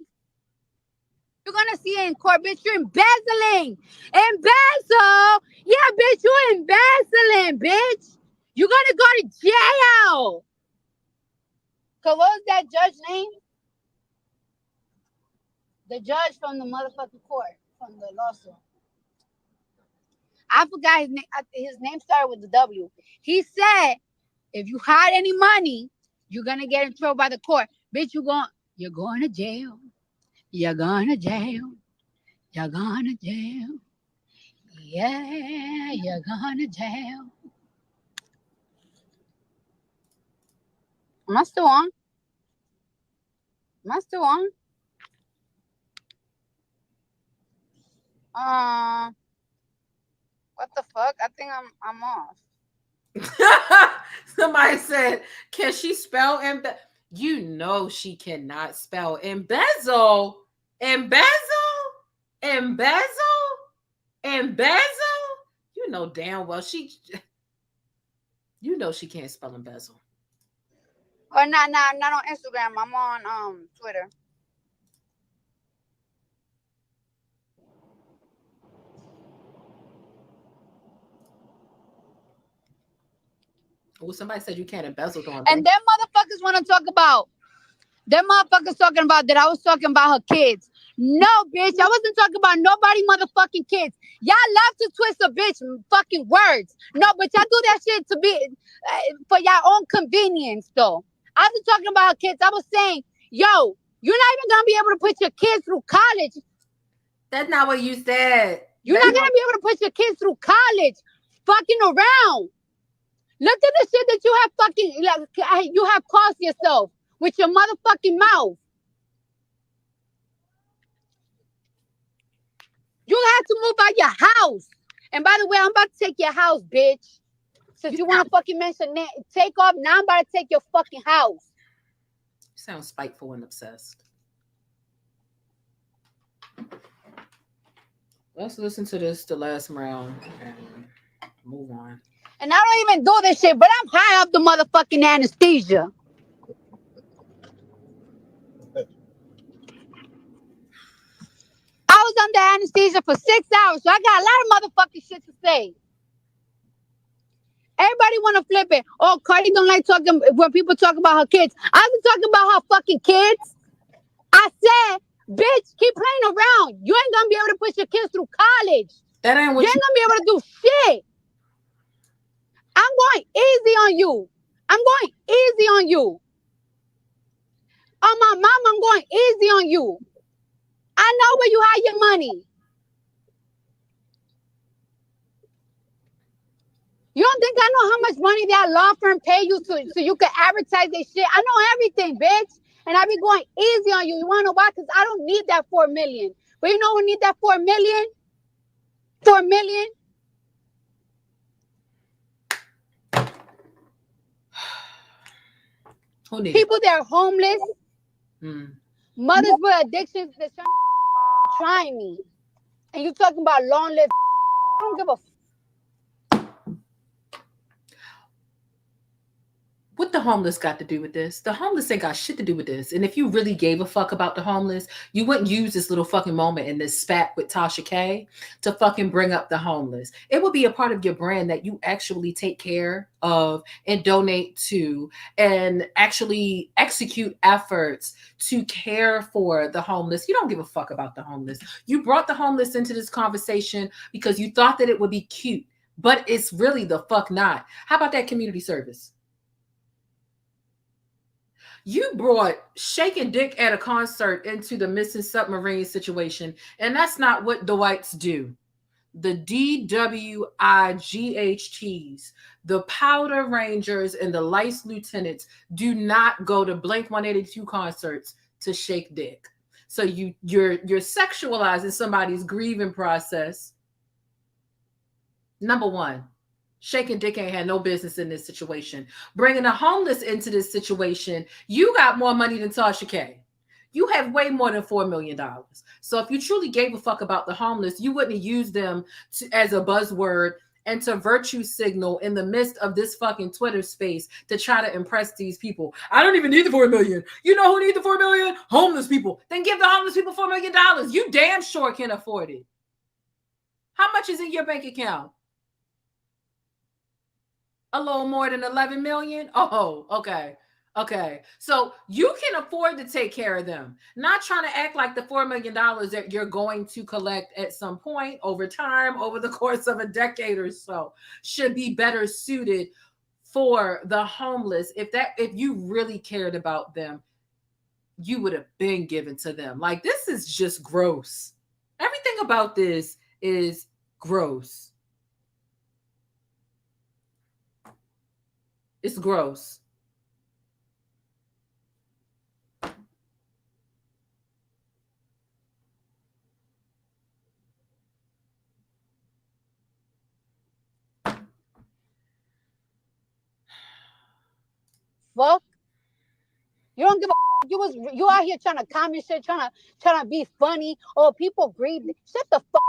You're gonna see it in court, bitch. You're embezzling. Embezzle. Yeah, bitch, you're embezzling, bitch. You're gonna go to jail. Cause what was that judge name? The judge from the motherfucking court, from the lawsuit. I forgot his name. His name started with the W. He said, if you hide any money, you're gonna get in trouble by the court. Bitch, you're going to jail. You're going to jail. You're going to jail. Yeah, you're going to jail. Am I still on? Am I still on? What the fuck? I think I'm off. Somebody said, can she spell embezzle? You know she cannot spell embezzle. Embezzle? Embezzle? Embezzle? You know damn well you know she can't spell embezzle. Or not on Instagram. I'm on Twitter. Well, somebody said you can't embezzle doing And them motherfuckers want to talk about. Them motherfuckers talking about that I was talking about her kids. No, bitch. I wasn't talking about nobody motherfucking kids. Y'all love to twist a bitch fucking words. No, but y'all do that shit to be for your own convenience, though. I was talking about her kids. I was saying, yo, you're not even going to be able to put your kids through college. That's not what you said. You're not going to be able to put your kids through college fucking around. Look at the shit that you have fucking, you have caused yourself with your motherfucking mouth. You have to move out your house. And by the way, I'm about to take your house, bitch. Since you want to fucking mention that, take off. Now I'm about to take your fucking house. You sound spiteful and obsessed. Let's listen to the last round, and move on. And I don't even do this shit, but I'm high up the motherfucking anesthesia. I was under anesthesia for 6 hours, so I got a lot of motherfucking shit to say. Everybody want to flip it. Oh, Cardi don't like talking when people talk about her kids. I was talking about her fucking kids. I said, bitch, keep playing around. You ain't gonna be able to push your kids through college. That ain't what you ain't gonna be able to do shit. I'm going easy on you. I'm going easy on you. On my mom, I'm going easy on you. I know where you hide your money. You don't think I know how much money that law firm pay you so you can advertise their shit? I know everything, bitch. And I be going easy on you. You want to know why? Because I don't need that 4 million. But you know who need that 4 million? 4 million? Who needs people that are homeless, mothers with addictions that's trying me. And you talking about long live. I don't give a What the homeless got to do with this? The homeless ain't got shit to do with this. And if you really gave a fuck about the homeless, you wouldn't use this little fucking moment in this spat with Tasha K to fucking bring up the homeless. It would be a part of your brand that you actually take care of and donate to and actually execute efforts to care for the homeless. You don't give a fuck about the homeless. You brought the homeless into this conversation because you thought that it would be cute, but it's really the fuck not. How about that community service? You brought shaking dick at a concert into the missing submarine situation, and that's not what the whites do. The DWIGHTs, the Powder Rangers, and the Lice Lieutenants do not go to Blink-182 concerts to shake dick. So you're sexualizing somebody's grieving process. Number one. Shaking dick ain't had no business in this situation. Bringing the homeless into this situation, you got more money than Tasha K. You have way more than $4 million. So if you truly gave a fuck about the homeless, you wouldn't use them as a buzzword and to virtue signal in the midst of this fucking Twitter space to try to impress these people. I don't even need the $4 million. You know who needs the $4 million? Homeless people. Then give the homeless people $4 million. You damn sure can afford it. How much is in your bank account? A little more than 11 million. Oh, okay. Okay. So you can afford to take care of them. Not trying to act like the $4 million that you're going to collect at some point over time, over the course of a decade or so, should be better suited for the homeless. If you really cared about them, you would have been given to them. Like, this is just gross. Everything about this is gross. It's gross. Fuck. You don't give a you out here trying to comment shit, trying to be funny. Oh, people grieve. Shut the fuck.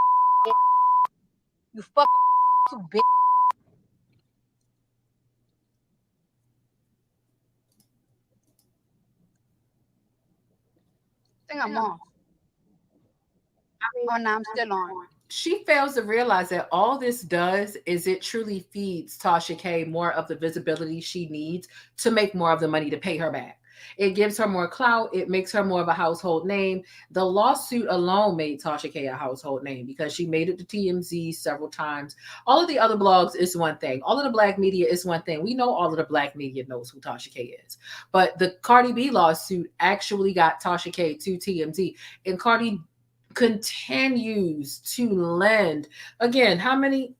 You fuck you bitch. I think I'm on. Oh, no, I'm still on. She fails to realize that all this does is it truly feeds Tasha K more of the visibility she needs to make more of the money to pay her back. It gives her more clout. It makes her more of a household name. The lawsuit alone made Tasha K a household name because she made it to TMZ several times. All of the other blogs is one thing. All of the black media is one thing. We know all of the black media knows who Tasha K is. But the Cardi B lawsuit actually got Tasha K to TMZ. And Cardi continues to lend, again, how many?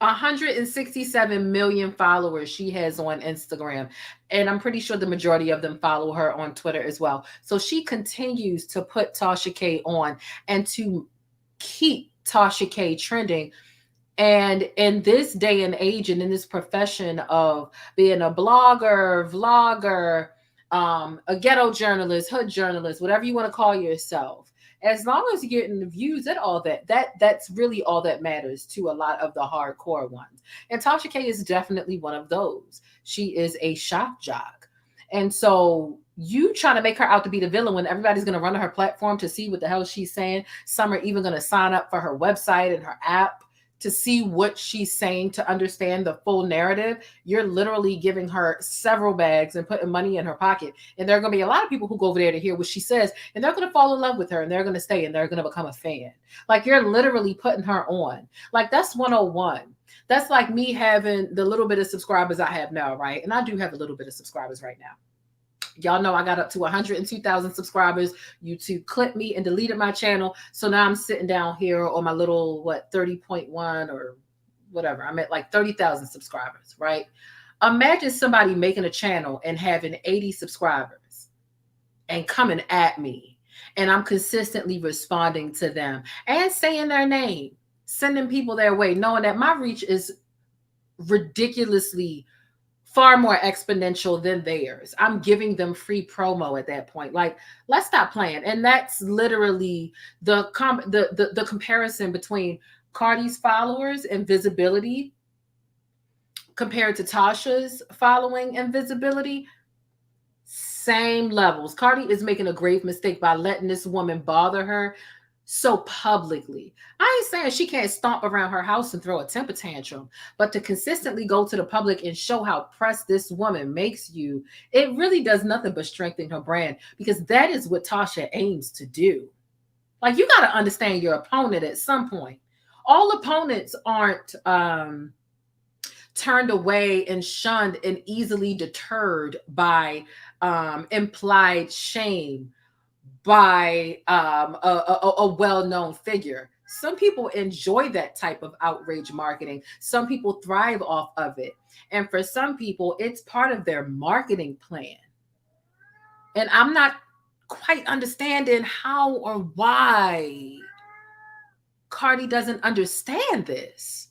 167 million followers she has on Instagram. And I'm pretty sure the majority of them follow her on Twitter as well. So she continues to put Tasha K on and to keep Tasha K trending. And in this day and age and in this profession of being a blogger, vlogger, a ghetto journalist, hood journalist, whatever you want to call yourself, as long as you're getting the views and all that's really all that matters to a lot of the hardcore ones. And Tasha K is definitely one of those. She is a shock jock. And so you trying to make her out to be the villain when everybody's going to run to her platform to see what the hell she's saying. Some are even going to sign up for her website and her app to see what she's saying to understand the full narrative. You're literally giving her several bags and putting money in her pocket. And there are going to be a lot of people who go over there to hear what she says, and they're going to fall in love with her, and they're going to stay, and they're going to become a fan. Like, you're literally putting her on. Like, that's 101. That's like me having the little bit of subscribers I have now, right? And I do have a little bit of subscribers right now. Y'all know I got up to 102,000 subscribers. YouTube clipped me and deleted my channel. So now I'm sitting down here on my little, 30.1 or whatever. I'm at like 30,000 subscribers, right? Imagine somebody making a channel and having 80 subscribers and coming at me. And I'm consistently responding to them and saying their name, sending people their way, knowing that my reach is ridiculously far more exponential than theirs. I'm giving them free promo at that point. Like, let's stop playing. And that's literally the comparison between Cardi's followers and visibility compared to Tasha's following and visibility, same levels. Cardi is making a grave mistake by letting this woman bother her so publicly. I ain't saying she can't stomp around her house and throw a temper tantrum, but to consistently go to the public and show how pressed this woman makes you, it really does nothing but strengthen her brand, because that is what Tasha aims to do. Like, you got to understand your opponent at some point. All opponents aren't turned away and shunned and easily deterred by implied shame by a well-known figure. Some people enjoy that type of outrage marketing. Some people thrive off of it. And for some people, it's part of their marketing plan. And I'm not quite understanding how or why Cardi doesn't understand this.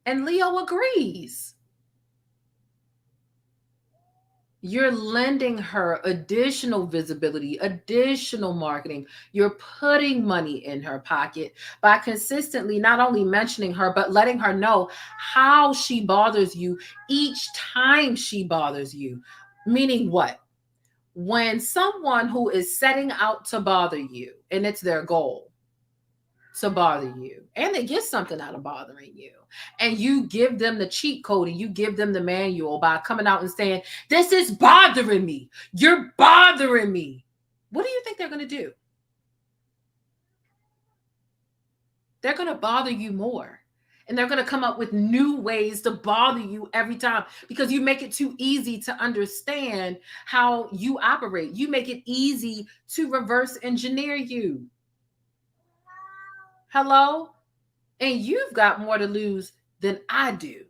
And Leo agrees. You're lending her additional visibility, additional marketing. You're putting money in her pocket by consistently not only mentioning her, but letting her know how she bothers you each time she bothers you. Meaning what? When someone who is setting out to bother you, and it's their goal to bother you, and they get something out of bothering you, and you give them the cheat code and you give them the manual by coming out and saying, this is bothering me, you're bothering me, what do you think they're going to do? They're going to bother you more, and they're going to come up with new ways to bother you every time, because you make it too easy to understand how you operate. You make it easy to reverse engineer you. Hello? And you've got more to lose than I do.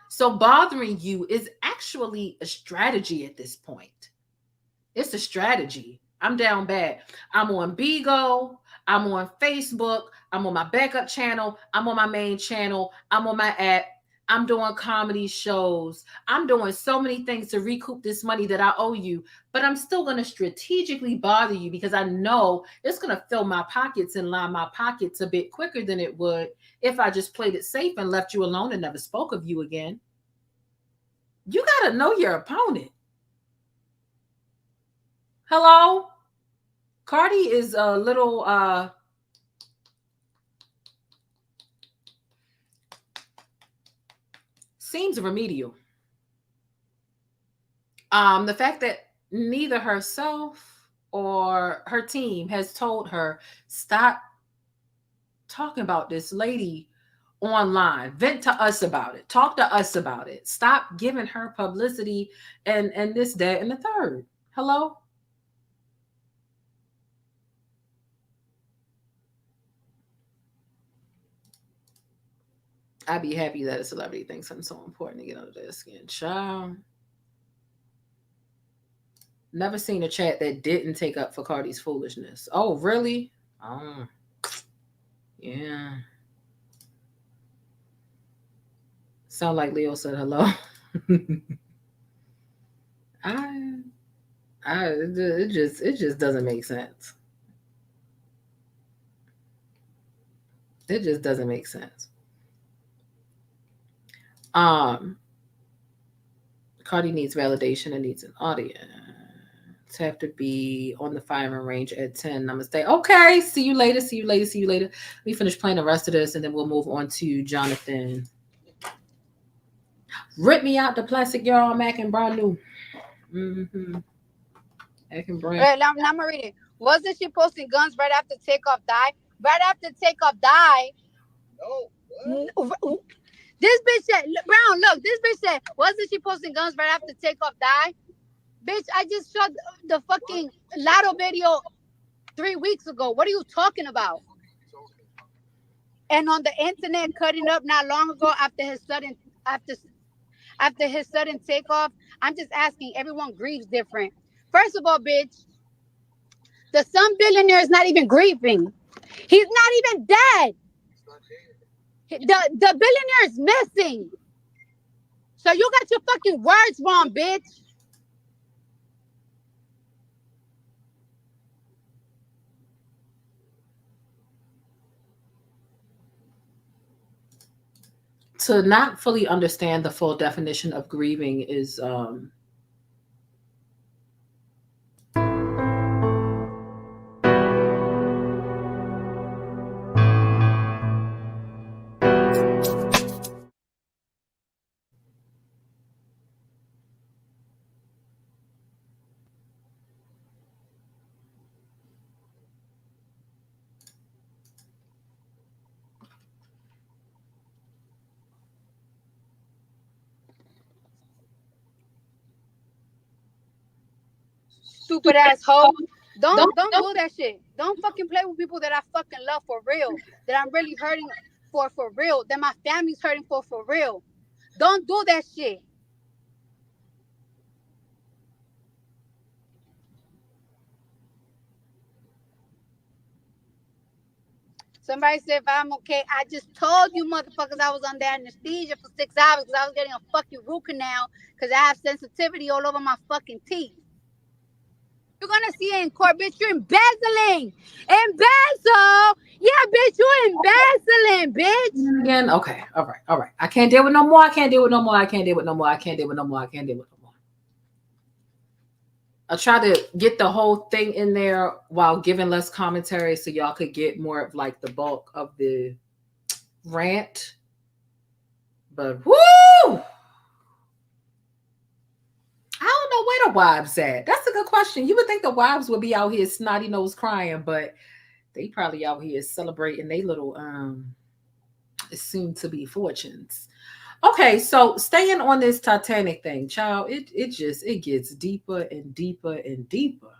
So bothering you is actually a strategy at this point. It's a strategy. I'm down bad. I'm on Bigo. I'm on Facebook. I'm on my backup channel. I'm on my main channel. I'm on my app. I'm doing comedy shows. I'm doing so many things to recoup this money that I owe you, but I'm still going to strategically bother you because I know it's going to fill my pockets and line my pockets a bit quicker than it would if I just played it safe and left you alone and never spoke of you again. You got to know your opponent. Hello? Cardi is a little, seems remedial. The fact that neither herself or her team has told her, stop talking about this lady online, vent to us about it, talk to us about it, stop giving her publicity and this, that, and the third. Hello? I'd be happy that a celebrity thinks something so important to get under their skin. Child. Never seen a chat that didn't take up for Cardi's foolishness. Oh, really? Oh, yeah. Sound like Leo said hello. It just doesn't make sense. It just doesn't make sense. Cardi needs validation and needs an audience. Have to be on the firing range at 10. Namaste. Okay, see you later. See you later. See you later. Let me finish playing the rest of this, and then we'll move on to Jonathan. Rip me out the plastic, y'all. I'm acting brand new. Acting brand. Right, I'm gonna read it. Wasn't she posting guns right after Takeoff died? Right after Takeoff died. No. This bitch said, Brown, look, this bitch said, wasn't she posting guns right after Takeoff died? Bitch, I just shot the fucking Lotto video 3 weeks ago. What are you talking about? And on the internet, cutting up not long ago after his sudden takeoff. I'm just asking. Everyone grieves different. First of all, bitch, the son billionaire is not even grieving. He's not even dead. The billionaire is missing. So you got your fucking words wrong, bitch. to not fully understand the full definition of grieving is Stupid asshole. Don't do that shit. Don't fucking play with people that I fucking love for real. That I'm really hurting for real. That my family's hurting for real. Don't do that shit. Somebody said if I'm okay, I just told you motherfuckers I was under anesthesia for 6 hours because I was getting a fucking root canal because I have sensitivity all over my fucking teeth. You're gonna see it in court, bitch. You're embezzling. Embezzle. Yeah, bitch, you're embezzling, bitch. again. Okay, all right. I can't deal with no more. I can't deal with no more. I can't deal with no more. I can't deal with no more. I can't deal with no more. I try to get the whole thing in there while giving less commentary so y'all could get more of like the bulk of the rant. But woo! I don't know where the wives at. That's a good question. You would think the wives would be out here snotty nose crying, but they probably out here celebrating their little soon to be fortunes. Okay, so staying on this Titanic thing, child, it gets deeper and deeper and deeper.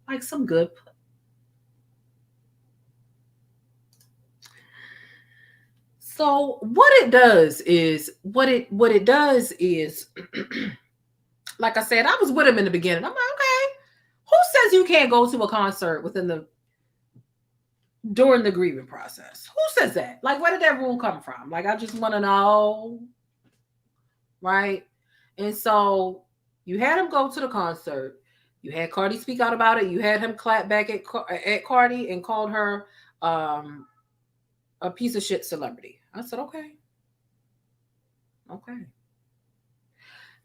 Like some good. So what it does is like I said, I was with him in the beginning. I'm like, okay, who says you can't go to a concert during the grieving process? Who says that? Like, where did that rule come from? Like, I just want to know, right? And so you had him go to the concert. You had Cardi speak out about it. You had him clap back at Cardi and called her a piece of shit celebrity. I said, okay. Okay.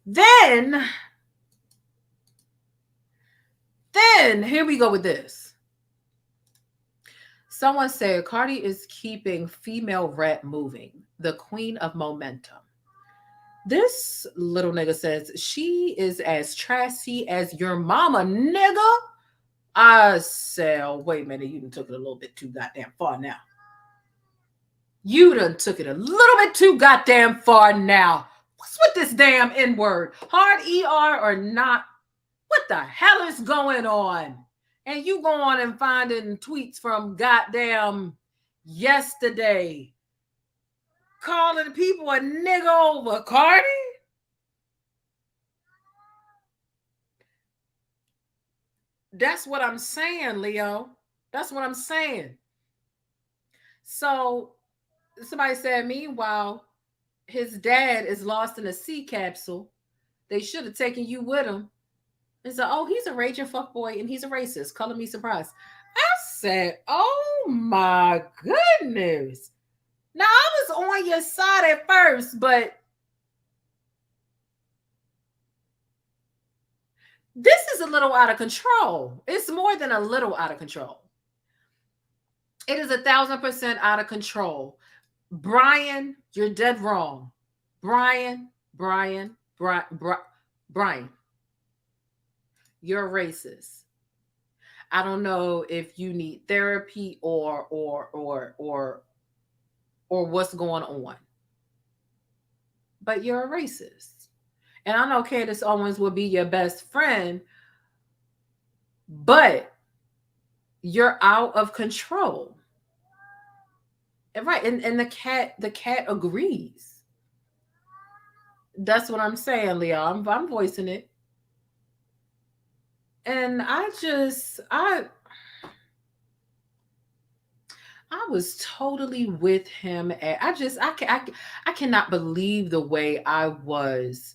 Then here we go with this. Someone said Cardi is keeping female rap moving, the queen of momentum. This little nigga says she is as trashy as your mama, nigga. I said, oh, wait a minute, you done took it a little bit too goddamn far now. You done took it a little bit too goddamn far now. What's with this damn N-word? Hard ER or not? What the hell is going on? And you go on and finding tweets from goddamn yesterday calling people a nigga over Cardi? That's what I'm saying, Leo. That's what I'm saying. So somebody said, meanwhile, his dad is lost in a sea capsule. They should have taken you with him. And so, oh, he's a raging fuckboy and he's a racist. Color me surprised. I said, oh my goodness. Now, I was on your side at first, but this is a little out of control. It's more than a little out of control. It is 1,000% out of control. Brian, you're dead wrong. Brian. You're a racist. I don't know if you need therapy or what's going on. But you're a racist. And I know Candace Owens will be your best friend, but you're out of control. And right, and the cat agrees. That's what I'm saying, Leo. I'm voicing it. And I was totally with him. I cannot believe the way I was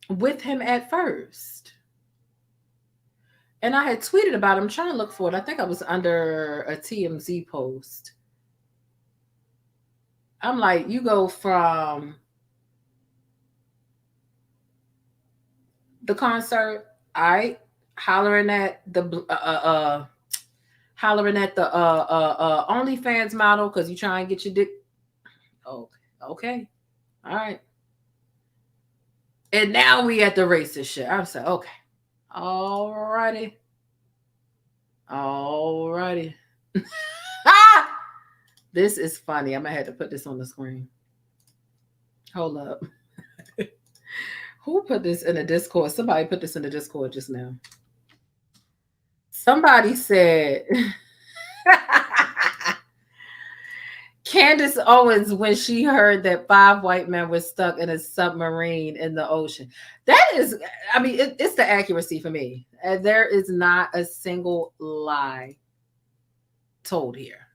with him at first. And I had tweeted about him, trying to look for it. I think I was under a TMZ post. I'm like, you go from the concert, hollering at the OnlyFans model because you try and get your dick. Oh, okay. All right. And now we at the racist shit. I'm saying, okay. All righty. All righty. This is funny. I'm going to have to put this on the screen. Hold up. Who put this in the Discord? Somebody put this in the Discord just now. Somebody said... Candace Owens, when she heard that 5 white men were stuck in a submarine in the ocean. That is, I mean, it's the accuracy for me. There is not a single lie told here.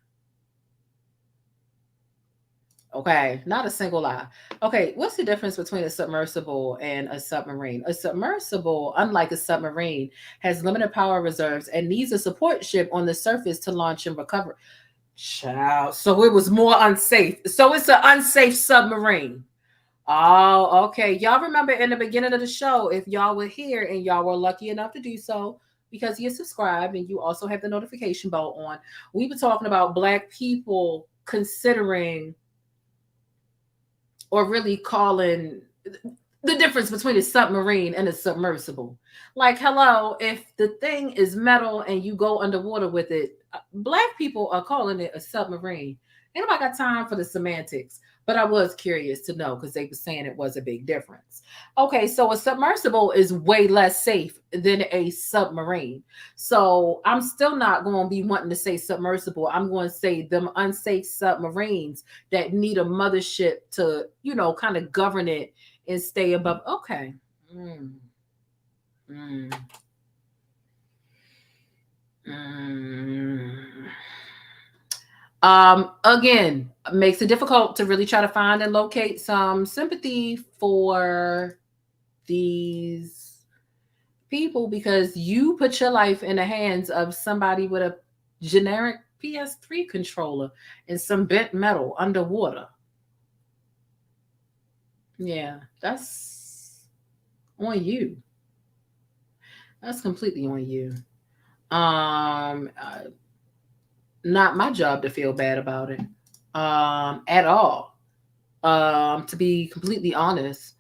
Okay, not a single lie. Okay, what's the difference between a submersible and a submarine? A submersible, unlike a submarine, has limited power reserves and needs a support ship on the surface to launch and recover. Child. So it was more unsafe. So it's an unsafe submarine. Oh, okay. Y'all remember in the beginning of the show, if y'all were here and y'all were lucky enough to do so because you subscribed and you also have the notification bell on, we were talking about Black people considering or really calling the difference between a submarine and a submersible. Like, hello, if the thing is metal and you go underwater with it, Black people are calling it a submarine. Ain't nobody got time for the semantics, but I was curious to know because they were saying it was a big difference. Okay, so a submersible is way less safe than a submarine. So I'm still not going to be wanting to say submersible. I'm going to say them unsafe submarines that need a mothership to, you know, kind of govern it and stay above. Okay. Again, makes it difficult to really try to find and locate some sympathy for these people because you put your life in the hands of somebody with a generic PS3 controller and some bent metal underwater. Yeah, that's on you. That's completely on you. Not my job to feel bad about it at all. To be completely honest,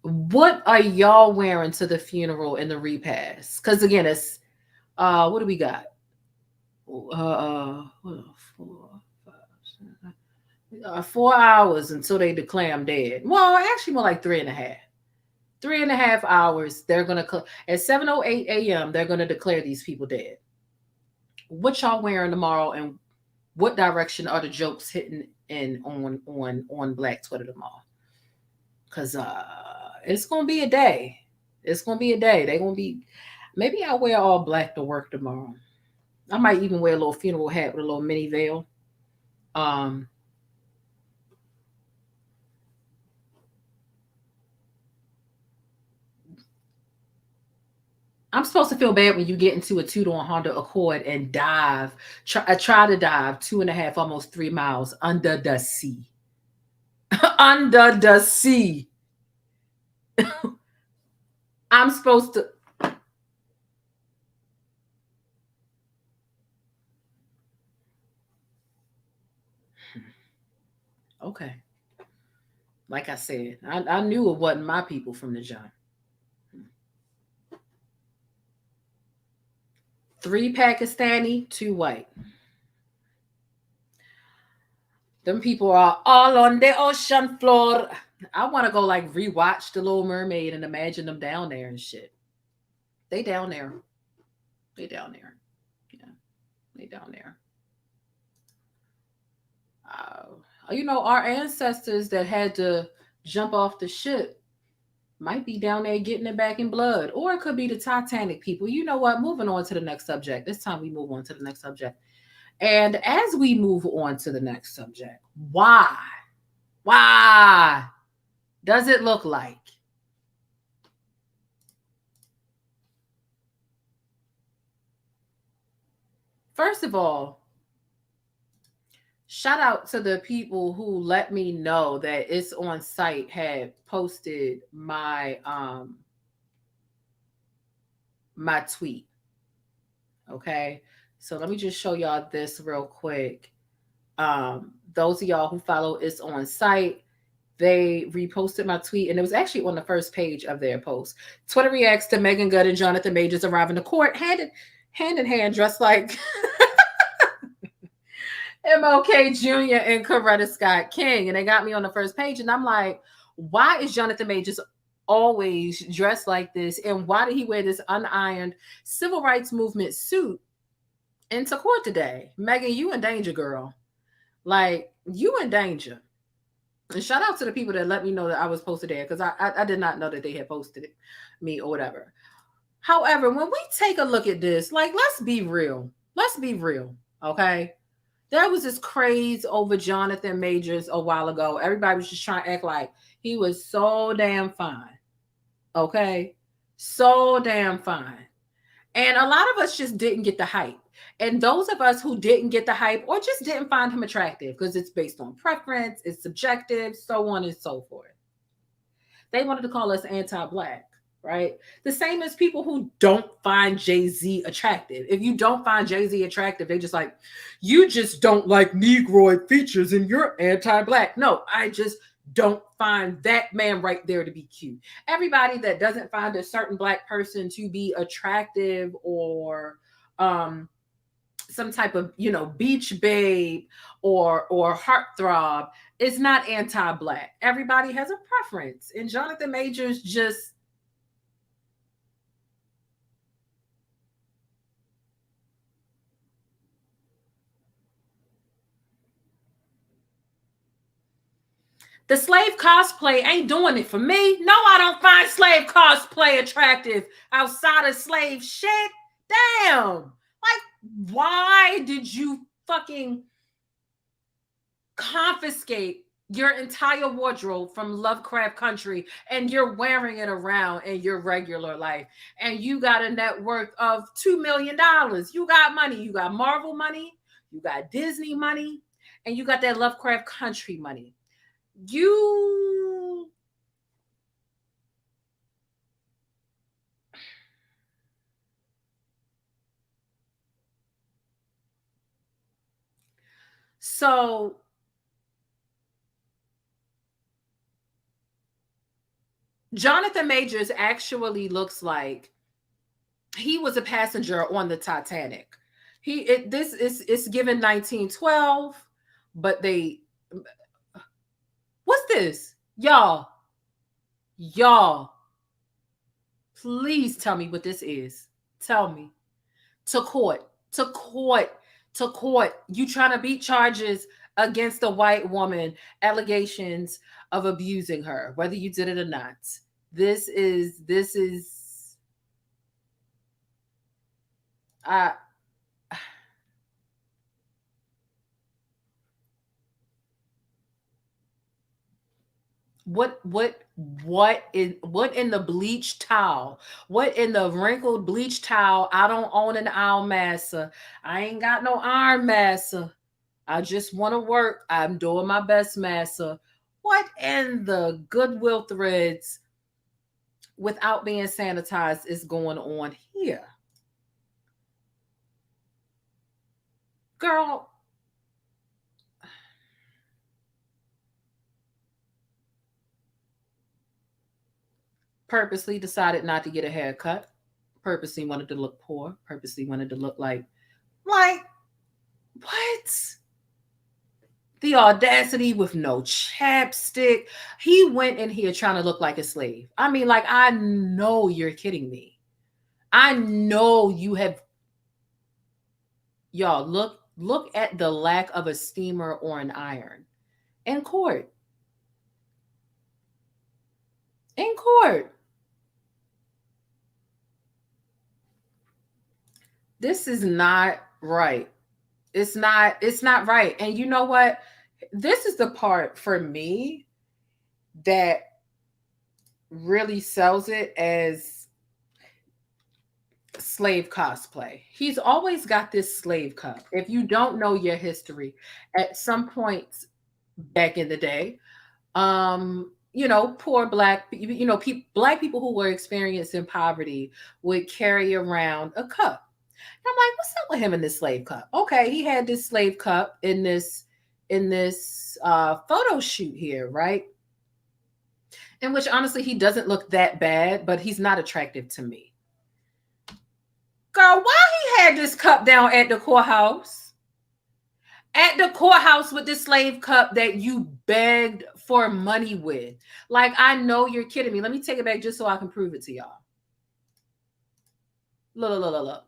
what are y'all wearing to the funeral and the repast? Because again, it's what do we got? 4 hours until they declare him dead. Well, actually more like 3.5. 3.5 hours. They're gonna at 7:08 a.m. They're gonna declare these people dead. What y'all wearing tomorrow, and what direction are the jokes hitting in on Black Twitter tomorrow? Because it's gonna be a day. It's gonna be a day. They're gonna be. Maybe I'll wear all black to work tomorrow. I might even wear a little funeral hat with a little mini veil. I'm supposed to feel bad when you get into a two-door Honda Accord and dive. Try to dive 2.5, almost 3 miles under the sea. Under the sea. I'm supposed to. Okay. Like I said, I knew it wasn't my people from the jump. 3 Pakistani, 2 white. Them people are all on the ocean floor. I want to go like rewatch The Little Mermaid and imagine them down there and shit. They down there. They down there. Yeah, they down there. You know, our ancestors that had to jump off the ship might be down there getting it back in blood. Or it could be the Titanic people. You know what? Moving on to the next subject. This time we move on to the next subject. And as we move on to the next subject, why does it look like First of all, shout out to the people who let me know that It's On Site had posted my my tweet. Okay, so let me just show y'all this real quick. Those of y'all who follow It's On Site, they reposted my tweet, and it was actually on the first page of their post. Twitter reacts to Meagan Good and Jonathan Majors arriving to court hand in hand, dressed like MLK Jr. and Coretta Scott King. And they got me on the first page, and I'm like, why is Jonathan Majors always dressed like this? And why did he wear this unironed civil rights movement suit into court today? Megan, you in danger, girl. Like, you in danger. And shout out to the people that let me know that I was posted there, because I did not know that they had posted it, me or whatever. However, when we take a look at this, like, let's be real. Let's be real, okay? There was this craze over Jonathan Majors a while ago. Everybody was just trying to act like he was so damn fine, okay? So damn fine. And a lot of us just didn't get the hype. And those of us who didn't get the hype or just didn't find him attractive, because it's based on preference, it's subjective, so on and so forth. They wanted to call us anti-Black, right? The same as people who don't find Jay-Z attractive. If you don't find Jay-Z attractive, they just like, you just don't like Negroid features and you're anti-Black. No, I just don't find that man right there to be cute. Everybody that doesn't find a certain Black person to be attractive or some type of, you know, beach babe or heartthrob is not anti-Black. Everybody has a preference. And Jonathan Majors just the slave cosplay ain't doing it for me. No, I don't find slave cosplay attractive outside of slave shit. Damn. Like, why did you fucking confiscate your entire wardrobe from Lovecraft Country and you're wearing it around in your regular life? And you got a net worth of $2 million. You got money. You got Marvel money. You got Disney money. And you got that Lovecraft Country money. So Jonathan Majors actually looks like he was a passenger on the Titanic. It's given 1912, but what's this? Y'all, please tell me what this is. Tell me. To court. You trying to beat charges against a white woman, allegations of abusing her, whether you did it or not. This is what in the bleach towel? What in the wrinkled bleach towel? I don't own an iron massa. I ain't got no iron massa. I just want to work. I'm doing my best, massa. What in the Goodwill threads without being sanitized is going on here? Girl, purposely decided not to get a haircut, purposely wanted to look poor, purposely wanted to look like what? The audacity with no chapstick. He went in here trying to look like a slave. I mean, like, I know you're kidding me. I know you have. Y'all, look at the lack of a steamer or an iron in court. In court. This is not right. It's not right. And you know what? This is the part for me that really sells it as slave cosplay. He's always got this slave cup. If you don't know your history, at some points back in the day, you know, poor black, you know, black people who were experiencing poverty would carry around a cup. And I'm like, what's up with him in this slave cup? Okay, he had this slave cup in this photo shoot here, right? In which honestly he doesn't look that bad, but he's not attractive to me. Girl, why he had this cup down at the courthouse? At the courthouse with this slave cup that you begged for money with. Like, I know you're kidding me. Let me take it back just so I can prove it to y'all. Look.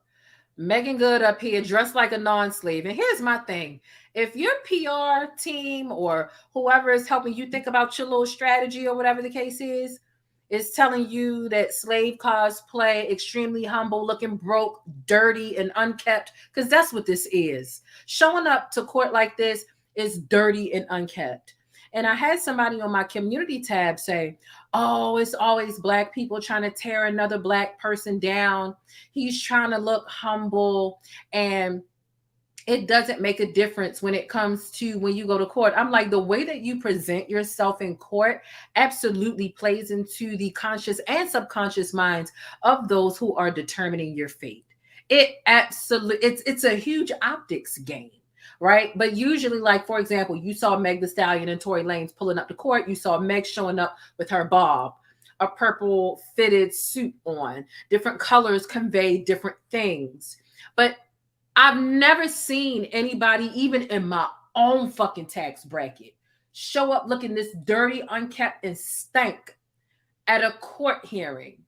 Meagan Good up here dressed like a non-slave. And here's my thing. If your PR team or whoever is helping you think about your little strategy or whatever the case is telling you that slave cosplay, extremely humble, looking broke, dirty, and unkept, because that's what this is. Showing up to court like this is dirty and unkept. And I had somebody on my community tab say, oh, it's always black people trying to tear another black person down. He's trying to look humble, and it doesn't make a difference when it comes to when you go to court. I'm like, the way that you present yourself in court absolutely plays into the conscious and subconscious minds of those who are determining your fate. It's a huge optics game. Right. But usually, like, for example, you saw Meg Thee Stallion and Tory Lanez pulling up to court. You saw Meg showing up with her bob, a purple fitted suit on. Different colors convey different things. But I've never seen anybody, even in my own fucking tax bracket, show up looking this dirty, unkept, and stank at a court hearing.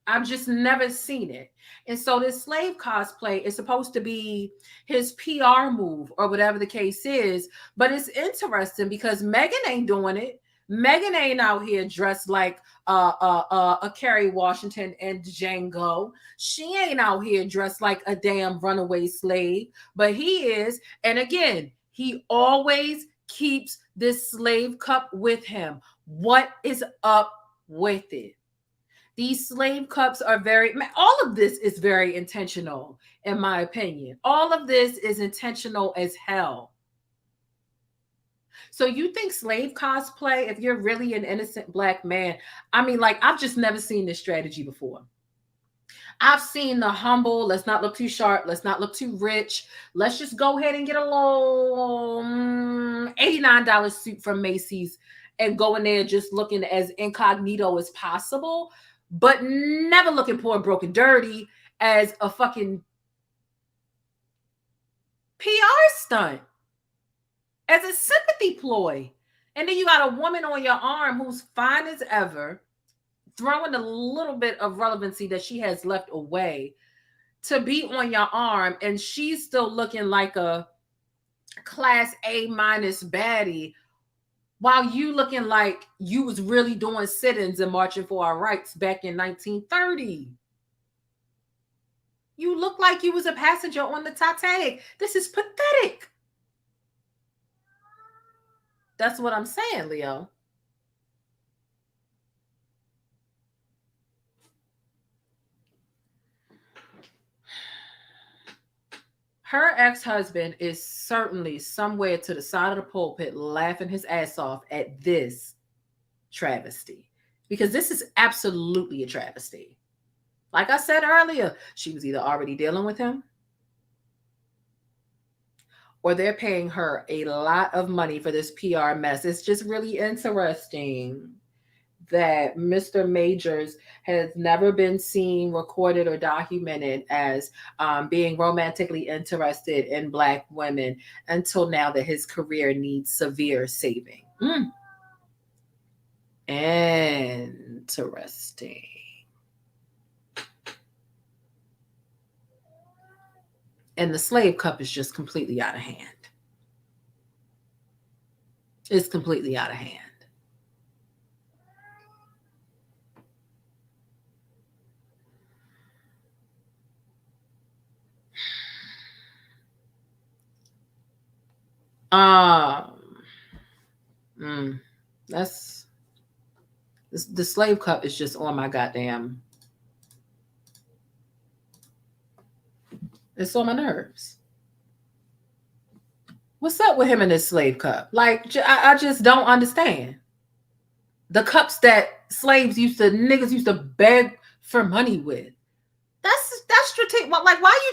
I've just never seen it. And so this slave cosplay is supposed to be his PR move or whatever the case is. But it's interesting because Megan ain't doing it. Megan ain't out here dressed like a Kerry Washington and Django. She ain't out here dressed like a damn runaway slave. But he is. And again, he always keeps this slave cup with him. What is up with it? These slave cups are all of this is very intentional, in my opinion. All of this is intentional as hell. So you think slave cosplay, if you're really an innocent black man, I mean, like, I've just never seen this strategy before. I've seen the humble, let's not look too sharp, let's not look too rich. Let's just go ahead and get a little $89 suit from Macy's and go in there just looking as incognito as possible. But never looking poor, broken, dirty as a fucking PR stunt, as a sympathy ploy. And then you got a woman on your arm who's fine as ever, throwing a little bit of relevancy that she has left away to be on your arm. And she's still looking like a class A- baddie, while you looking like you was really doing sit-ins and marching for our rights back in 1930. You look like you was a passenger on the Titanic. This is pathetic. That's what I'm saying, Leo. Her ex-husband is certainly somewhere to the side of the pulpit laughing his ass off at this travesty, because this is absolutely a travesty. Like I said earlier, she was either already dealing with him or they're paying her a lot of money for this PR mess. It's just really interesting that Mr. Majors has never been seen, recorded, or documented as being romantically interested in Black women until now that his career needs severe saving. Interesting. And the slave cup is just completely out of hand. It's completely out of hand. That's the slave cup is just on my goddamn. It's on my nerves. What's up with him and his slave cup? Like, I just don't understand. The cups that niggas used to beg for money with. That's strategic. Like, why you?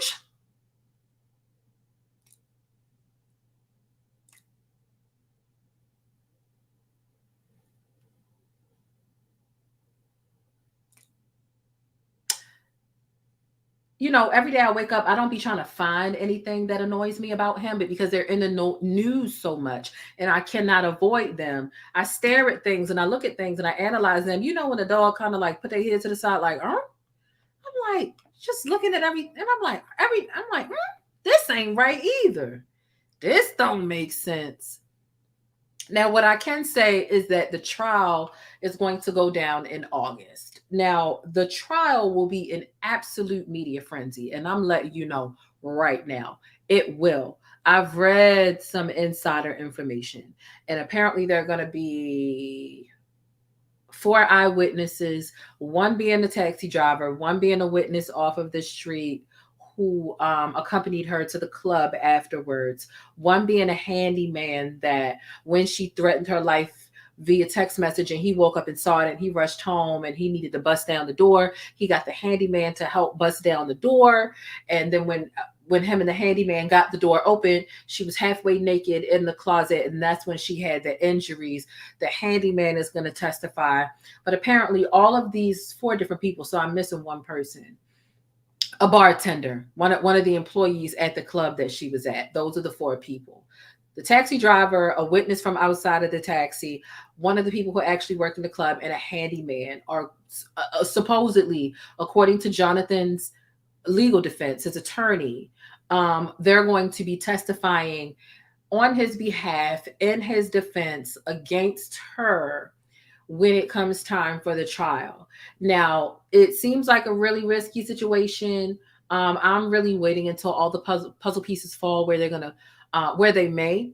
You know, every day I wake up, I don't be trying to find anything that annoys me about him, but because they're in the news so much and I cannot avoid them, I stare at things and I look at things and I analyze them. You know, when a dog kind of like put their head to the side, like, I'm like, just looking at everything. And I'm like, this ain't right either. This don't make sense. Now, what I can say is that the trial is going to go down in August. Now, the trial will be an absolute media frenzy, and I'm letting you know right now, it will. I've read some insider information, and apparently there are going to be 4 eyewitnesses, one being the taxi driver, one being a witness off of the street who accompanied her to the club afterwards, one being a handyman that when she threatened her life via text message and he woke up and saw it and he rushed home and he needed to bust down the door, he got the handyman to help bust down the door. And then when him and the handyman got the door open, she was halfway naked in the closet, and that's when she had the injuries. The handyman is going to testify, but apparently all of these 4 different people, so I'm missing one person, a bartender, one of the employees at the club that she was at. Those are the 4 people. The taxi driver, a witness from outside of the taxi, one of the people who actually worked in the club, and a handyman are supposedly, according to Jonathan's legal defense, his attorney, they're going to be testifying on his behalf in his defense against her when it comes time for the trial. Now, it seems like a really risky situation. I'm really waiting until all the puzzle pieces fall where they're gonna, where they may.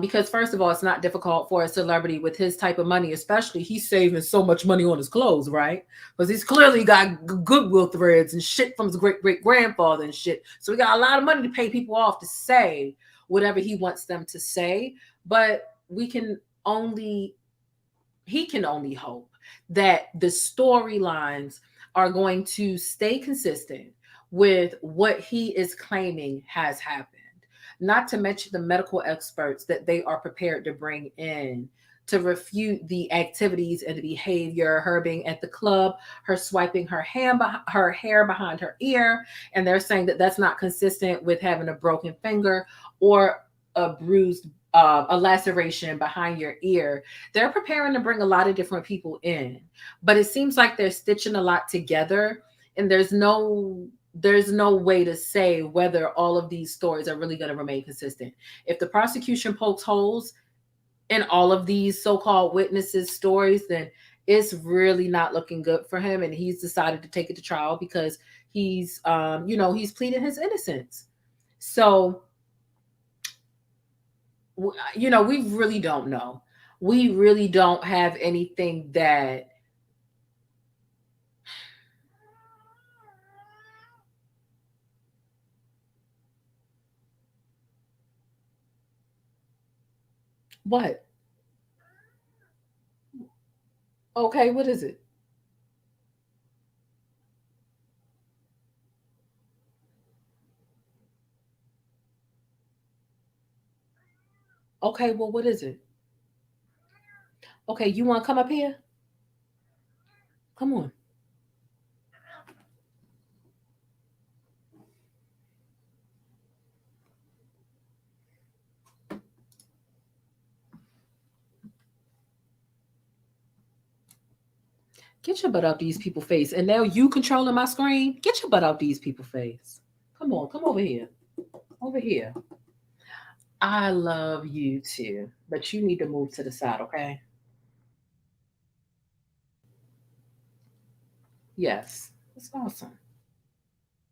Because first of all, it's not difficult for a celebrity with his type of money, especially he's saving so much money on his clothes, right? Because he's clearly got Goodwill threads and shit from his great-great-grandfather and shit. So he got a lot of money to pay people off to say whatever he wants them to say. But he can only hope that the storylines are going to stay consistent with what he is claiming has happened. Not to mention the medical experts that they are prepared to bring in to refute the activities and the behavior, her being at the club, her swiping her hair behind her ear. And they're saying that that's not consistent with having a broken finger or a bruised a laceration behind your ear. They're preparing to bring a lot of different people in, but it seems like they're stitching a lot together, and there's no way to say whether all of these stories are really going to remain consistent. If the prosecution pokes holes in all of these so-called witnesses' stories, then it's really not looking good for him, and he's decided to take it to trial because he's he's pleading his innocence. So we really don't know. We really don't have anything that what? Okay, what is it? Okay, well, what is it? Okay, you want to come up here? Come on. Get your butt out these people's face. And now you controlling my screen? Get your butt out these people's face. Come on, come over here. Over here. I love you too, but you need to move to the side, okay? Yes, that's awesome.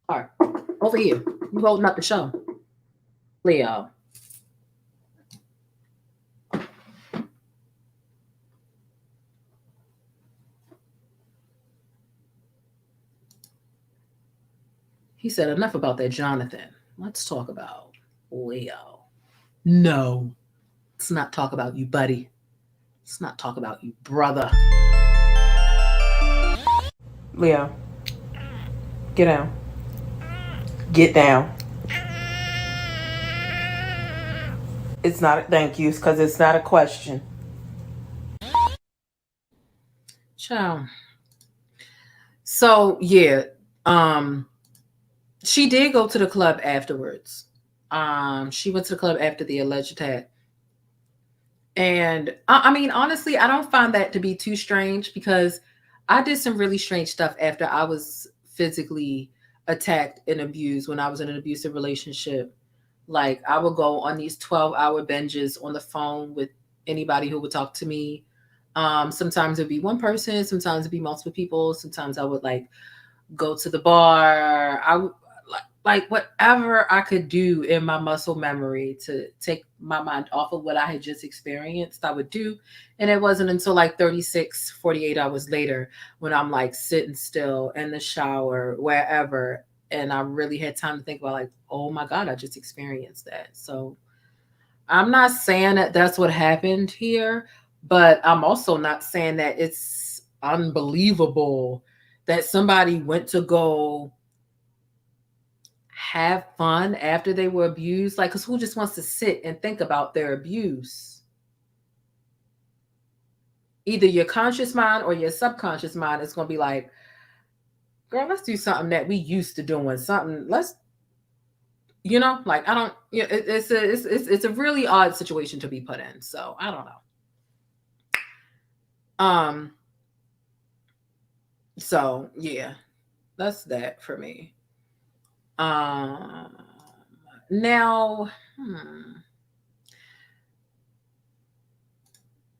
All right, over here. You holding up the show. Leo. He said, enough about that Jonathan. Let's talk about Leo. No, let's not talk about you, buddy. Let's not talk about you, brother. Leo, get down. Get down. It's not a thank you, because it's not a question. Ciao. So yeah, she did go to the club afterwards. She went to the club after the alleged attack. And I mean, honestly, I don't find that to be too strange because I did some really strange stuff after I was physically attacked and abused when I was in an abusive relationship. Like I would go on these 12-hour binges on the phone with anybody who would talk to me. Sometimes it'd be one person, sometimes it'd be multiple people. Sometimes I would like go to the bar. I would like whatever I could do in my muscle memory to take my mind off of what I had just experienced, I would do. And it wasn't until like 36, 48 hours later when I'm like sitting still in the shower, wherever, and I really had time to think about like, oh my God, I just experienced that. So I'm not saying that that's what happened here, but I'm also not saying that it's unbelievable that somebody went to go have fun after they were abused. Like, because who just wants to sit and think about their abuse? Either your conscious mind or your subconscious mind is going to be like, girl, let's do something that we used to doing. Something, let's, you know, like, I don't, you know, it's a really odd situation to be put in. So I don't know. So yeah, that's that for me. Now,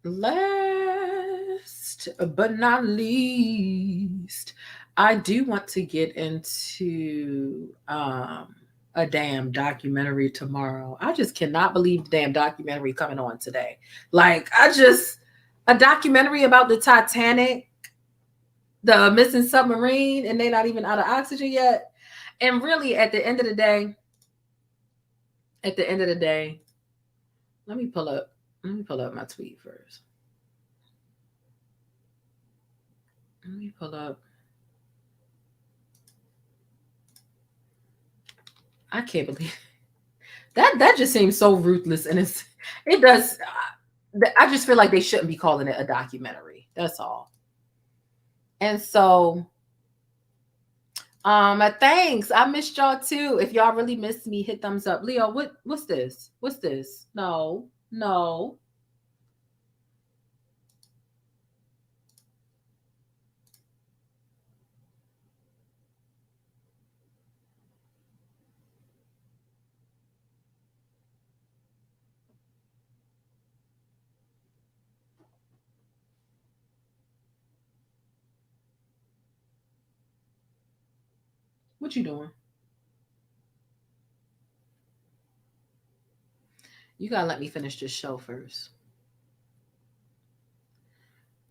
last but not least, I do want to get into a damn documentary tomorrow. I just cannot believe the damn documentary coming on today. Like, a documentary about the Titanic, the missing submarine, and they're not even out of oxygen yet. And really, at the end of the day, let me pull up my tweet first. Let me pull up. I can't believe that just seems so ruthless, and it does. I just feel like they shouldn't be calling it a documentary. That's all. And so, thanks. I missed y'all too. If y'all really missed me, hit thumbs up. Leo, what's this? What's this? No. What you doing? You gotta let me finish this show first.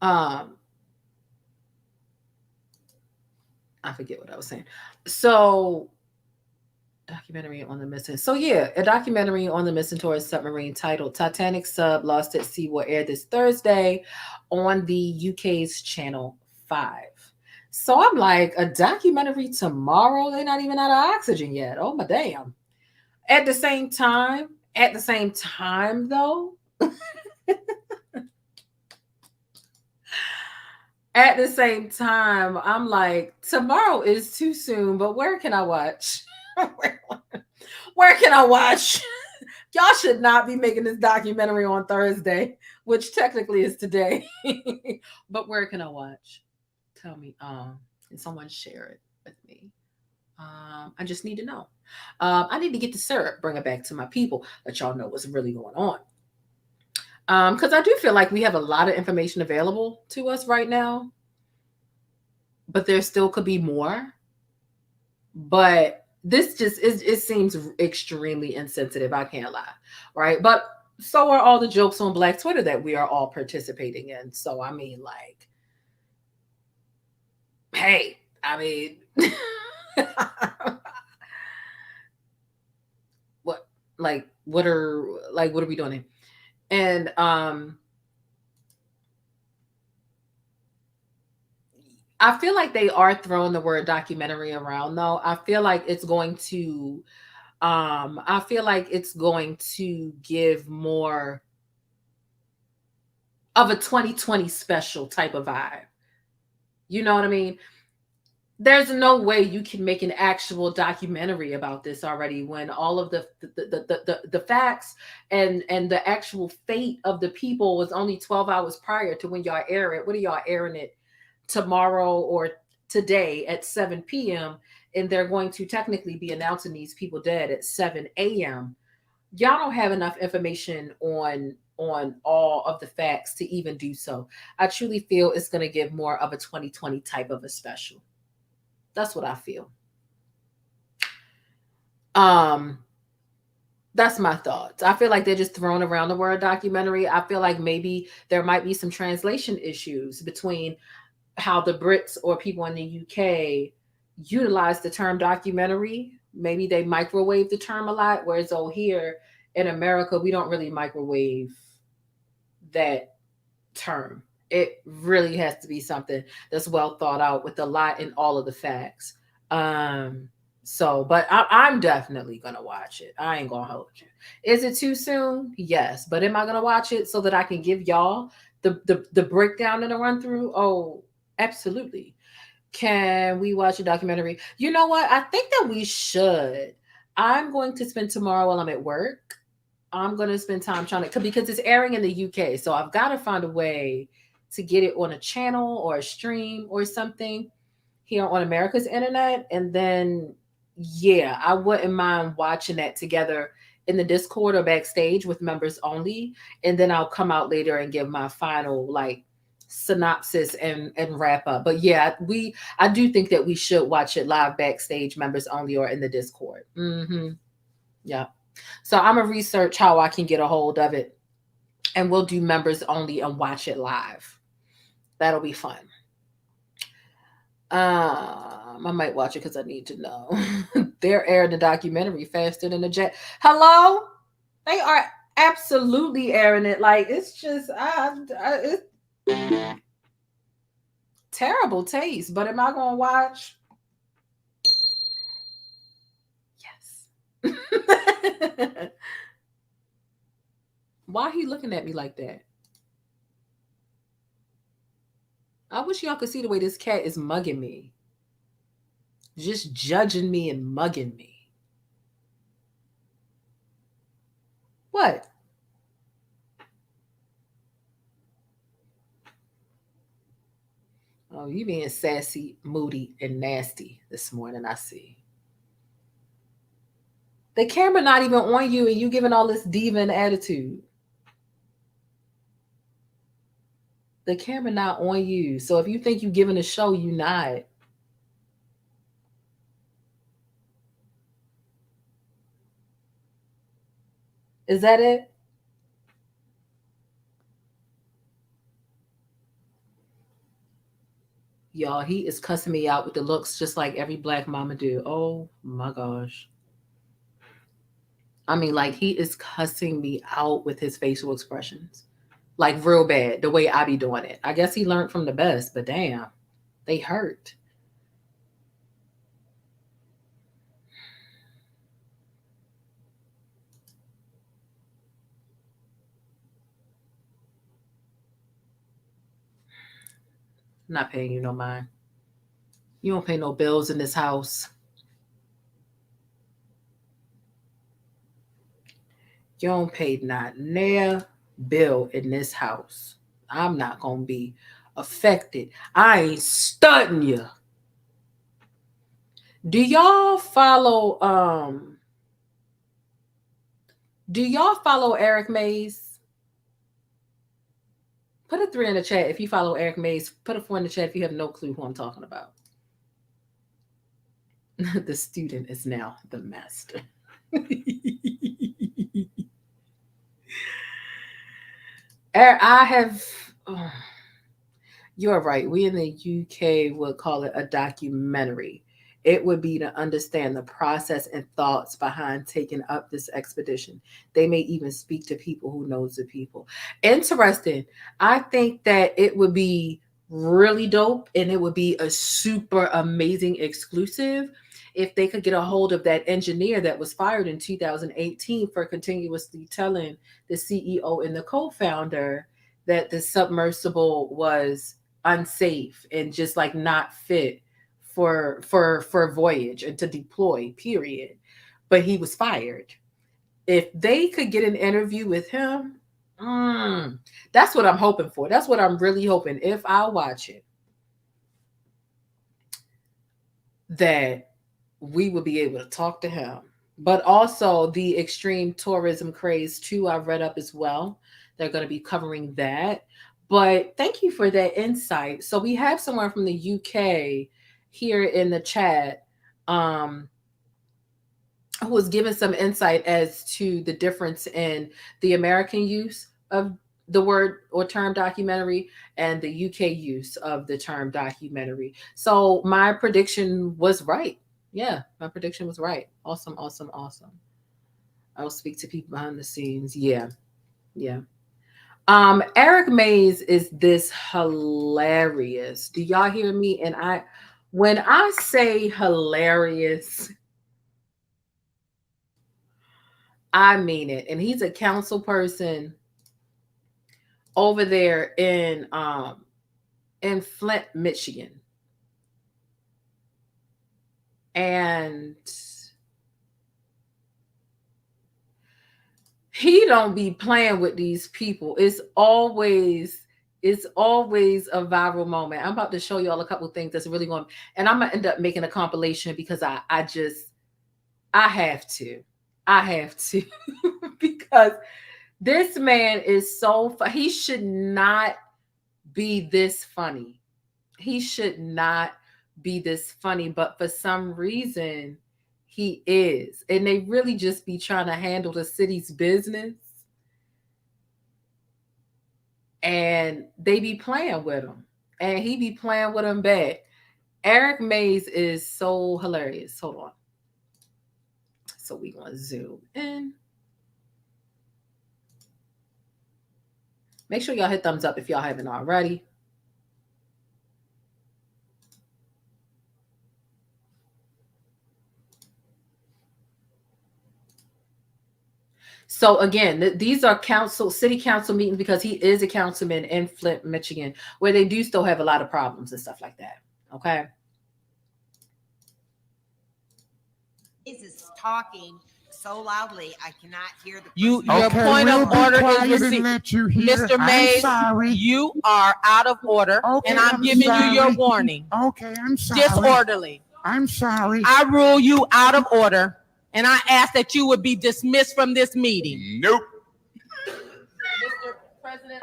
I forget what I was saying. So, documentary on the missing. So yeah, a documentary on the missing tourist submarine titled "Titanic Sub Lost at Sea" will air this Thursday on the UK's Channel 5. So I'm like, a documentary tomorrow? They're not even out of oxygen yet. Oh my damn. At the same time though, at the same time, I'm like, tomorrow is too soon, but where can I watch? Where can I watch? Y'all should not be making this documentary on Thursday, which technically is today. But where can I watch? Tell me. Can someone share it with me? I just need to know. I need to get the syrup, bring it back to my people, let y'all know what's really going on. Because I do feel like we have a lot of information available to us right now, but there still could be more. But this just is, it seems extremely insensitive. I can't lie, right? But so are all the jokes on Black Twitter that we are all participating in. So, I mean, like, hey, I mean, Like, what are we doing? And I feel like they are throwing the word documentary around though. I feel like it's going to give more of a 2020 special type of vibe. You know what I mean? There's no way you can make an actual documentary about this already when all of the facts and the actual fate of the people was only 12 hours prior to when y'all air it. What are y'all airing it tomorrow or today at 7 p.m. and they're going to technically be announcing these people dead at 7 a.m. Y'all don't have enough information on all of the facts to even do so. I truly feel it's going to give more of a 2020 type of a special. That's what I feel. That's my thoughts. I feel like they're just throwing around the word documentary. I feel like maybe there might be some translation issues between how the Brits or people in the UK utilize the term documentary. Maybe they microwave the term a lot, whereas over here in America, we don't really microwave that term. It really has to be something that's well thought out with a lot in all of the facts. But I'm definitely gonna watch it. I ain't gonna hold you. Is it too soon? Yes. But am I gonna watch it so that I can give y'all the breakdown and the run through? Oh, absolutely. Can we watch a documentary? You know what? I think that we should. I'm going to spend tomorrow while I'm at work. I'm going to spend time trying to, because it's airing in the UK. So I've got to find a way to get it on a channel or a stream or something here on America's internet. And then, yeah, I wouldn't mind watching that together in the Discord or backstage with members only. And then I'll come out later and give my final synopsis and wrap up. But yeah, I do think that we should watch it live backstage, members only, or in the Discord. Yeah. So I'm gonna research how I can get a hold of it, and we'll do members only and watch it live. That'll be fun. I might watch it because I need to know. They're airing the documentary faster than the jet. Hello? They are absolutely airing it. Like, it's just it's terrible taste. But am I gonna watch? Yes. Why he looking at me like that? I wish y'all could see the way this cat is mugging me. Just judging me and mugging me. What? Oh, you being sassy, moody, and nasty this morning, I see. The camera not even on you and you giving all this diva and attitude. The camera not on you. So if you think you giving a show, you not. Is that it? Y'all, he is cussing me out with the looks just like every black mama do. Oh my gosh. I mean, like, he is cussing me out with his facial expressions. Like, real bad, the way I be doing it. I guess he learned from the best, but damn, they hurt. I'm not paying you no mind. You don't pay no bills in this house. You don't pay not near bill in this house. I'm not going to be affected. I ain't stunting you. Do y'all follow Eric Mays? Put a 3 in the chat if you follow Eric Mays. Put a 4 in the chat if you have no clue who I'm talking about. The student is now the master. I have. You're right. We in the UK would call it a documentary. it would be to understand the process and thoughts behind taking up this expedition. They may even speak to people who knows the people. Interesting. I think that it would be really dope and it would be a super amazing exclusive if they could get a hold of that engineer that was fired in 2018 for continuously telling the CEO and the co-founder that the submersible was unsafe and just like not fit for voyage and to deploy, period. But he was fired. If they could get an interview with him, that's what I'm hoping for. That's what I'm really hoping. If I watch it, that we will be able to talk to him. But also the extreme tourism craze too, I've read up as well. They're going to be covering that. But thank you for that insight. So we have someone from the UK here in the chat who was given some insight as to the difference in the American use of the word or term documentary and the UK use of the term documentary. So my prediction was right. Yeah, my prediction was right. Awesome, awesome, awesome. I'll speak to people behind the scenes. Yeah, yeah. Eric Mays is this hilarious. Do y'all hear me? And when I say hilarious, I mean it. And he's a council person over there in Flint, Michigan. And he don't be playing with these people. It's always a viral moment. I'm about to show y'all a couple things that's really going, and I'm gonna end up making a compilation because I have to because this man is so he should not be this funny. He should not be this funny, but for some reason he is. And they really just be trying to handle the city's business. And they be playing with him. And he be playing with them back. Eric Mays is so hilarious. Hold on. So we're going to zoom in. Make sure y'all hit thumbs up if y'all haven't already. So again, these are city council meetings because he is a councilman in Flint, Michigan, where they do still have a lot of problems and stuff like that. Okay. Is talking so loudly I cannot hear the your point of order is Mr. Mays, you are out of order, and I'm giving you your warning. Okay, I'm sorry. Disorderly. I'm sorry. I rule you out of order, and I ask that you would be dismissed from this meeting. Nope.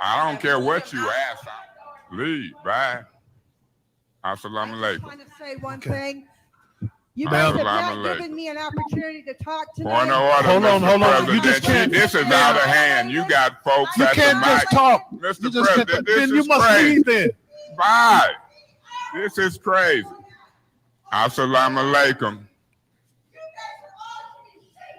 I don't care what you ask. Leave. Bye. Assalamu alaikum. I just want to say one thing. You guys have not given me an opportunity to talk tonight. Point of order, hold on. You just can't. This is out of hand. You got folks you at can't the just mic. talk. Mr. You President, this you is must crazy. leave then. Bye. This is crazy. Assalamu alaikum.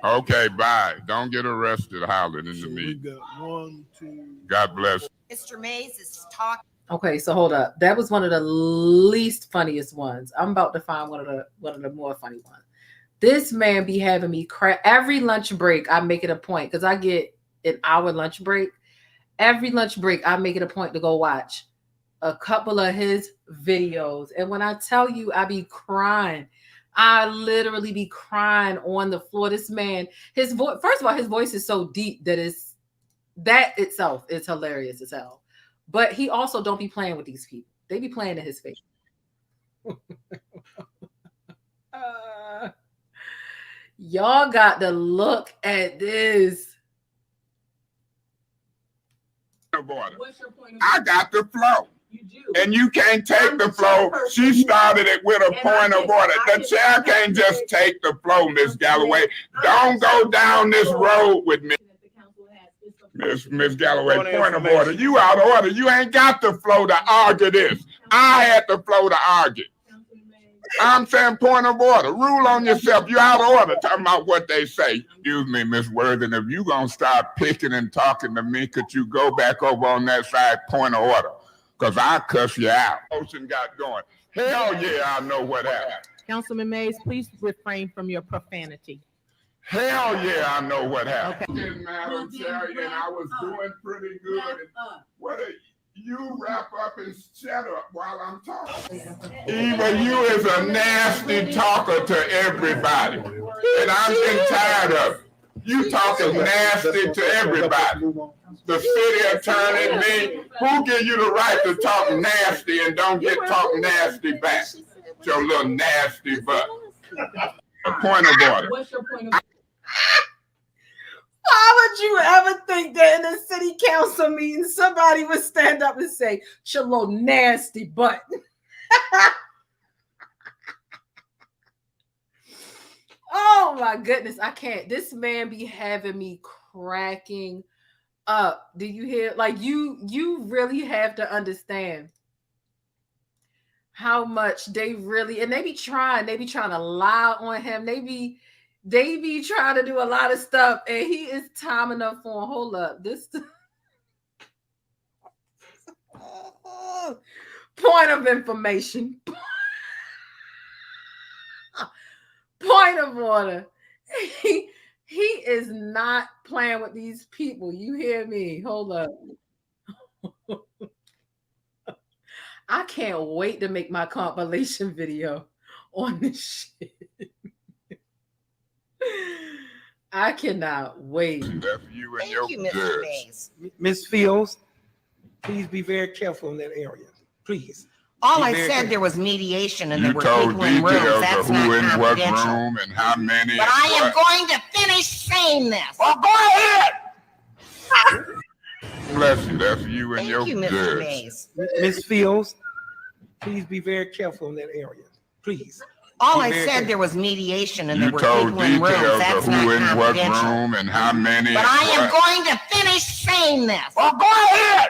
Okay, bye. Don't get arrested hollering in the meeting. We got 1, 2. God bless. Mr. Mays is talking. Okay, so hold up. That was one of the least funniest ones. I'm about to find one of the more funny ones. This man be having me cry. Every lunch break, I make it a point because I get an hour lunch break. Every lunch break, I make it a point to go watch a couple of his videos. And when I tell you, I be crying. I literally be crying on the floor. This man, his voice, first of all, his voice is so deep that that itself is hilarious as hell. But he also don't be playing with these people. They be playing in his face. Y'all got to look at this. I got the flow. And you can't take the flow. She started it with a point of order. The chair can't just take the flow, Miss Galloway. Don't go down this road with me. Miss Galloway, point of order. You out of order. You ain't got the flow to argue this. I had the flow to argue. I'm saying point of order. Rule on yourself. You're out of order talking about what they say. Excuse me, Miss Worthing. If you going to start picking and talking to me, could you go back over on that side, point of order? Because I cuss you out. Motion got going. Hell yeah, I know what happened. Councilman Mays, please refrain from your profanity. Hell yeah, I know what happened. Okay. Madam Chair, and I was doing pretty good. What a, you wrap up and shut up while I'm talking. Eva, you is a nasty talker to everybody. And I'm getting tired of it. You talking nasty to everybody. The city attorney, me, who give you the right to talk nasty and don't get talk nasty back? Your little nasty butt. A point of order. What's your point of order? Why would you ever think that in a city council meeting somebody would stand up and say, your little nasty butt? Oh my goodness, I can't. This man be having me cracking up. Do you hear? Like you really have to understand how much they really, and they be trying to lie on him. They be trying to do a lot of stuff, and he is time enough for him. Hold up, this point of information. Point of order. He is not playing with these people. You hear me? Hold up. I can't wait to make my compilation video on this shit. I cannot wait. That's you and Thank your you, Mr. judge. Mays. Ms. Fields, please be very careful in that area. Please. All Be I very said, careful. there was mediation and You there were told people in rooms. details That's of who not in what confidential. room and how many. But and I am what. going to finish saying this. Well, go ahead. Bless you. That's you and Thank your you, Mr. judge. Mays. Ms. Fields, please be very careful in that area. Please. All Be I very said, careful. there was mediation and You there were told people in rooms. details That's of who not in what confidential. room and how many. But and I am what. going to finish saying this. Well, go ahead.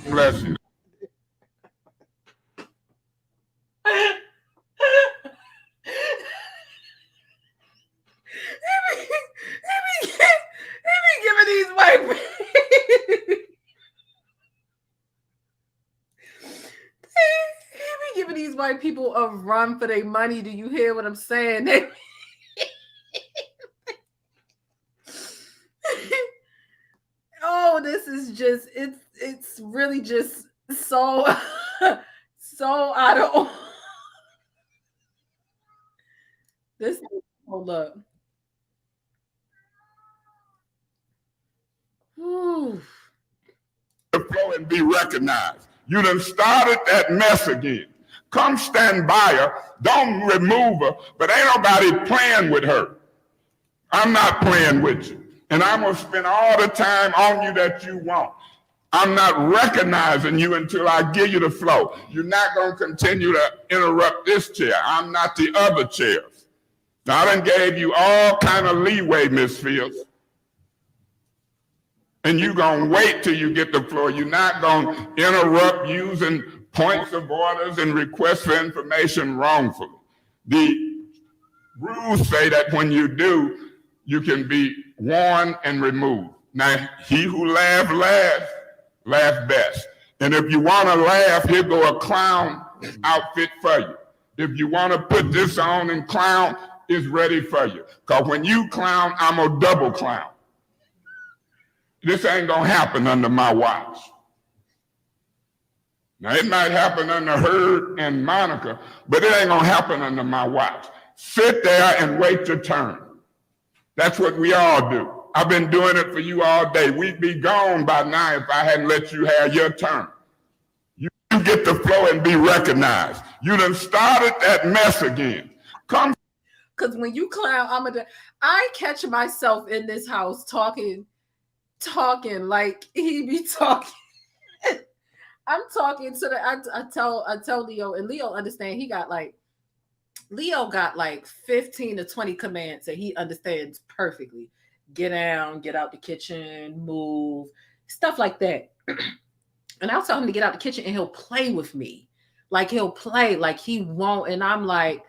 Bless you. He be giving these white he be giving these white people a run for their money. Do you hear what I'm saying? Oh, this is just it's really just so so out of order. This hold up. Whew. The flow and be recognized. You done started that mess again. Come stand by her. Don't remove her. But ain't nobody playing with her. I'm not playing with you. And I'm going to spend all the time on you that you want. I'm not recognizing you until I give you the flow. You're not going to continue to interrupt this chair. I'm not the other chairs. Now, I done gave you all kind of leeway, Miss Fields. And you're going to wait till you get the floor. You're not going to interrupt using points of orders and requests for information wrongfully. The rules say that when you do, you can be warned and removed. Now, he who laughs last, laugh best. And if you want to laugh, here go a clown outfit for you. If you want to put this on and clown, it's ready for you. Because when you clown, I'm a double clown. This ain't gonna happen under my watch. Now, it might happen under her and Monica, but it ain't gonna happen under my watch. Sit there and wait your turn. That's what we all do. I've been doing it for you all day. We'd be gone by now if I hadn't let you have your turn. You get the flow and be recognized. You done started that mess again. Come. Because when you clown, I catch myself in this house talking like he be talking. I'm talking to the I tell Leo, and Leo understand. Leo got like 15 to 20 commands that he understands perfectly. Get down, get out the kitchen, move, stuff like that. And I'll tell him to get out the kitchen and he'll play with me. Like he'll play, like he won't. And I'm like,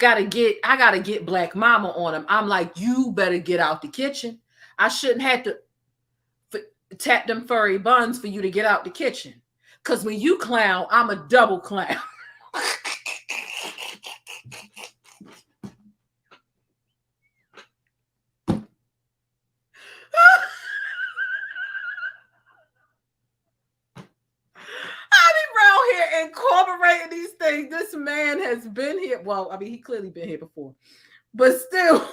I gotta get Black Mama on him. I'm like, you better get out the kitchen. I shouldn't have to tap them furry buns for you to get out the kitchen. Because when you clown, I'm a double clown. Here incorporating these things. This man has been here. Well, I mean, he clearly been here before, but still,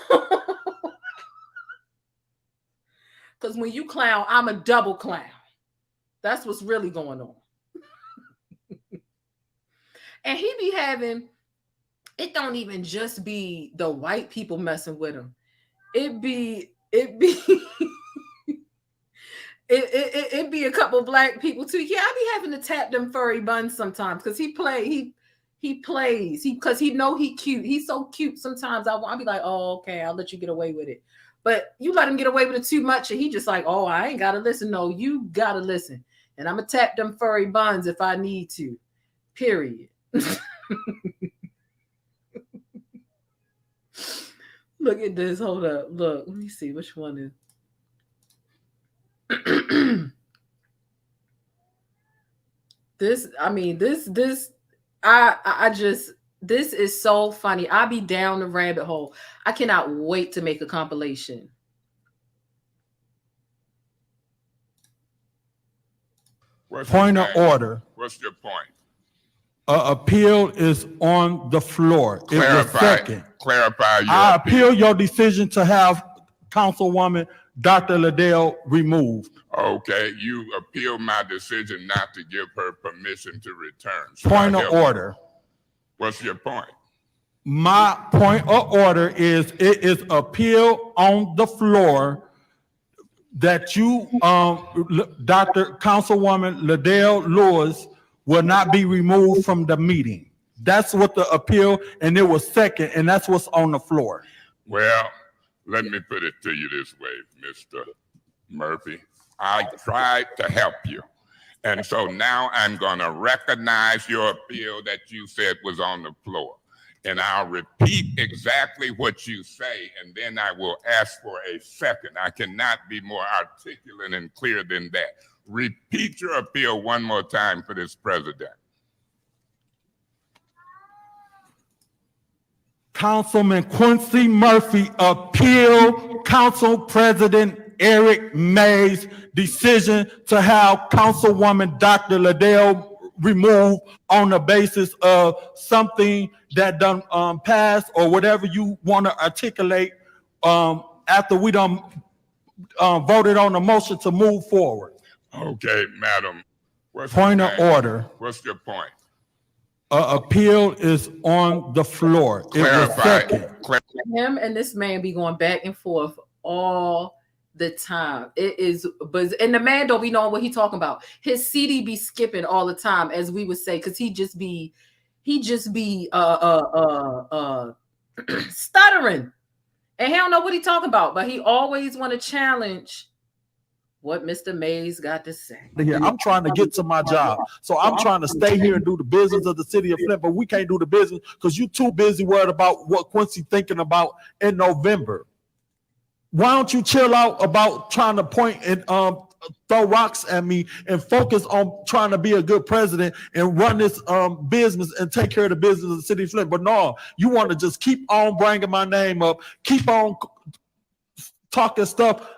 because when you clown, I'm a double clown. That's what's really going on. And he be having, it don't even just be the white people messing with him. It be It be a couple black people too. Yeah, I be having to tap them furry buns sometimes because he plays because he know he cute. He's so cute. Sometimes I'll be like, oh, okay, I'll let you get away with it. But you let him get away with it too much, and he just like, oh, I ain't gotta listen. No, you gotta listen, and I'm gonna tap them furry buns if I need to. Period. Look at this. Hold up. Look. Let me see which one is. This is so funny. I be down the rabbit hole. I cannot wait to make a compilation. Point of order. What's your point? Appeal is on the floor. Clarify. Clarify. I appeal your decision to have Councilwoman Dr. Liddell removed. Okay, you appeal my decision not to give her permission to return. Point of order. What's your point? My point of order is it is appeal on the floor that you, Dr. Councilwoman Liddell Lewis, will not be removed from the meeting. That's what the appeal, and it was second, and that's what's on the floor. Well, let me put it to you this way, Mr. Murphy. I tried to help you. And so now I'm going to recognize your appeal that you said was on the floor. And I'll repeat exactly what you say, and then I will ask for a second. I cannot be more articulate and clear than that. Repeat your appeal one more time for this president. Councilman Quincy Murphy appeal Council President Eric May's decision to have Councilwoman Dr. Liddell removed on the basis of something that done passed or whatever you want to articulate after we done voted on the motion to move forward. Okay, madam. Point of order. What's your point? Appeal is on the floor. Clarify. Him and this man be going back and forth all the time. It is, but and the man don't be knowing what he talking about. His CD be skipping all the time, as we would say, because he just be stuttering, and he don't know what he talking about. But he always want to challenge what Mr. Mays got to say. Here, I'm trying to get to my job. So I'm trying to stay here and do the business of the city of Flint, but we can't do the business because you're too busy worried about what Quincy thinking about in November. Why don't you chill out about trying to point and throw rocks at me and focus on trying to be a good president and run this business and take care of the business of the city of Flint? But no, you want to just keep on bringing my name up, keep on talking stuff.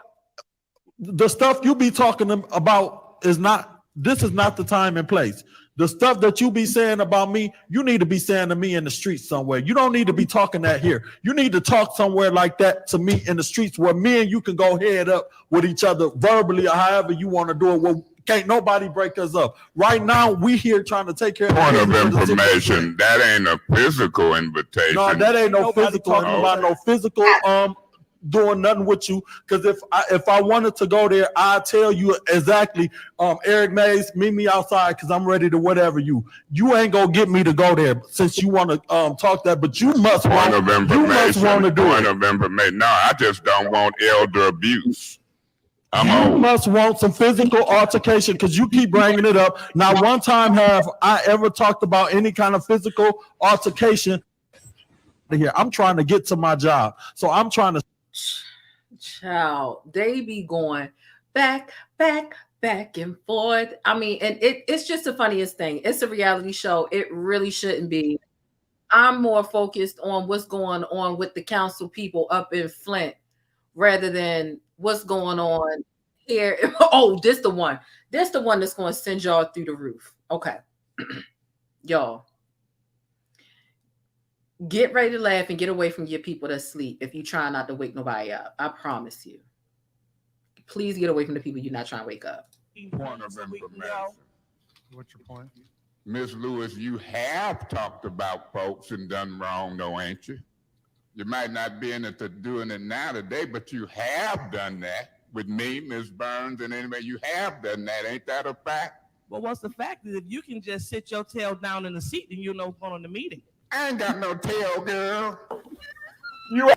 The stuff you be talking about is not, this is not the time and place. The stuff that you be saying about me, you need to be saying to me in the streets somewhere. You don't need to be talking that here. You need to talk somewhere like that to me in the streets where me and you can go head up with each other verbally or however you want to do it. Well, can't nobody break us up. Right now, we here trying to take care of point of information. That ain't a physical invitation. No, that ain't no physical. Talking about no physical doing nothing with you, because if I wanted to go there, I'll tell you exactly, Eric Mays, meet me outside because I'm ready to whatever you ain't gonna get me to go there since you want to talk that, but you must want to do it. Point of information. No, I just don't want elder abuse. You must want some physical altercation because you keep bringing it up. Not one time have I ever talked about any kind of physical altercation here. I'm trying to get to my job. So I'm trying to. Child, they be going back and forth. I mean, and it's just the funniest thing. It's a reality show. It really shouldn't be. I'm more focused on what's going on with the council people up in Flint rather than what's going on here. Oh, this the one. This the one that's going to send y'all through the roof. Okay. Y'all. Get ready to laugh and get away from your people that sleep if you try not to wake nobody up. I promise you. Please get away from the people you're not trying to wake up. Point of information. What's your point? Miss Lewis, you have talked about folks and done wrong, though, ain't you? You might not be in it to doing it now today, but you have done that with me, Miss Burns, and anybody. You have done that. Ain't that a fact? Well, what's the fact is if you can just sit your tail down in the seat, then you'll know what's going on in the meeting. I ain't got no tail, girl. You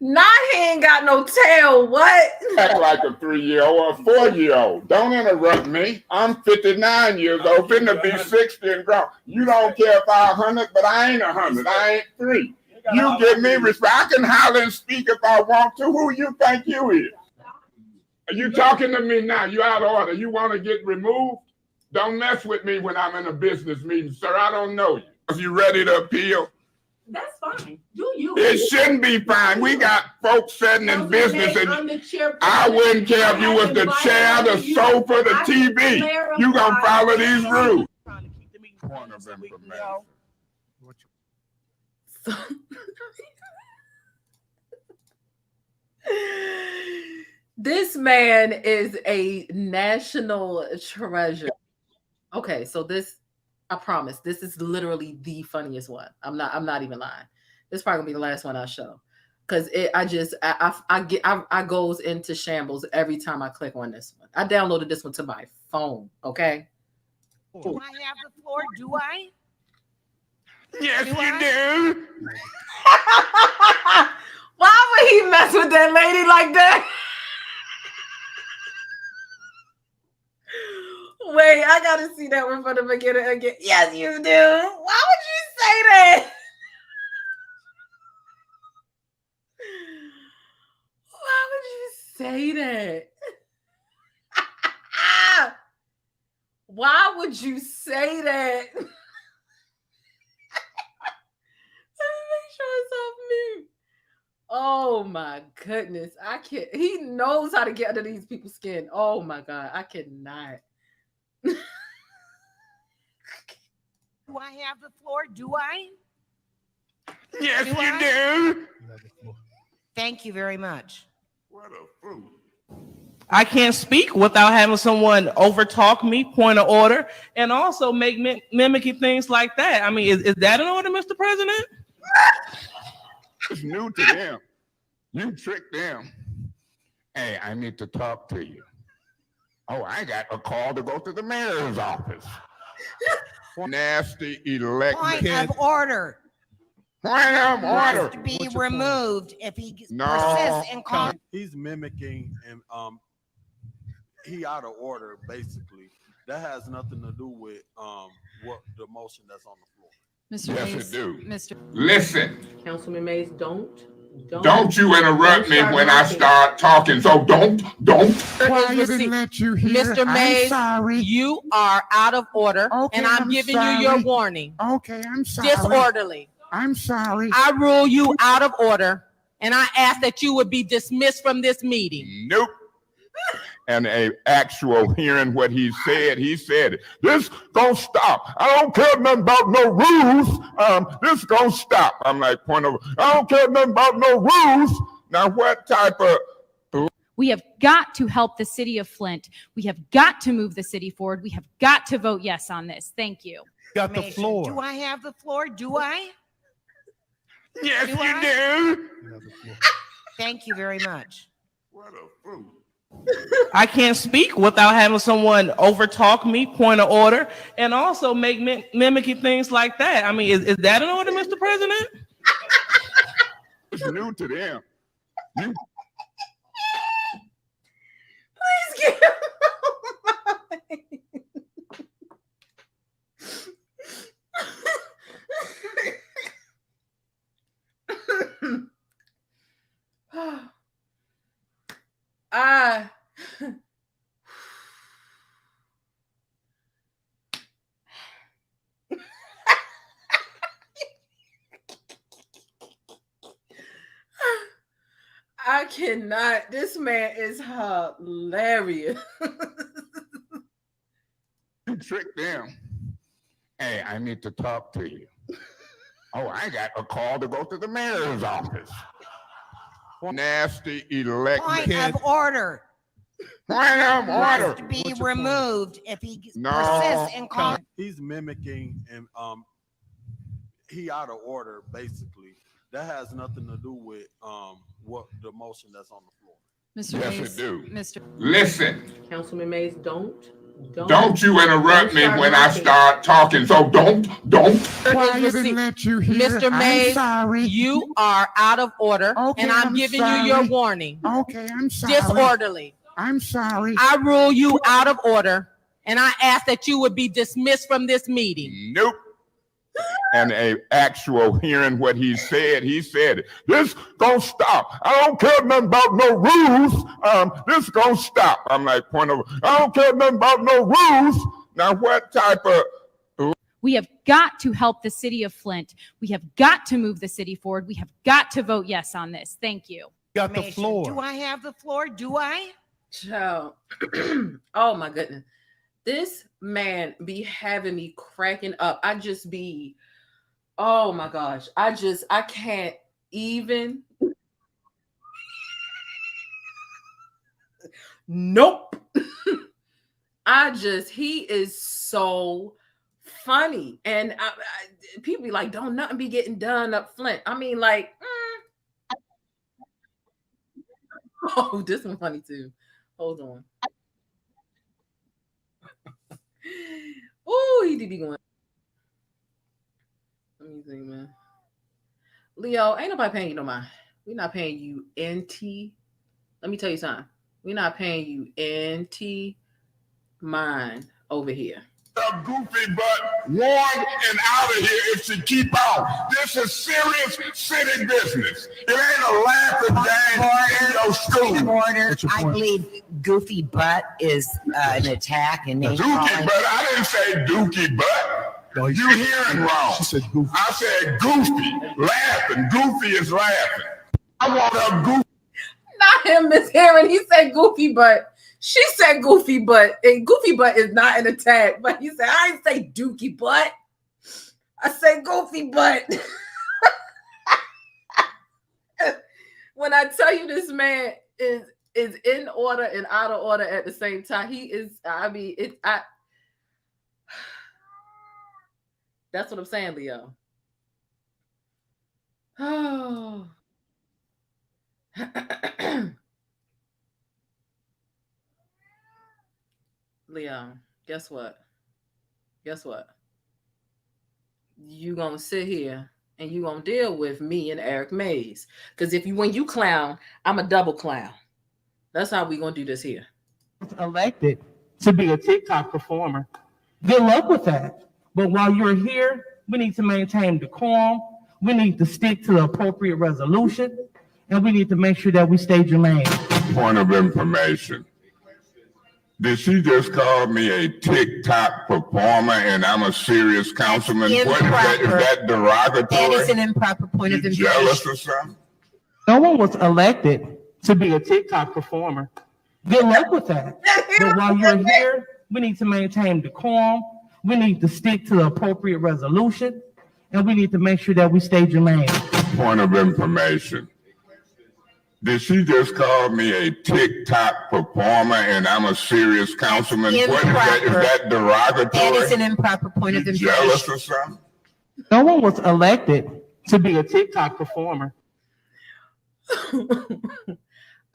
Not he ain't got no tail. What? act like a 3-year-old or a 4-year-old. Don't interrupt me. I'm 59 years old, finna be 60 and grown. You don't care if I'm 100, but I ain't 100. I ain't 3. You give me respect. I can holler and speak if I want to. Who you think you is? Are you talking to me now? You out of order. You want to get removed? Don't mess with me when I'm in a business meeting, sir. I don't know you. Are you ready to appeal? That's fine. Do you? It shouldn't be fine. We got folks sitting in business, and I wouldn't care if you was the chair, the sofa, the TV. You gonna follow these rules. Point of information. This man is a national treasure. Okay, so this, I promise, this is literally the funniest one. I'm not even lying. This is probably gonna be the last one I show, because I goes into shambles every time I click on this one. I downloaded this one to my phone. Okay. Do I have the floor? Do I? Yes, you do. Why would he mess with that lady like that? Wait, I gotta see that one from the beginning again. Yes, you do. Why would you say that? Why would you say that? Why would you say that? Let me make sure it's off mute. Oh my goodness. I can't. He knows how to get under these people's skin. Oh my God. I cannot. Do I have the floor? Do I? Yes, you do. Thank you very much. What a fool. I can't speak without having someone overtalk me, point of order, and also make mimicking things like that. I mean, is that an order, Mr. President? It's new to them. You tricked them. Hey, I need to talk to you. Oh, I got a call to go to the mayor's office. Nasty elected. Point of order. Point of order. Must be removed if he No. persists in calling. He's mimicking and he out of order basically. That has nothing to do with what the motion that's on the floor. Mr. Yes, Mays, it do. Mr. Listen. Councilman Mays, don't you interrupt me when I start talking. So don't. Why you didn't let you hear? Mr. Mays, you are out of order, Okay, and I'm I'm giving sorry. you your warning. Okay, I'm sorry. Disorderly. I'm sorry. I rule you out of order, and I ask that you would be dismissed from this meeting. Nope. And a actual hearing what he said it. This gonna stop. I don't care nothing about no rules. This gonna stop. I'm like, point of, I don't care nothing about no rules. Now what type of... We have got to help the city of Flint. We have got to move the city forward. We have got to vote yes on this. Thank you. Got the Do floor. I have the floor? Do I? Yes, Do you I? do. Thank you very much. What a fool. I can't speak without having someone overtalk me, point of order, and also make mimicking things like that. I mean, is that an order, Mr. President? It's new to them. get I cannot. This man is hilarious. You trick them. Hey, I need to talk to you. Oh, I got a call to go to the mayor's office. Nasty elected. Point of order. Point of order. Must be removed if he No. persists in calling. He's mimicking and he out of order basically. That has nothing to do with what the motion that's on the floor. Mr. Yes, Mays, it do. Mr. Listen. Councilman Mays, don't you interrupt me when I start talking. So don't. Why didn't let you hear? Mr. Mays, sorry. You are out of order, okay, and I'm giving you your warning. Okay, I'm sorry. Disorderly. I'm sorry. I rule you out of order, and I ask that you would be dismissed from this meeting. Nope. And a actual hearing what he said this gonna stop. I don't care nothing about no rules. This gonna stop. I'm like, I don't care nothing about no rules. Now what type of We have got to help the city of Flint. We have got to move the city forward. We have got to vote yes on this. Thank you. Got the floor. Do I have the floor? Do I? Child. Oh my goodness. This man be having me cracking up. I just be, oh my gosh. I can't even. Nope. He is so funny. And people be like, don't nothing be getting done up Flint. I mean, like, oh, this one funny too. Hold on. Oh, he did be going. Let me see, man. Leo, ain't nobody paying you no mind. We're not paying you NT. Let me tell you something. We're not paying you NT mind over here. A goofy butt warned and out of here if she keep on. This is serious city business. It ain't a laughing game in your school. Order. I believe goofy butt is an attack and name Dookie calling. butt. I didn't say dookie butt. No, you hearing wrong. She said goofy. I said goofy. Laughing. Goofy is laughing. I want a goofy. Not him mishearing. He said goofy butt. She said goofy butt. And goofy butt is not an attack. But he said, I didn't say dookie butt. I said goofy butt. When I tell you this man is in order and out of order at the same time, he is, that's what I'm saying, Leo. Oh. Leo, guess what? You gonna sit here and you gonna deal with me and Eric Mays. Because when you clown, I'm a double clown. That's how we gonna do this here. Elected to be a TikTok performer. Good luck with that. But while you're here, we need to maintain decorum. We need to stick to the appropriate resolution. And we need to make sure that we stay germane. Point of information. Did she just call me a TikTok performer and I'm a serious councilman? What is that? Is that derogatory? That is an improper point of information. Jealous or something? No one was elected to be a TikTok performer. Good luck with that. But while you're here, we need to maintain decorum. We need to stick to the appropriate resolution. And we need to make sure that we stay germane. Point of information. Did she just call me a TikTok performer and I'm a serious councilman? What is that? Is that derogatory? That is an improper point of information. Jealous or something? No one was elected to be a TikTok performer.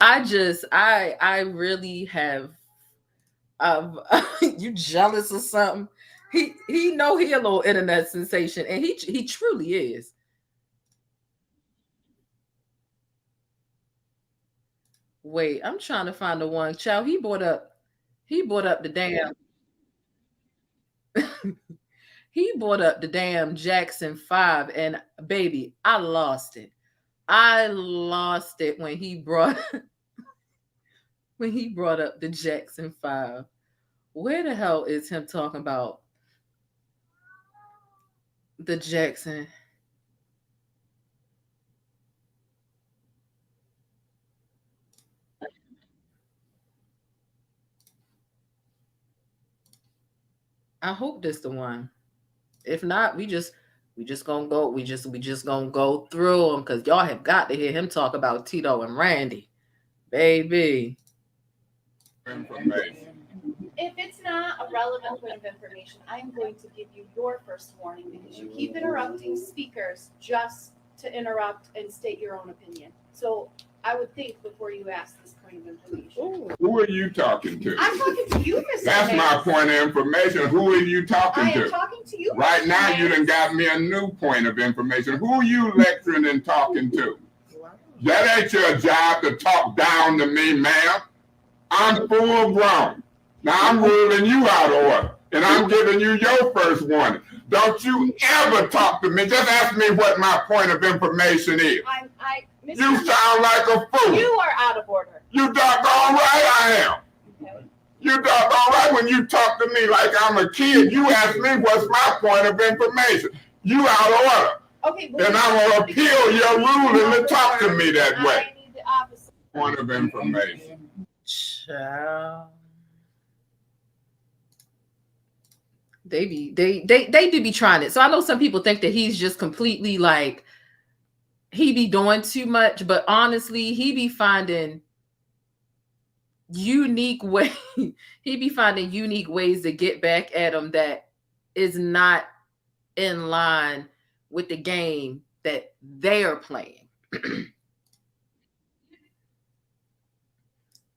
I really have, you jealous or something? He know he a little internet sensation, and he truly is. Wait, I'm trying to find the one. Child, he brought up He brought up the damn. He brought up the damn Jackson 5, and baby, I lost it. I lost it when he brought up the Jackson 5. Where the hell is him talking about the Jackson? I hope this the one. If not, we just gonna go. We just gonna go through them because y'all have got to hear him talk about Tito and Randy, baby. If it's not a relevant point of information, I am going to give you your first warning because you keep interrupting speakers just to interrupt and state your own opinion. So I would think before you ask this point of information. Who are you talking to? I'm talking to you, Mr. That's my point of information. Who are you talking to? I am talking to you. Right Mr. now, Mayor. you done got me a new point of information. Who are you lecturing and talking to? That ain't your job to talk down to me, ma'am. I'm full grown. Now I'm ruling you out of order, and I'm giving you your first warning. Don't you ever talk to me. Just ask me what my point of information is. Mr. You sound like a fool. You are out of order. You doggone right I am. Okay. You doggone right when you talk to me like I'm a kid. You ask me what's my point of information. You out of order. Okay. And I'm going to appeal your ruling to talk to me that way. I need the opposite. Point of information. Child. They do be trying it. So I know some people think that he's just completely like he be doing too much, but honestly, he be finding unique ways. He be finding unique ways to get back at him that is not in line with the game that they are playing.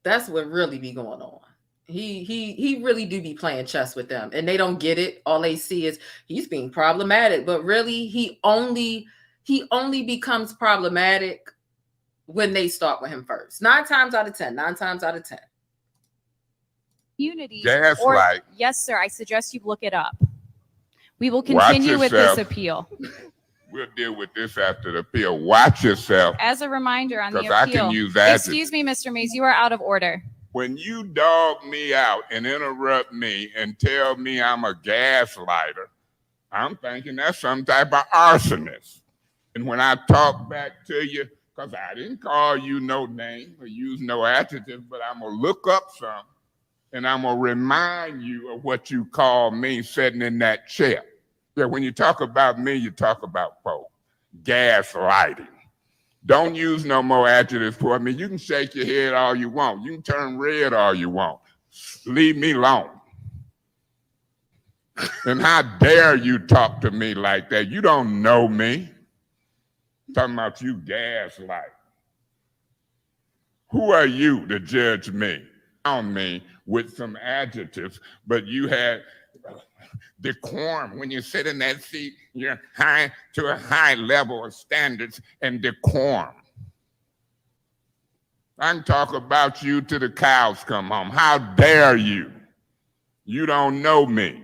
That's what really be going on. He really do be playing chess with them, and they don't get it. All they see is he's being problematic, but really he only becomes problematic when they start with him first. 9 times out of 10. Unity. Gaslight. Yes, sir. I suggest you look it up. We will continue with this appeal. We'll deal with this after the appeal. Watch yourself. As a reminder on the appeal. I can use that. Excuse me, Mr. Mays, you are out of order. When you dog me out and interrupt me and tell me I'm a gaslighter, I'm thinking that's some type of arsonist. And when I talk back to you, because I didn't call you no name or use no adjective, but I'm going to look up some and I'm going to remind you of what you call me sitting in that chair. Yeah, when you talk about me, you talk about folks. Gaslighting. Don't use no more adjectives for me. You can shake your head all you want. You can turn red all you want. Leave me alone. And how dare you talk to me like that? You don't know me. I'm talking about you gaslight. Who are you to judge me? On me with some adjectives, but you had decorum. When you sit in that seat, you're high to a high level of standards and decorum. I can talk about you till the cows come home. How dare you? You don't know me.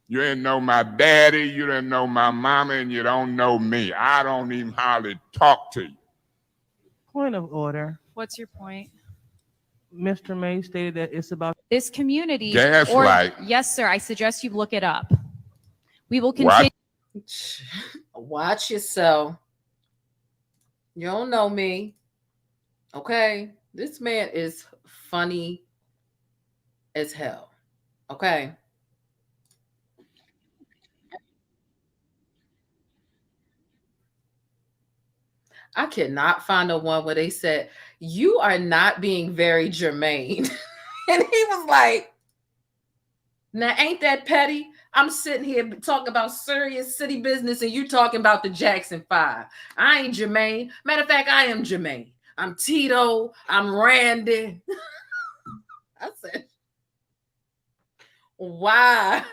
You didn't know my daddy, you didn't know my mama, and you don't know me. I don't even hardly talk to you. Point of order. What's your point? Mr. May stated that it's about this community. Gaslight. Yes, sir. I suggest you look it up. We will continue. Watch yourself. You don't know me. Okay? This man is funny as hell. Okay? I cannot find the one where they said, you are not being very germane. And he was like, now ain't that petty? I'm sitting here talking about serious city business and you talking about the Jackson 5. I ain't germane. Matter of fact, I am germane. I'm Tito. I'm Randy. I said, why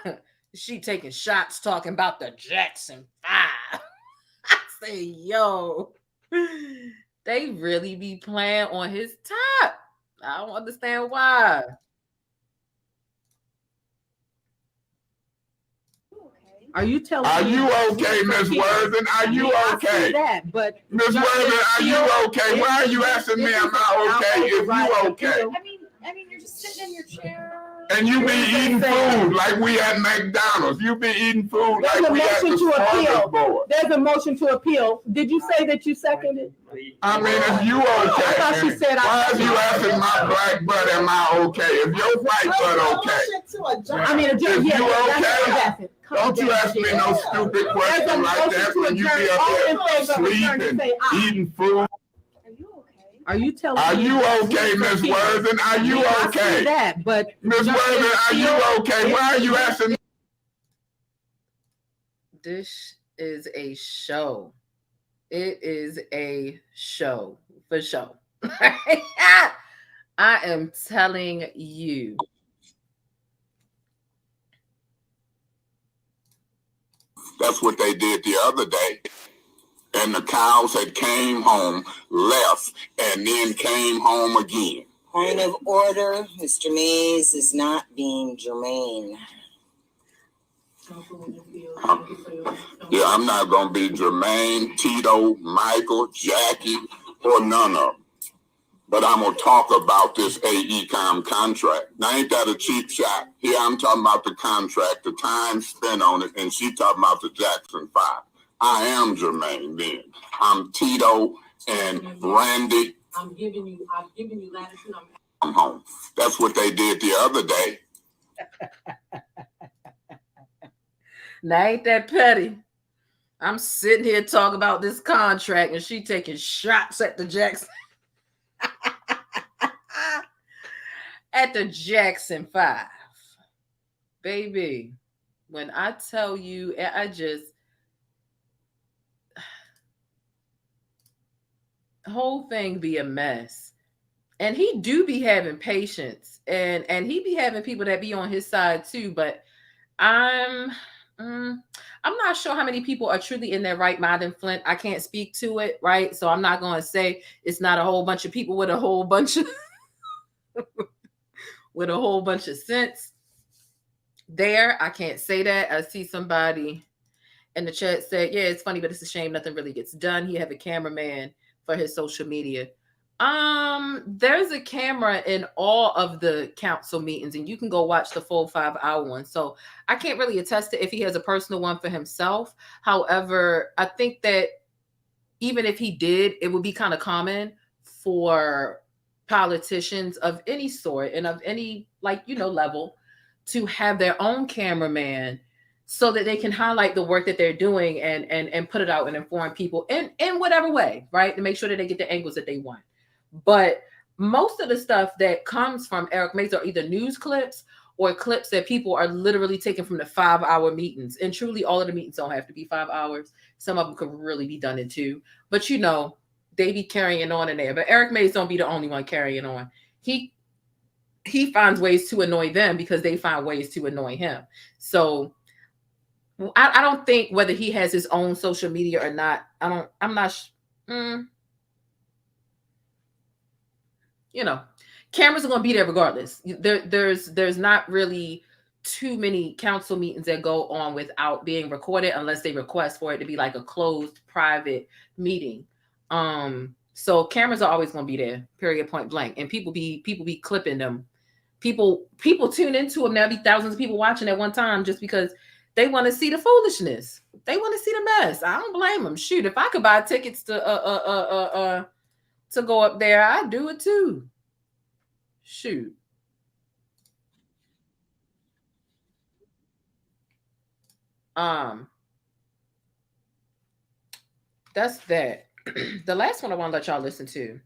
is she taking shots talking about the Jackson 5? I say, yo. They really be playing on his top. I don't understand why. Are you telling Are me? you okay, Miss Worthing? Are you I see okay? that, but Miss Worthing, are you okay? Why are you asking me am I okay if you okay? I mean, you're just sitting in your chair. And you be eating food like we at McDonald's. You be eating food There's like a we at the motion to appeal. board. There's a motion to appeal. Did you say that you seconded? I mean, if you okay, I thought she said why is you asking my black butt, am I okay? If your white butt okay? I mean, If you yeah, okay, don't you ask me no stupid question like that when you be up there sleeping, eating food. Are you telling Are me? you okay, Miss Worthing? Are you I okay? see that, but Miss Worthing, are you okay? Why are you asking me? This is a show. It is a show for show. I am telling you. That's what they did the other day. And the cows had came home, left, and then came home again. Point of order, Mr. Mays is not being germane. Yeah, I'm not going to be Jermaine, Tito, Michael, Jackie, or none of them. But I'm going to talk about this AECOM contract. Now, ain't that a cheap shot? Here, I'm talking about the contract, the time spent on it, and she talking about the Jackson 5. I am Jermaine then. I'm Tito and Randy. I'm giving you latitude. I'm home. That's what they did the other day. Now, ain't that petty? I'm sitting here talking about this contract and she taking shots at the Jackson. At the Jackson 5. Baby, when I tell you, the whole thing be a mess. And he do be having patience. And he be having people that be on his side too. But I'm not sure how many people are truly in their right mind in Flint. I can't speak to it, right? So I'm not going to say it's not a whole bunch of people with a whole bunch of with a whole bunch of sense there. I can't say that. I see somebody in the chat said, yeah, it's funny, but it's a shame nothing really gets done. He have a cameraman for his social media. There's a camera in all of the council meetings, and you can go watch the full 5-hour one. So I can't really attest to if he has a personal one for himself. However, I think that even if he did, it would be kind of common for politicians of any sort and of any level to have their own cameraman so that they can highlight the work that they're doing and put it out and inform people in whatever way, right? To make sure that they get the angles that they want. But most of the stuff that comes from Eric Mays are either news clips or clips that people are literally taking from the 5-hour meetings. And truly, all of the meetings don't have to be 5 hours. Some of them could really be done in 2. But they be carrying on in there. But Eric Mays don't be the only one carrying on. He finds ways to annoy them because they find ways to annoy him. So I don't think whether he has his own social media or not. I'm not. Cameras are going to be there regardless. There's not really too many council meetings that go on without being recorded unless they request for it to be like a closed private meeting. So cameras are always going to be there, period, point blank. And people be clipping them. People tune into them. There'll be thousands of people watching at one time just because they want to see the foolishness. They want to see the mess. I don't blame them. Shoot, if I could buy tickets to go up there, I'd do it too. Shoot. That's that. The last one I want to let y'all listen to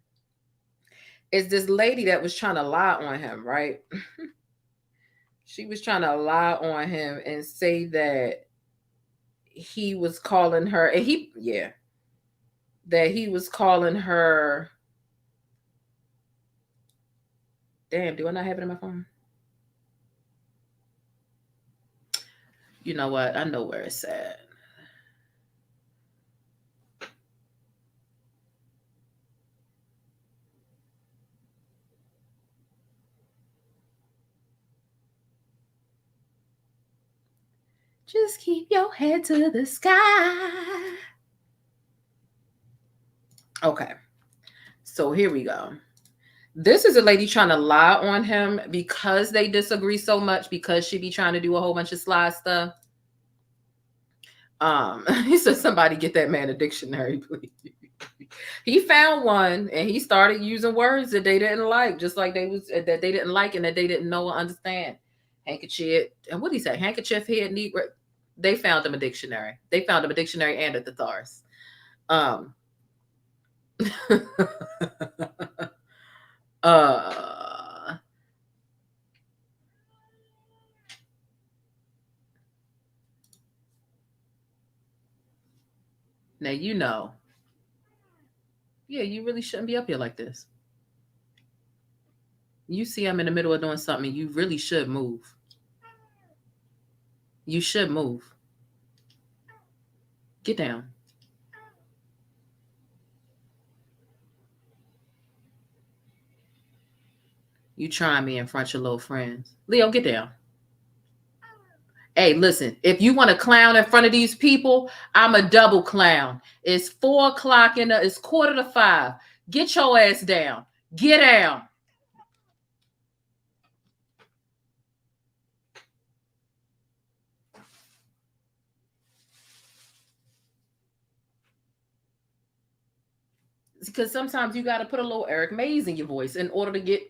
is this lady that was trying to lie on him, right? She was trying to lie on him and say that he was calling her, and that he was calling her. Damn, do I not have it in my phone? You know what? I know where it's at. Just keep your head to the sky. Okay. So here we go. This is a lady trying to lie on him because they disagree so much, because she be trying to do a whole bunch of sly stuff. He said, somebody get that man a dictionary, please. He found one and he started using words that they didn't like, just like that they didn't like and that they didn't know or understand. Handkerchief, and what did he say? Handkerchief head, Negro. They found him a dictionary. They found him a dictionary and a thesaurus. Now, you know, yeah, you really shouldn't be up here like this. You see I'm in the middle of doing something, you really should move. You should move. Get down. You trying me in front of your little friends. Leo, get down. Hey, listen, if you want to clown in front of these people, I'm a double clown. It's 4 o'clock it's 4:45. Get your ass down. Get down. Because sometimes you got to put a little Eric Mays in your voice in order to get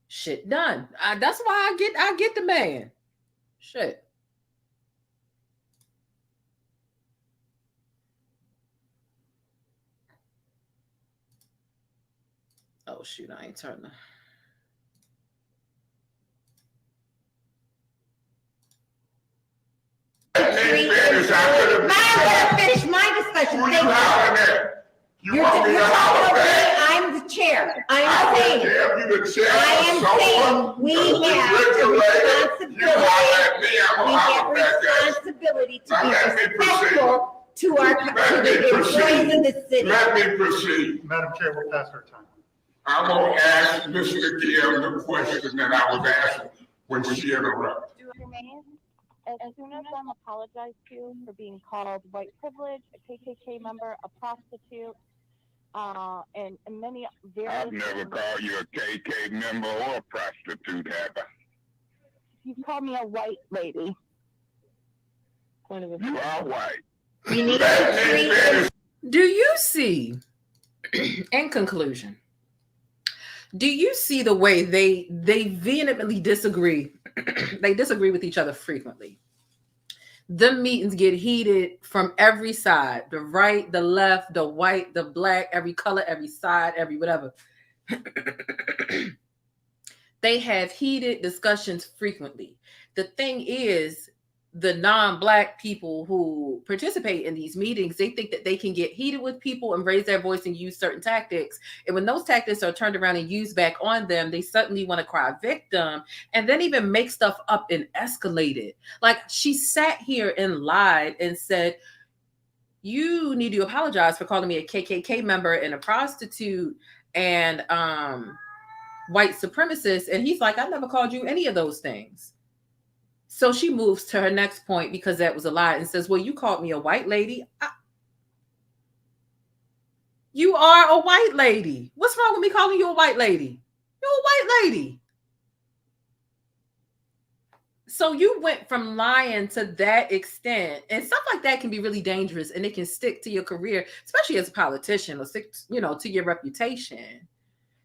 shit done. That's why I get the man. Shit. Oh shoot, I ain't turning. Finish my discussion. You're talking about me. I'm the chair. I'm saying we have responsibility to be respectful to the employees of the city. Let me proceed. Madam Chair, we're past our time. I'm going to ask Mr. Kim the question that I was asking when she interrupted. As soon as I'm apologized to for being called white privilege, a KKK member, a prostitute, and many various. I've never called you a KK member or a prostitute, have I? You called me a white lady. You are white. Do you see, in conclusion, do you see the way they vehemently disagree? They disagree with each other frequently. The meetings get heated from every side, the right, the left, the white, the black, every color, every side, every whatever. They have heated discussions frequently. The thing is, the non-black people who participate in these meetings, they think that they can get heated with people and raise their voice and use certain tactics. And when those tactics are turned around and used back on them, they suddenly want to cry victim and then even make stuff up and escalate it. Like, she sat here and lied and said, you need to apologize for calling me a KKK member and a prostitute and white supremacist. And he's like, I never called you any of those things. So she moves to her next point because that was a lie and says, well, you called me a white lady. You are a white lady. What's wrong with me calling you a white lady? You're a white lady. So you went from lying to that extent, and stuff like that can be really dangerous, and it can stick to your career, especially as a politician, or stick, to your reputation.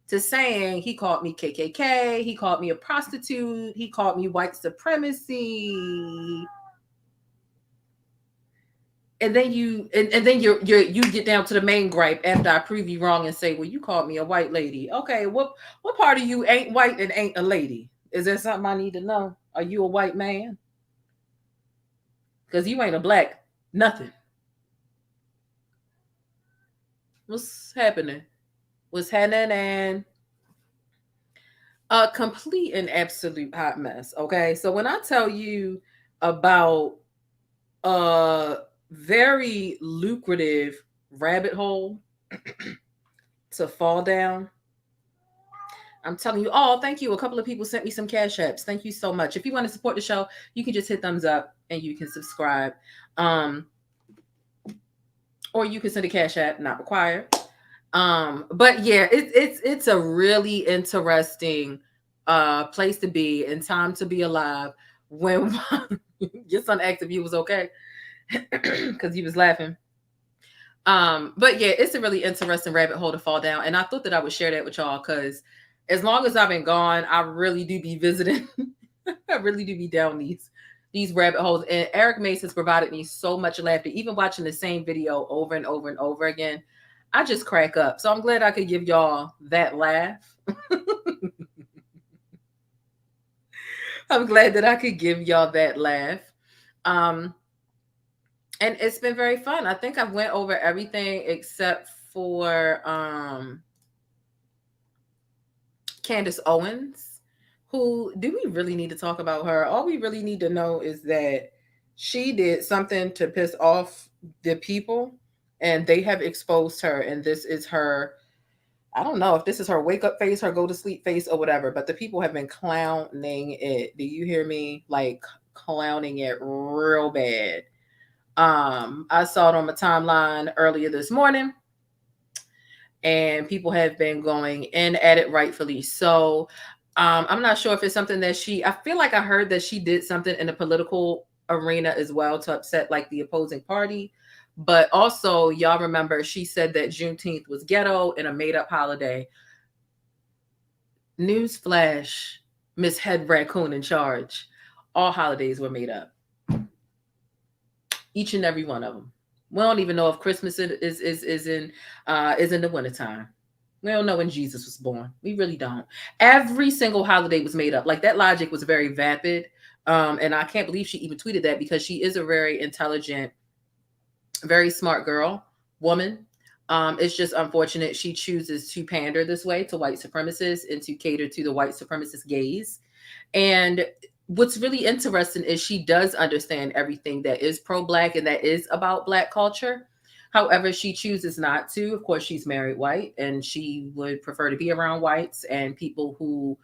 To saying he called me KKK, he called me a prostitute, he called me white supremacy, and then you get down to the main gripe after I prove you wrong and say, well, you called me a white lady. Okay, what part of you ain't white and ain't a lady? Is there something I need to know? Are you a white man? Because you ain't a black nothing. What's happening? Was happening? A complete and absolute hot mess. Okay, so when I tell you about a very lucrative rabbit hole to fall down, I'm telling you, thank you. A couple of people sent me some cash apps. Thank you so much. If you want to support the show, you can just hit thumbs up. and you can subscribe. Or you can send a Cash App, not required. But yeah, it's a really interesting place to be and time to be alive when your son asked if you was okay because he was laughing. But yeah, it's a really interesting rabbit hole to fall down. And I thought that I would share that with y'all because as long as I've been gone, I really do be visiting. I really do be down these rabbit holes. And Eric Mace has provided me so much laughter, even watching the same video over and over and over again. I just crack up. So I'm glad I could give y'all that laugh. I'm glad that I could give y'all that laugh. And it's been very fun. I think I went over everything except for Candace Owens, who, do we really need to talk about her? All we really need to know is that she did something to piss off the people, and they have exposed her. And this is her, I don't know if this is her wake up face, her go to sleep face, or whatever, but the people have been clowning it. Do you hear me? Like clowning it real bad. I saw it on my timeline earlier this morning, and people have been going in at it, rightfully so. I'm not sure if it's something that I feel like I heard that she did something in the political arena as well to upset like the opposing party. But also, y'all remember she said that Juneteenth was ghetto and a made-up holiday. Newsflash, Miss Head Raccoon in charge. All holidays were made up. Each and every one of them. We don't even know if Christmas is in the wintertime. We don't know when Jesus was born. We really don't. Every single holiday was made up. Like, that logic was very vapid. And I can't believe she even tweeted that, because she is a very intelligent, very smart woman. It's just unfortunate she chooses to pander this way to white supremacists and to cater to the white supremacist gaze. And what's really interesting is she does understand everything that is pro-Black and that is about Black culture. However, she chooses not to. Of course, she's married white, and she would prefer to be around whites and people who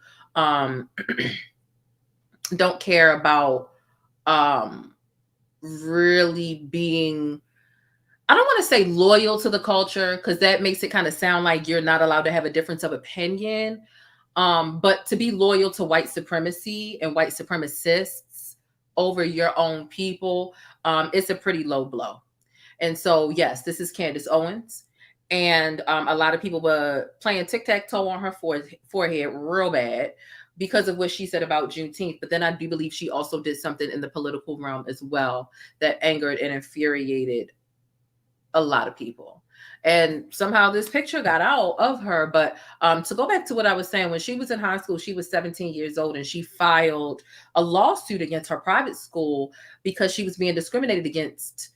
don't care about really being, I don't want to say loyal to the culture, because that makes it kind of sound like you're not allowed to have a difference of opinion. But to be loyal to white supremacy and white supremacists over your own people, it's a pretty low blow. And so, yes, this is Candace Owens. And a lot of people were playing tic-tac-toe on her forehead real bad because of what she said about Juneteenth. But then I do believe she also did something in the political realm as well that angered and infuriated a lot of people. And somehow this picture got out of her. But to go back to what I was saying, when she was in high school, she was 17 years old, and she filed a lawsuit against her private school because she was being discriminated against.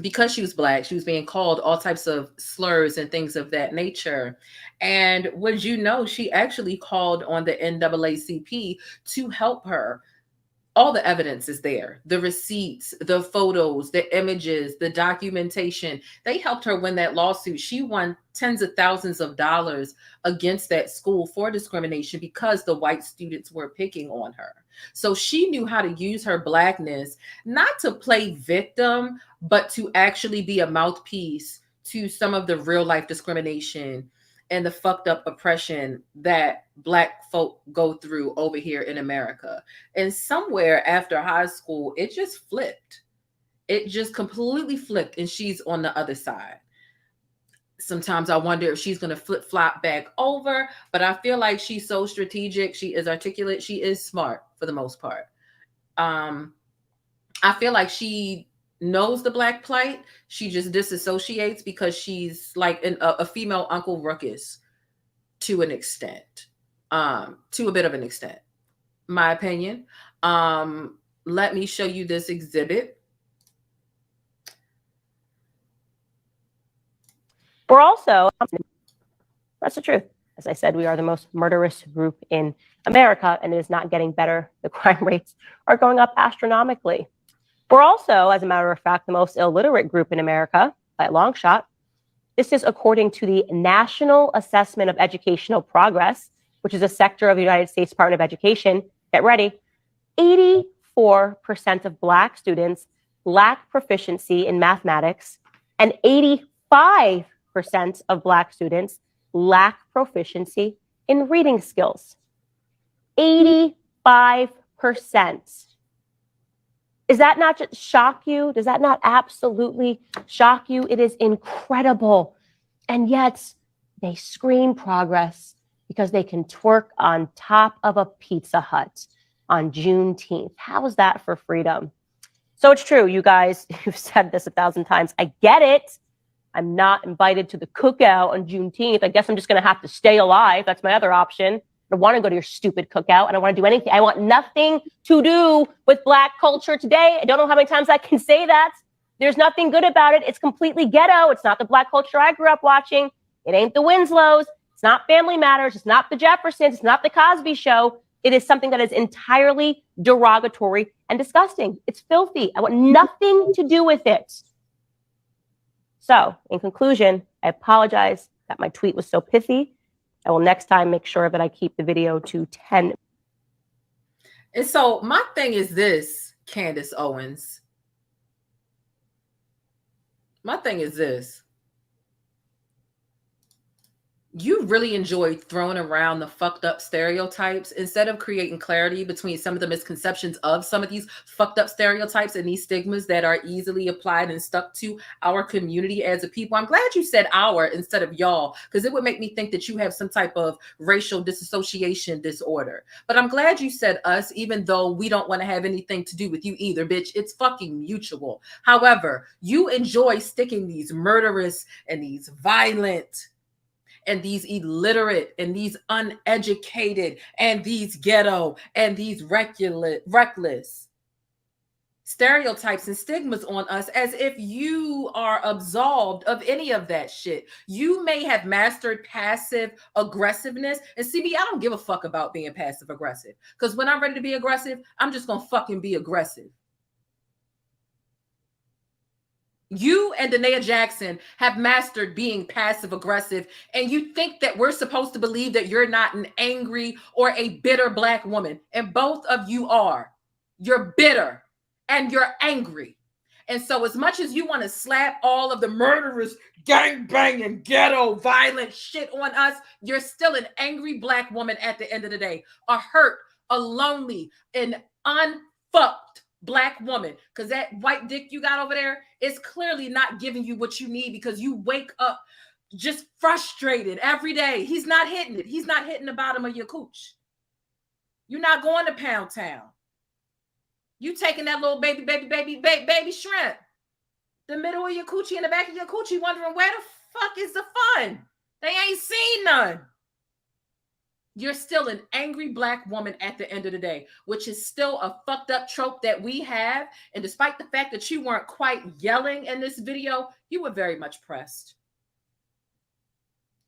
Because she was Black, she was being called all types of slurs and things of that nature. And would you know, she actually called on the NAACP to help her. All the evidence is there. The receipts, the photos, the images, the documentation. They helped her win that lawsuit. She won tens of thousands of dollars against that school for discrimination because the white students were picking on her. So she knew how to use her Blackness, not to play victim, but to actually be a mouthpiece to some of the real life discrimination and the fucked up oppression that Black folk go through over here in America. And somewhere after high school, it just flipped. It just completely flipped, and she's on the other side. Sometimes I wonder if she's going to flip-flop back over, but I feel like she's so strategic. She is articulate. She is smart for the most part. I feel like she knows the Black plight. She just disassociates because she's like a female Uncle Ruckus to an extent, to a bit of an extent, my opinion. Let me show you this exhibit. We're also, that's the truth. As I said, we are the most murderous group in America, and it is not getting better. The crime rates are going up astronomically. We're also, as a matter of fact, the most illiterate group in America by a long shot. This is according to the National Assessment of Educational Progress, which is a sector of the United States Department of Education. Get ready. 84% of Black students lack proficiency in mathematics, and 85% of Black students lack proficiency in reading skills. 85%. Does that not just shock you? Does that not absolutely shock you? It is incredible. And yet they scream progress because they can twerk on top of a Pizza Hut on Juneteenth. How is that for freedom? So it's true, you guys, you've said this 1,000 times. I get it. I'm not invited to the cookout on Juneteenth. I guess I'm just going to have to stay alive. That's my other option. I don't want to go to your stupid cookout. I don't want to do anything. I want nothing to do with Black culture today. I don't know how many times I can say that. There's nothing good about it. It's completely ghetto. It's not the Black culture I grew up watching. It ain't the Winslows. It's not Family Matters. It's not the Jeffersons. It's not the Cosby Show. It is something that is entirely derogatory and disgusting. It's filthy. I want nothing to do with it. So, in conclusion, I apologize that my tweet was so pithy. I will next time make sure that I keep the video to 10. And so my thing is this, Candace Owens. My thing is this. You really enjoy throwing around the fucked up stereotypes instead of creating clarity between some of the misconceptions of some of these fucked up stereotypes and these stigmas that are easily applied and stuck to our community as a people. I'm glad you said our instead of y'all, because it would make me think that you have some type of racial disassociation disorder. But I'm glad you said us, even though we don't want to have anything to do with you either, bitch. It's fucking mutual. However, you enjoy sticking these murderous and these violent and these illiterate and these uneducated and these ghetto and these reckless stereotypes and stigmas on us as if you are absolved of any of that shit. You may have mastered passive aggressiveness. And see me, I don't give a fuck about being passive aggressive, because when I'm ready to be aggressive, I'm just gonna fucking be aggressive. You and DaNaia Jackson have mastered being passive aggressive, and you think that we're supposed to believe that you're not an angry or a bitter Black woman. And both of you are. You're bitter and you're angry. And so as much as you want to slap all of the murderous, gang-banging, ghetto, violent shit on us, you're still an angry Black woman at the end of the day. A hurt, a lonely, an unfucked Black woman, because that white dick you got over there is clearly not giving you what you need, because you wake up just frustrated every day. He's not hitting it. He's not hitting the bottom of your cooch. You're not going to Pound Town. You taking that little baby shrimp, the middle of your coochie and the back of your coochie, wondering where the fuck is the fun? They ain't seen none. You're still an angry Black woman at the end of the day, which is still a fucked up trope that we have. And despite the fact that you weren't quite yelling in this video, you were very much pressed.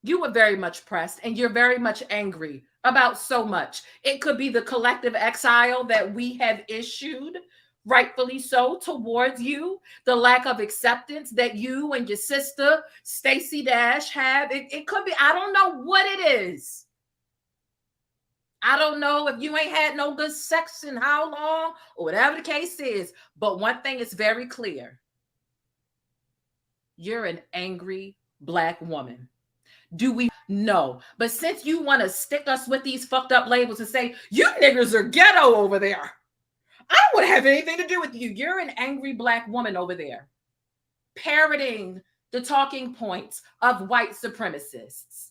You were very much pressed, and you're very much angry about so much. It could be the collective exile that we have issued, rightfully so, towards you, the lack of acceptance that you and your sister, Stacey Dash, have. It could be, I don't know what it is. I don't know if you ain't had no good sex in how long or whatever the case is. But one thing is very clear. You're an angry Black woman. Do we? No. But since you want to stick us with these fucked up labels and say, you niggers are ghetto over there, I don't want to have anything to do with you. You're an angry Black woman over there, parroting the talking points of white supremacists.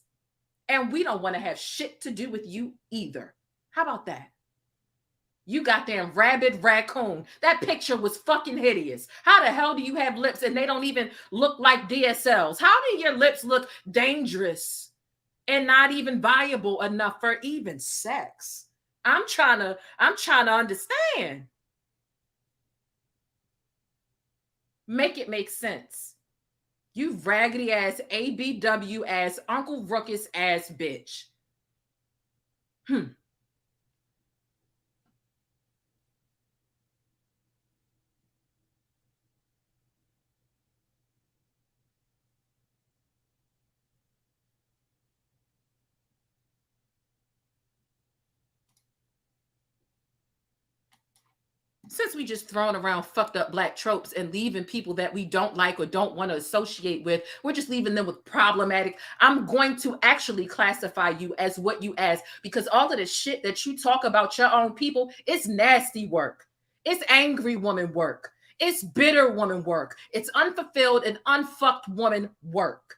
And we don't want to have shit to do with you either. How about that? You goddamn rabid raccoon. That picture was fucking hideous. How the hell do you have lips and they don't even look like DSLs? How do your lips look dangerous and not even viable enough for even sex? I'm trying to understand. Make it make sense. You raggedy ass ABW ass Uncle Ruckus ass bitch. Since we just throwing around fucked up black tropes and leaving people that we don't like or don't want to associate with, we're just leaving them with problematic. I'm going to actually classify you as what you as, because all of the shit that you talk about your own people, it's nasty work. It's angry woman work. It's bitter woman work. It's unfulfilled and unfucked woman work.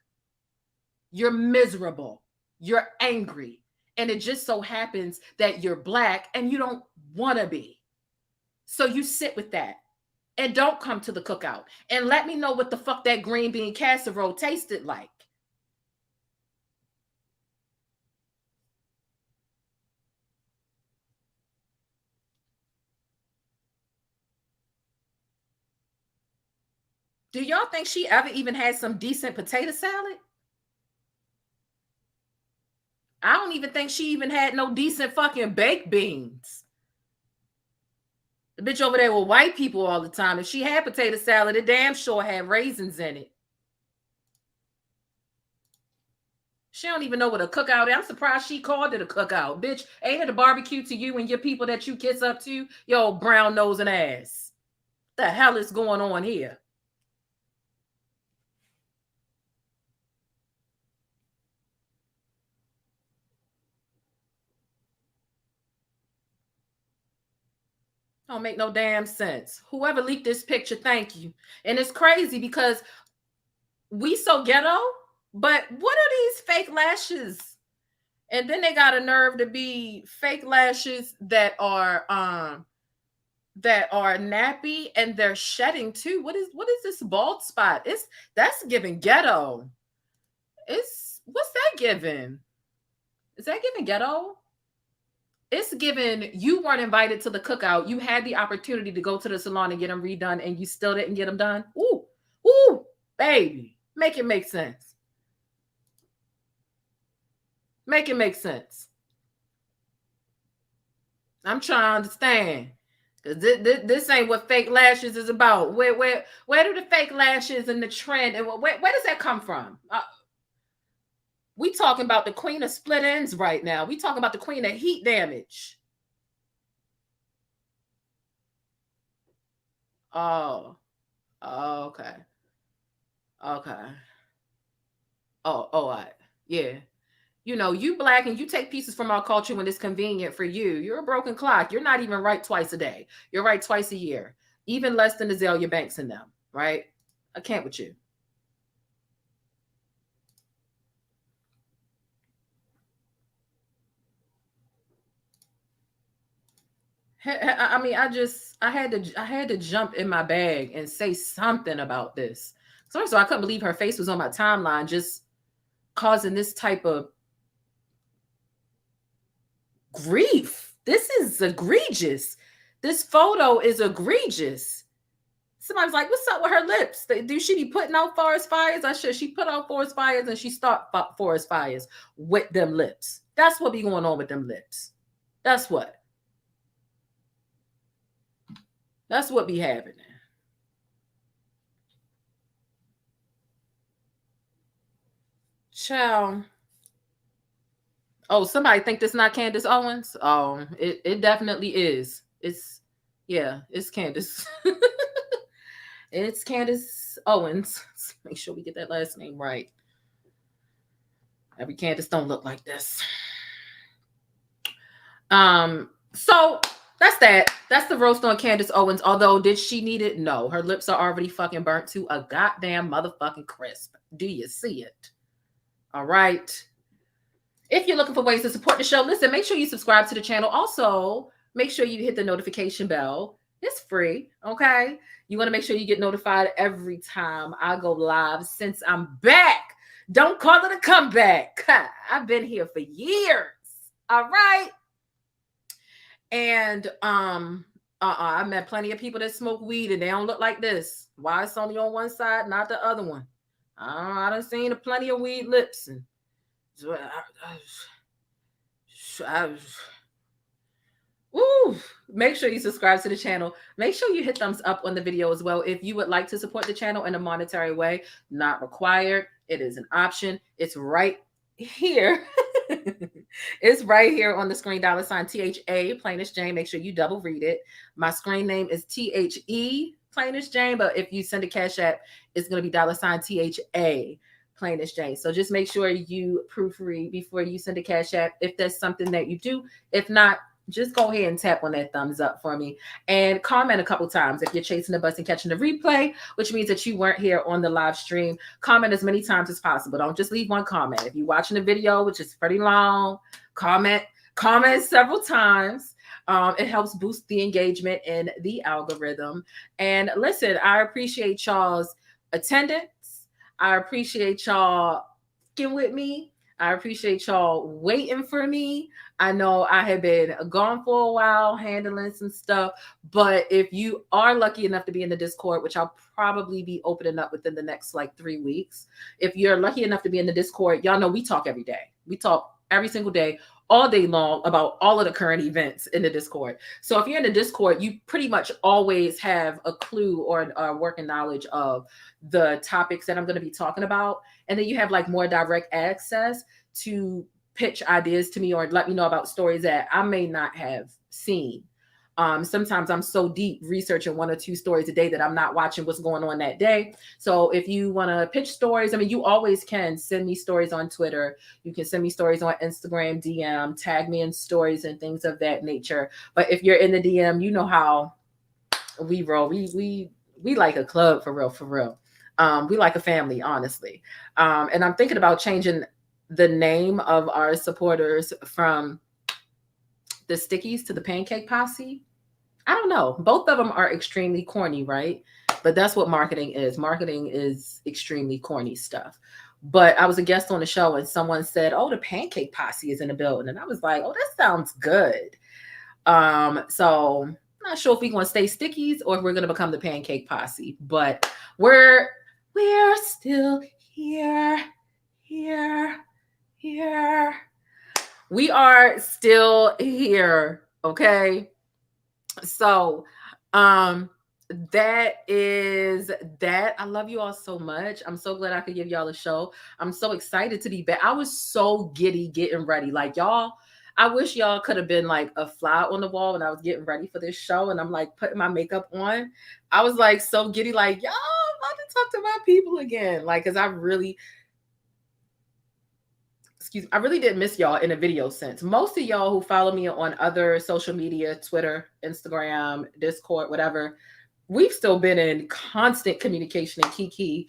You're miserable. You're angry. And it just so happens that you're black and you don't want to be. So you sit with that and don't come to the cookout and let me know what the fuck that green bean casserole tasted like. Do y'all think she ever even had some decent potato salad? I don't even think she even had no decent fucking baked beans. The bitch over there with white people all the time. If she had potato salad, it damn sure had raisins in it. She don't even know what a cookout is. I'm surprised she called it a cookout. Bitch, ain't it a barbecue to you and your people that you kiss up to? Yo, brown nose and ass. What the hell is going on here? Don't make no damn sense. Whoever leaked this picture, thank you. And it's crazy because we so ghetto, but what are these fake lashes? And then they got a nerve to be fake lashes that are nappy and they're shedding too. What is this bald spot? That's giving ghetto. What's that giving? Is that giving ghetto? It's given you weren't invited to the cookout. You had the opportunity to go to the salon and get them redone, and you still didn't get them done. Ooh, baby. Make it make sense. Make it make sense. I'm trying to understand. Because this ain't what fake lashes is about. Where do the fake lashes and the trend, and where does that come from? We talking about the queen of split ends right now. We talking about the queen of heat damage. Oh, okay. Okay. All right. Yeah. You know, you black and you take pieces from our culture when it's convenient for you. You're a broken clock. You're not even right twice a day. You're right twice a year. Even less than Azalea Banks and them, right? I can't with you. I mean, I had to jump in my bag and say something about this. So I couldn't believe her face was on my timeline, just causing this type of grief. This is egregious. This photo is egregious. Somebody's like, what's up with her lips? Do she be putting out forest fires? She put out forest fires and she start forest fires with them lips. That's what be going on with them lips. That's what be happening. Child. Oh, somebody think this not Candace Owens? Oh, it definitely is. It's Candace. It's Candace Owens. Let's make sure we get that last name right. Every Candace don't look like this. So that's that. That's the roast on Candace Owens. Although, did she need it? No. Her lips are already fucking burnt to a goddamn motherfucking crisp. Do you see it? All right. If you're looking for ways to support the show, listen, make sure you subscribe to the channel. Also, make sure you hit the notification bell. It's free, okay? You want to make sure you get notified every time I go live since I'm back. Don't call it a comeback. I've been here for years. All right. And I met plenty of people that smoke weed and they don't look like this. Why it's only on one side, not the other one? I done seen plenty of weed lips. And make sure you subscribe to the channel. Make sure you hit thumbs up on the video as well. If you would like to support the channel in a monetary way, not required. It is an option. It's right here. It's right here on the screen, $THA, plainestjane. Make sure you double read it. My screen name is THE, plainestjane, but if you send a Cash App, it's going to be $THA, plainestjane. So just make sure you proofread before you send a Cash App if there's something that you do. If not, just go ahead and tap on that thumbs up for me and comment a couple times. If you're chasing the bus and catching the replay, which means that you weren't here on the live stream, comment as many times as possible. Don't just leave one comment. If you're watching the video, which is pretty long, comment several times. It helps boost the engagement in the algorithm. And listen, I appreciate y'all's attendance. I appreciate y'all sticking with me. I appreciate y'all waiting for me. I know I have been gone for a while handling some stuff, but if you are lucky enough to be in the Discord, which I'll probably be opening up within the next like 3 weeks. If you're lucky enough to be in the Discord, y'all know we talk every day. We talk every single day, all day long about all of the current events in the Discord. So if you're in the Discord, you pretty much always have a clue or a working knowledge of the topics that I'm going to be talking about. And then you have like more direct access to pitch ideas to me or let me know about stories that I may not have seen. Sometimes I'm so deep researching 1 or 2 stories a day that I'm not watching what's going on that day. So if you want to pitch stories, I mean, you always can send me stories on Twitter. You can send me stories on Instagram, DM, tag me in stories and things of that nature. But if you're in the DM, you know how we roll. We like a club for real, for real. We like a family, honestly. And I'm thinking about changing the name of our supporters from the Stickies to the Pancake Posse. I don't know. Both of them are extremely corny, right? But that's what marketing is. Marketing is extremely corny stuff. But I was a guest on the show and someone said, oh, the Pancake Posse is in the building. And I was like, oh, that sounds good. So I'm not sure if we're going to stay Stickies or if we're going to become the Pancake Posse. But we're still here. We are still here, okay? So that is that. I love you all so much. I'm so glad I could give y'all a show. I'm so excited to be back. I was so giddy getting ready. Like y'all, I wish y'all could have been like a fly on the wall when I was getting ready for this show and I'm like putting my makeup on. I was like so giddy, like, y'all, I'm about to talk to my people again. Like, cause I really didn't miss y'all in a video sense. Most of y'all who follow me on other social media, Twitter, Instagram, Discord, whatever, we've still been in constant communication and kikiing.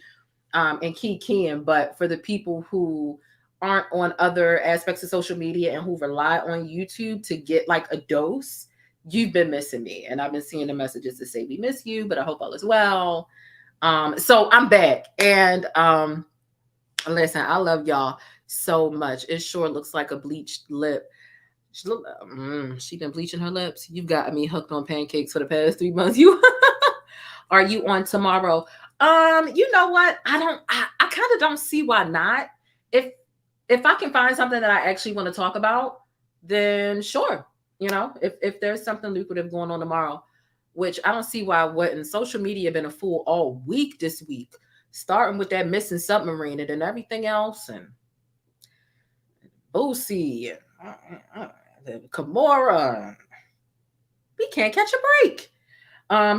But for the people who aren't on other aspects of social media and who rely on YouTube to get like a dose, you've been missing me. And I've been seeing the messages that say we miss you, but I hope all is well. So I'm back. And listen, I love y'all so much. It sure looks like a bleached lip. She been bleaching her lips. You've got me hooked on pancakes for the past 3 months. You are you on tomorrow? You know what? I kind of don't see why not. If I can find something that I actually want to talk about, then sure. You know, if there's something lucrative going on tomorrow, which I don't see why I wouldn't. Social media been a fool all week this week, starting with that missing submarine and then everything else and Boosie, Kimura. We can't catch a break.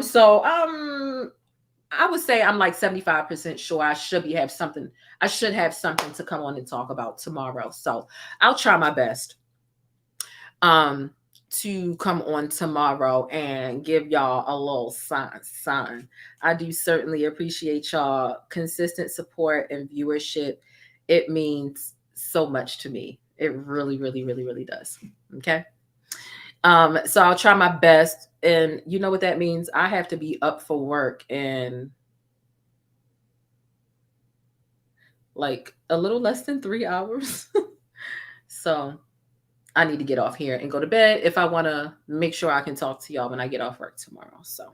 So I would say I'm like 75% sure I should have something to come on and talk about tomorrow. So I'll try my best to come on tomorrow and give y'all a little sign. I do certainly appreciate y'all consistent support and viewership. It means so much to me. It really, really, really, really does. Okay. So I'll try my best. And you know what that means? I have to be up for work in like a little less than 3 hours. So I need to get off here and go to bed if I want to make sure I can talk to y'all when I get off work tomorrow. So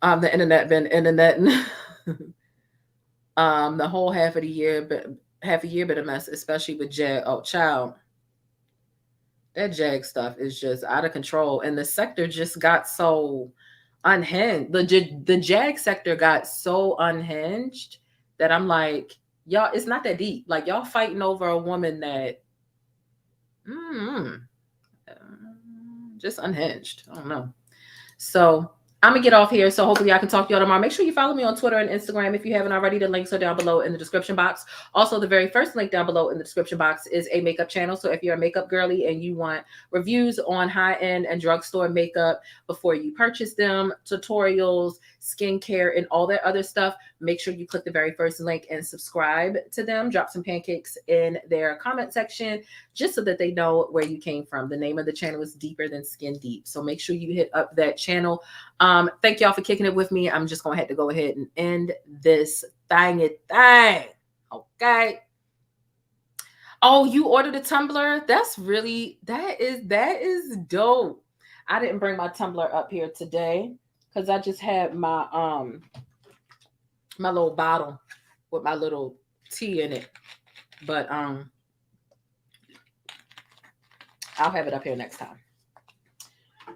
the internet been internet the whole half a year been a mess, especially with Jag. Oh, child. That Jag stuff is just out of control. And the sector just got so unhinged. The Jag sector got so unhinged that I'm like, Y'all, it's not that deep. Like, y'all fighting over a woman that just unhinged. I don't know. So I'm gonna get off here. So hopefully I can talk to y'all tomorrow. Make sure you follow me on Twitter and Instagram if you haven't already. The links are down below in the description box. Also, the very first link down below in the description box is a makeup channel. So if you're a makeup girly and you want reviews on high-end and drugstore makeup before you purchase them, tutorials, skincare, and all that other stuff, make sure you click the very first link and subscribe to them. Drop some pancakes in their comment section just so that they know where you came from. The name of the channel is Deeper Than Skin Deep. So make sure you hit up that channel. Thank y'all for kicking it with me. I'm just going to have to go ahead and end this thing. Okay. Oh, you ordered a tumbler? That's really, that is dope. I didn't bring my tumbler up here today because I just had my, my little bottle with my little tea in it. But, I'll have it up here next time.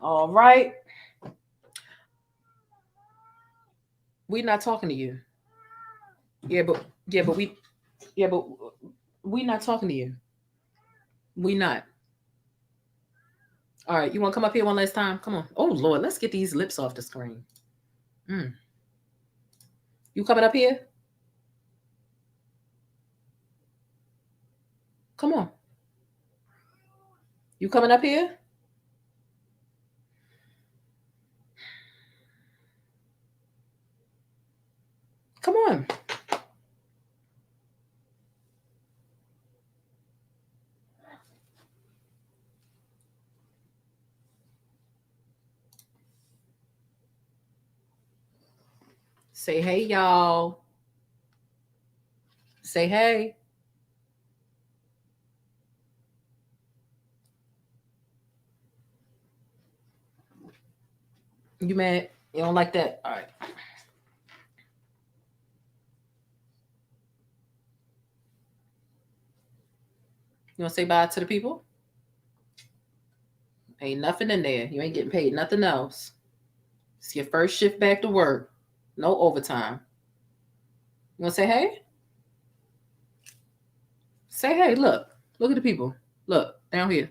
All right. We're not talking to you. Yeah, but we not talking to you. We not. All right, you want to come up here one last time? Come on. Oh Lord, let's get these lips off the screen. You coming up here? Come on. You coming up here? Come on. Say hey, y'all. Say hey. You mad? You don't like that? All right. You want to say bye to the people? Ain't nothing in there. You ain't getting paid nothing else. It's your first shift back to work. No overtime. You want to say hey? Say hey. Look. Look at the people. Look. Down here.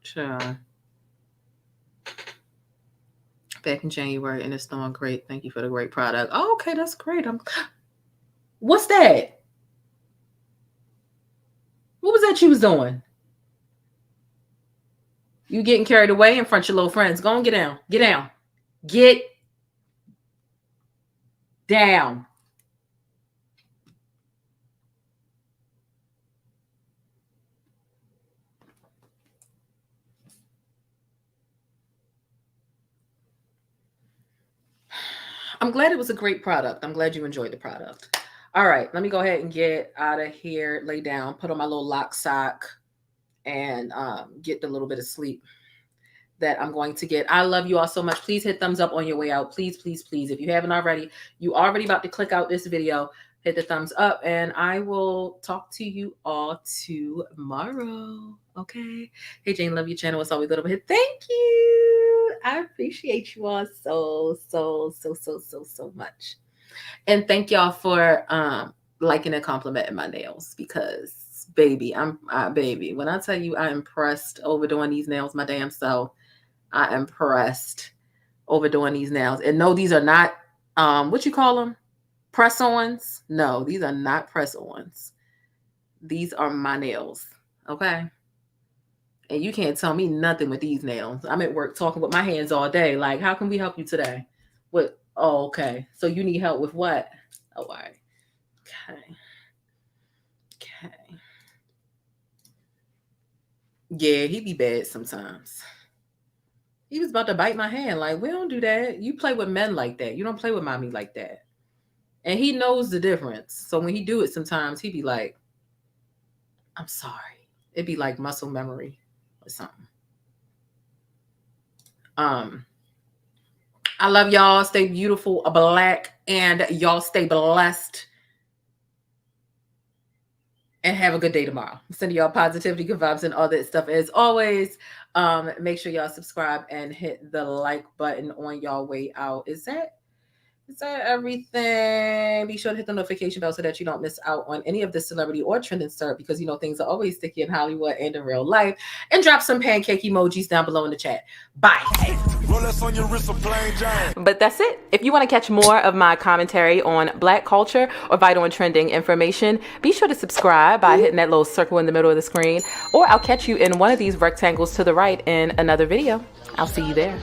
Sure. Back in January and it's doing great. Thank you for the great product. Oh, okay, that's great. What's that? What was that you was doing? You getting carried away in front of your little friends. Go on, get down. Get down. Get down. I'm glad it was a great product. I'm glad you enjoyed the product. All right, let me go ahead and get out of here, lay down, put on my little lock sock, and get the little bit of sleep that I'm going to get. I love you all so much. Please hit thumbs up on your way out. Please, please, please. If you haven't already, you already about to click out this video, hit the thumbs up, and I will talk to you all tomorrow. Okay. Hey, Jane, love your channel. It's always little bit. Thank you. I appreciate you all so much. And thank y'all for liking and complimenting my nails because baby, baby, when I tell you I'm impressed overdoing these nails my damn self, I am impressed overdoing these nails. And no, these are not what you call them? Press-ons? No, these are not press-ons. These are my nails. Okay. And you can't tell me nothing with these nails. I'm at work talking with my hands all day. Like, how can we help you today? What? Oh, okay. So you need help with what? Oh, all right. Okay. Yeah, he be bad sometimes. He was about to bite my hand. Like, we don't do that. You play with men like that. You don't play with mommy like that. And he knows the difference. So when he do it sometimes, he be like, I'm sorry. It'd be like muscle memory or something. I love y'all. Stay beautiful, black, and y'all stay blessed. and have a good day tomorrow. Sending y'all positivity, good vibes, and all that stuff. As always, make sure y'all subscribe and hit the like button on y'all way out. Is that everything? Be sure to hit the notification bell so that you don't miss out on any of the celebrity or trending stuff, because you know things are always sticky in Hollywood and in real life. And drop some pancake emojis down below in the chat. Bye. But that's it. If you want to catch more of my commentary on Black culture or vital and trending information, be sure to subscribe by hitting that little circle in the middle of the screen, or I'll catch you in one of these rectangles to the right in another video. I'll see you there.